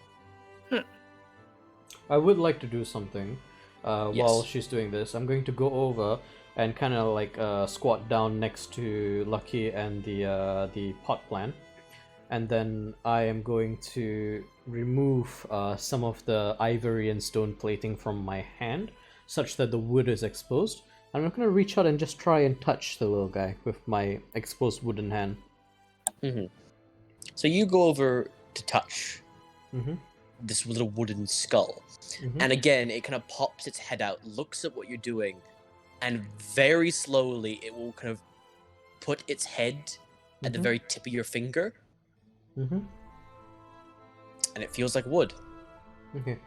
S1: I would like to do something while she's doing this. I'm going to go over and kind of like squat down next to Lucky and the pot plant, and then I am going to remove some of the ivory and stone plating from my hand, such that the wood is exposed. I'm not going to reach out and just try and touch the little guy with my exposed wooden hand.
S8: So you go over to touch this little wooden skull, and again it kind of pops its head out, looks at what you're doing, and very slowly it will kind of put its head at the very tip of your finger, and it feels like wood.
S1: Okay,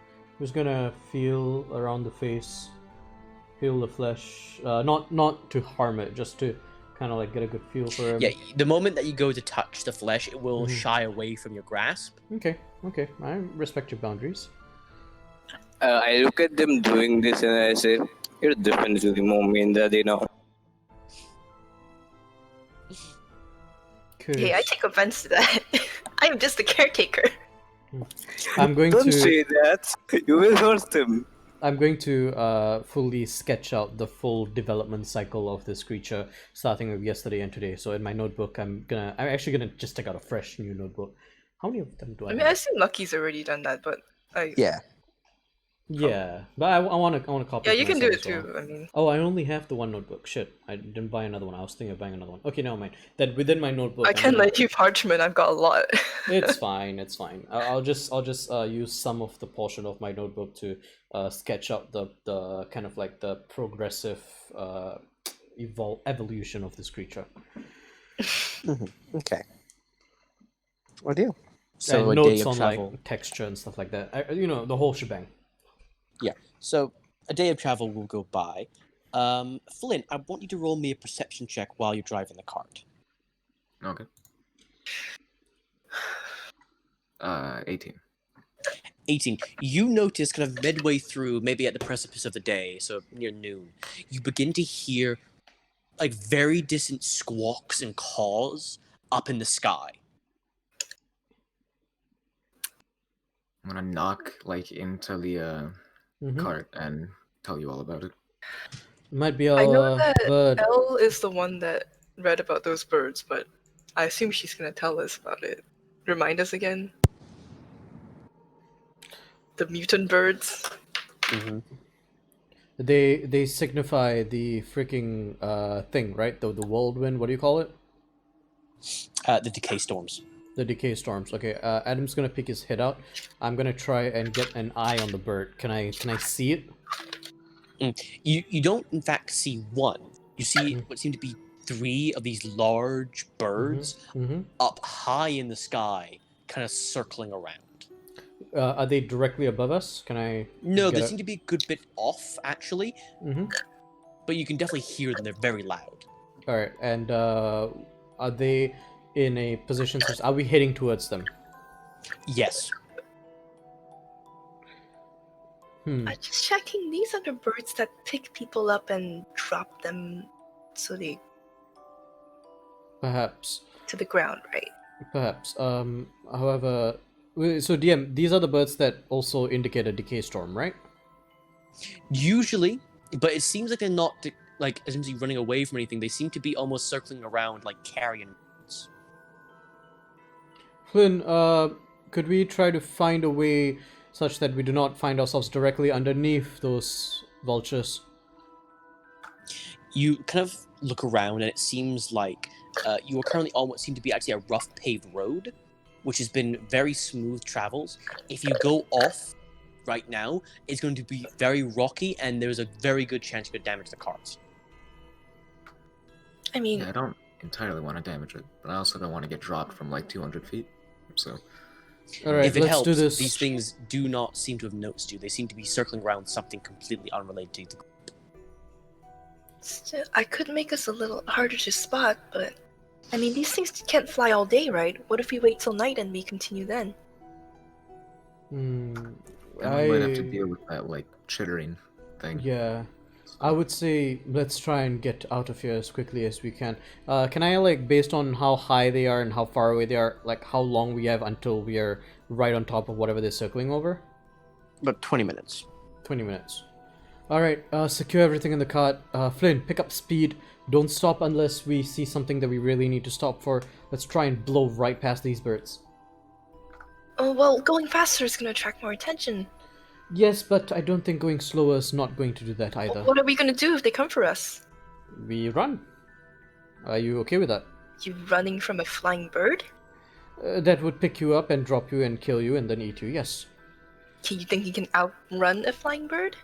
S1: just gonna feel around the face, feel the flesh, not to harm it, just to kind of like get a good feel for him.
S8: Yeah, the moment that you go to touch the flesh, it will shy away from your grasp.
S1: Okay, I respect your boundaries.
S5: I look at them doing this and I say, you're definitely more mean than they know.
S4: Hey, I take offense to that. I am just a caretaker.
S1: I'm going
S5: Don't
S1: to
S5: say that. You will hurt them.
S1: I'm going to fully sketch out the full development cycle of this creature, starting with yesterday and today. So in my notebook, I'm actually gonna just take out a fresh new notebook. How many of them do I
S4: I mean,
S1: have?
S4: I assume Lucky's already done that, but
S1: Yeah, but I want to copy.
S4: yeah,
S1: for
S4: you can do
S1: myself
S4: it
S1: as well.
S4: too. I mean,
S1: Oh, I only have the one notebook. Shit, I didn't buy another one. I was thinking of buying another one. Okay, never mind. Then within my notebook,
S4: I
S1: I'm
S4: can
S1: gonna-
S4: lend you parchment. I've got a lot.
S1: It's fine. I'll just use some of the portion of my notebook to sketch out the kind of like the progressive evolution of this creature.
S8: Okay. What do you?
S1: So
S8: So
S1: and
S8: a day
S1: notes
S8: of
S1: on
S8: travel.
S1: like texture and stuff like that. The whole shebang.
S8: Yeah. So a day of travel will go by. Flynn, I want you to roll me a perception check while you're driving the cart.
S6: Okay. 18.
S8: 18. You notice kind of midway through, maybe at the precipice of the day, so near noon, you begin to hear like very distant squawks and caws up in the sky.
S6: I'm gonna knock like into the
S1: Mhm.
S6: cart and tell you all about it.
S1: Might be
S4: I know
S1: a
S4: that
S1: bird.
S4: Elle is the one that read about those birds, but I assume she's gonna tell us about it. Remind us again. The mutant birds.
S8: Mm-hmm.
S1: They signify the freaking thing, right? The whirlwind. What do you call it?
S8: The decay storms.
S1: The decay storms. Okay. Adam's gonna pick his head out. I'm gonna try and get an eye on the bird. Can I see it?
S8: You don't in fact see one. You see
S1: Mm.
S8: what seem to be 3 of these large birds
S1: Mm-hmm.
S8: up high in the sky, kind of circling around.
S1: Are they directly above us? Can I
S8: No,
S1: get
S8: they
S1: it?
S8: seem to be a good bit off actually,
S1: Mm-hmm.
S8: but you can definitely hear them. They're very loud.
S1: All right. And are they in a position? Are we heading towards them?
S8: Yes.
S1: Hmm.
S4: I'm just checking. These are the birds that pick people up and drop them so they
S1: Perhaps.
S4: to the ground, right?
S1: Perhaps. However, so DM, these are the birds that also indicate a decay storm, right?
S8: Usually, but it seems like they're not like essentially running away from anything. They seem to be almost circling around like carrion birds.
S1: Flynn, could we try to find a way such that we do not find ourselves directly underneath those vultures?
S8: You kind of look around, and it seems like you are currently on what seem to be actually a rough paved road, which has been very smooth travels. If you go off right now, it's going to be very rocky, and there's a very good chance you could damage the cars.
S4: I mean,
S6: Yeah, I don't entirely want to damage it, but I also don't want to get dropped from like 200 feet. So
S1: All right,
S8: If it
S1: let's
S8: helps,
S1: do this.
S8: these things do not seem to have noticed you. They seem to be circling around something completely unrelated to the
S4: still, I could make us a little harder to spot, but I mean, these things can't fly all day, right? What if we wait till night and we continue then?
S1: Hmm.
S6: then we might have to deal with that like chittering thing.
S1: Yeah. I would say let's try and get out of here as quickly as we can. Can I, like, based on how high they are and how far away they are, like how long we have until we are right on top of whatever they're circling over?
S8: About 20 minutes.
S1: 20 minutes. Alright, secure everything in the cart. Flynn, pick up speed. Don't stop unless we see something that we really need to stop for. Let's try and blow right past these birds.
S4: Oh, well, going faster is gonna attract more attention.
S1: Yes, but I don't think going slower is not going to do that either.
S4: What are we gonna do if they come for us?
S1: We run. Are you okay with that?
S4: You running from a flying bird?
S1: That would pick you up and drop you and kill you and then eat you, yes.
S4: Do you think you can outrun a flying bird?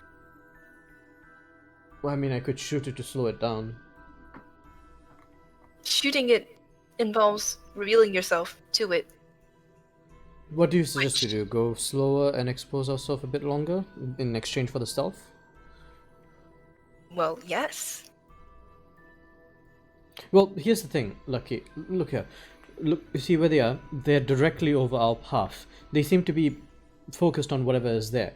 S1: Well, I mean, I could shoot it to slow it down.
S4: Shooting it involves revealing yourself to it.
S1: What do you suggest we do? Go slower and expose ourselves a bit longer in exchange for the stealth?
S4: Well, yes.
S1: Well, here's the thing, Lucky. Look here. Look, you see where they are? They're directly over our path. They seem to be focused on whatever is there.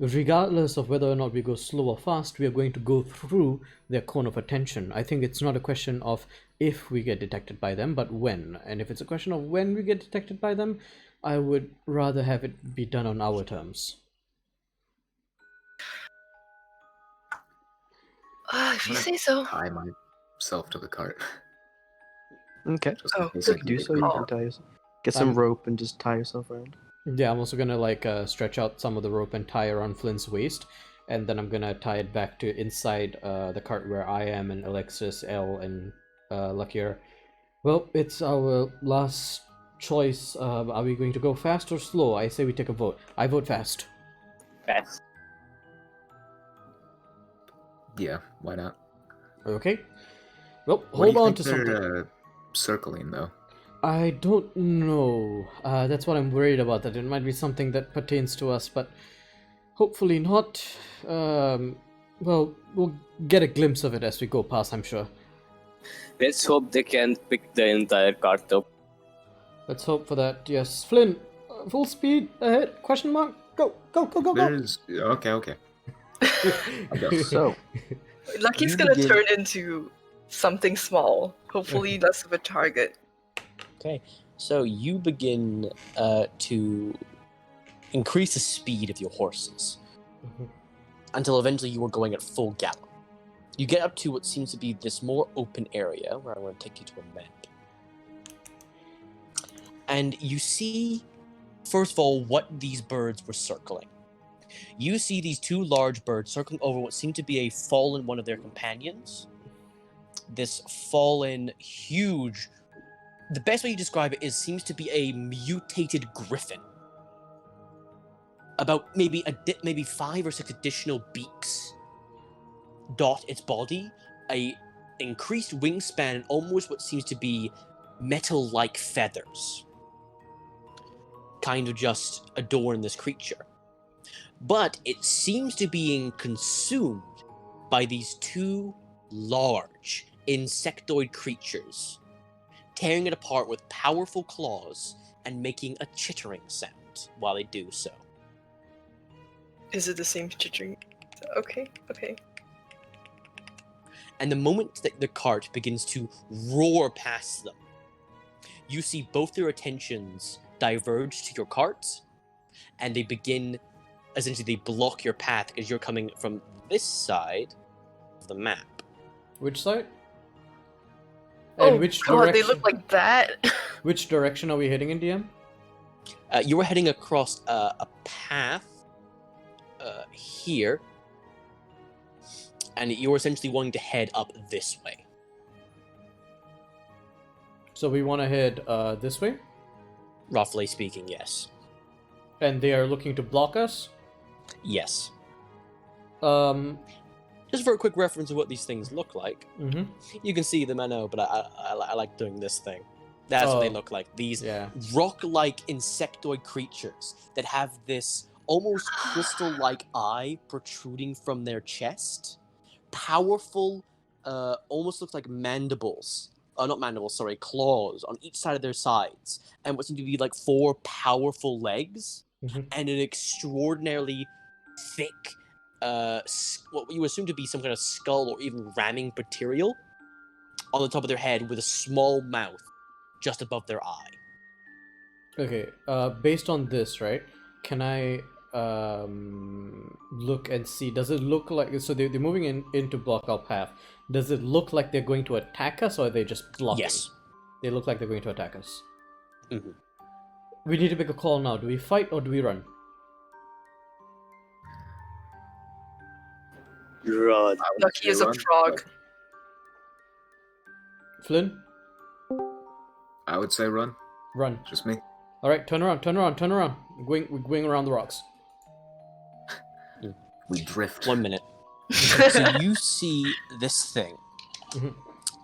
S1: Regardless of whether or not we go slow or fast, we are going to go through their cone of attention. I think it's not a question of if we get detected by them, but when. And if it's a question of when we get detected by them, I would rather have it be done on our terms.
S4: If you say so.
S6: Tie myself to the cart.
S9: Okay.
S6: Just in
S4: Oh,
S6: case
S4: good.
S6: I can
S9: Do
S6: get
S9: so. You
S6: caught.
S9: can tie yourself. Get some
S1: I'm-
S9: rope and just tie yourself around.
S1: Yeah, I'm also gonna like stretch out some of the rope and tie around Flynn's waist, and then I'm gonna tie it back to inside the cart where I am and Alexis, Elle, and Luckier. Well, it's our last choice. Are we going to go fast or slow? I say we take a vote. I vote fast.
S5: Fast.
S6: Yeah, why not?
S1: Okay. Well,
S6: What do
S1: hold
S6: you
S1: on
S6: think
S1: to
S6: they're,
S1: something.
S6: circling though.
S1: I don't know. That's what I'm worried about. That it might be something that pertains to us, but hopefully not. Well, we'll get a glimpse of it as we go past, I'm sure.
S5: Let's hope they can pick the entire cart up.
S1: Let's hope for that. Yes, Flynn, full speed ahead? Question mark? Go, go, go, go, go!
S6: There's okay. I'll go.
S9: So,
S4: Lucky's
S9: You
S4: gonna
S9: begin-
S4: turn into something small. Hopefully less of a target.
S8: Okay, so you begin to increase the speed of your horses
S1: Mhm.
S8: until eventually you are going at full gallop. You get up to what seems to be this more open area, where I'm going to take you to a map. And you see, first of all, what these birds were circling. You see these two large birds circling over what seemed to be a fallen one of their companions. This fallen, huge... The best way you describe it is seems to be a mutated griffin. About maybe 5 or 6 additional beaks dot its body, a increased wingspan, and almost what seems to be metal-like feathers. Kind of just adorn this creature. But it seems to be being consumed by these two large insectoid creatures, tearing it apart with powerful claws and making a chittering sound while they do so.
S4: Is it the same chittering? Okay.
S8: And the moment that the cart begins to roar past them, you see both their attentions diverge to your cart, and they begin, essentially they block your path as you're coming from this side of the map.
S1: Which side?
S4: Oh
S1: And which
S4: god,
S1: direction?
S4: they look like that.
S1: Which direction are we heading in, DM?
S8: You were heading across a path here, and you were essentially wanting to head up this way.
S1: So we want to head this way,
S8: Roughly speaking, yes.
S1: and they are looking to block us.
S8: Yes.
S1: Um.
S8: Just for a quick reference of what these things look like,
S1: Mhm.
S8: you can see them, I know, but I like doing this thing. That's what they
S1: Oh,
S8: look like. These
S1: Yeah.
S8: rock-like insectoid creatures that have this almost crystal-like eye protruding from their chest. Powerful, almost looks like mandibles. Not mandibles, sorry, claws on each side of their sides. And what seem to be like 4 powerful legs.
S1: Mhm.
S8: And an extraordinarily thick, what you assume to be some kind of skull or even ramming material on the top of their head with a small mouth just above their eye.
S1: Okay. Based on this, right? Can I look and see? Does it look like so they're moving into block our path? Does it look like they're going to attack us, or are they just blocking?
S8: Yes.
S1: They look like they're going to attack us.
S8: Mm-hmm.
S1: We need to make a call now. Do we fight or do we run?
S5: Run.
S4: Lucky is a frog.
S1: Flynn,
S6: I would say run.
S1: run.
S6: Just me.
S1: All right, turn around. We're going around the rocks.
S6: We drift.
S8: 1 minute. So you see this thing
S1: Mhm.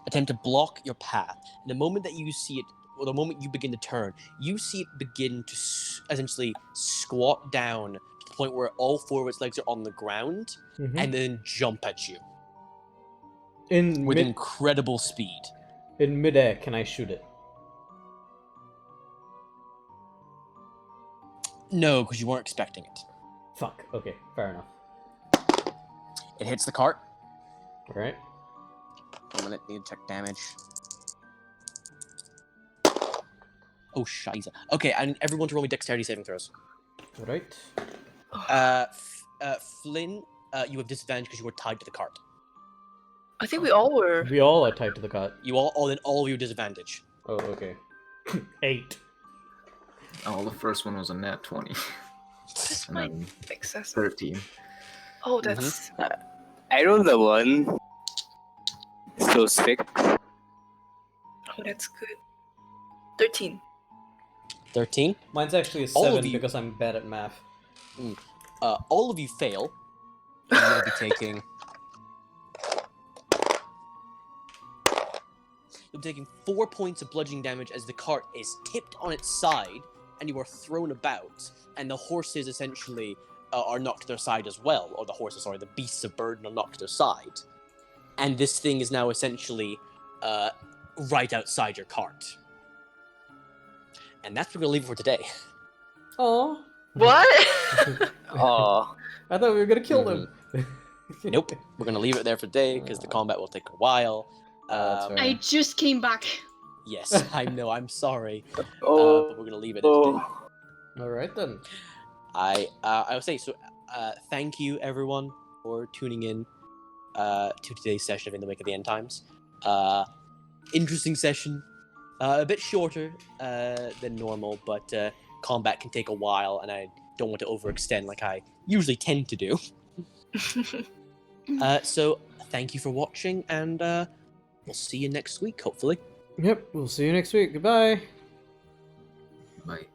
S8: attempt to block your path. And the moment that you see it, or the moment you begin to turn, you see it begin to essentially squat down to the point where all 4 of its legs are on the ground,
S1: Mhm.
S8: and then jump at you
S1: In
S8: with incredible speed.
S1: in midair, can I shoot it?
S8: No, because you weren't expecting it.
S1: Fuck. Okay, fair enough.
S8: It hits the cart.
S1: All right.
S8: 1 minute, need to check damage. Oh, shiza. Okay, I need everyone to roll me dexterity saving throws.
S1: All right.
S8: Flynn, you have disadvantage because you were tied to the cart.
S4: I think we all were.
S1: We all are tied to the cart.
S8: You all of you disadvantage.
S1: Oh, okay. 8.
S6: Oh, the first one was a nat 20.
S4: This
S6: And
S4: might
S6: then
S4: excessive.
S6: 13.
S4: Oh, that's
S5: I rolled the 1. So 6.
S4: oh, that's good. 13.
S8: 13.
S1: Mine's actually a
S8: All of
S1: 7
S8: you-
S1: because I'm bad at math.
S8: All of you fail. You're going to be taking... You're taking 4 points of bludgeoning damage as the cart is tipped on its side, and you are thrown about, and the horses essentially are knocked to their side as well. Or the beasts of burden are knocked to their side. And this thing is now essentially right outside your cart. And that's what we're going to leave it for today.
S1: Oh.
S4: What?
S5: Oh,
S1: I thought we were gonna kill them.
S8: Nope. We're going to leave it there for today, because the combat will take a while.
S1: That's fair.
S7: I just came back.
S8: Yes, I know, I'm sorry.
S5: oh,
S8: But we're going to leave it there today.
S5: oh.
S1: All right then.
S8: I would say so. Thank you everyone for tuning in to today's session of In the Wake of the End Times. Interesting session, a bit shorter than normal, but combat can take a while, and I don't want to overextend like I usually tend to do. So thank you for watching, and we'll see you next week, hopefully.
S1: Yep, we'll see you next week. Goodbye.
S6: Bye.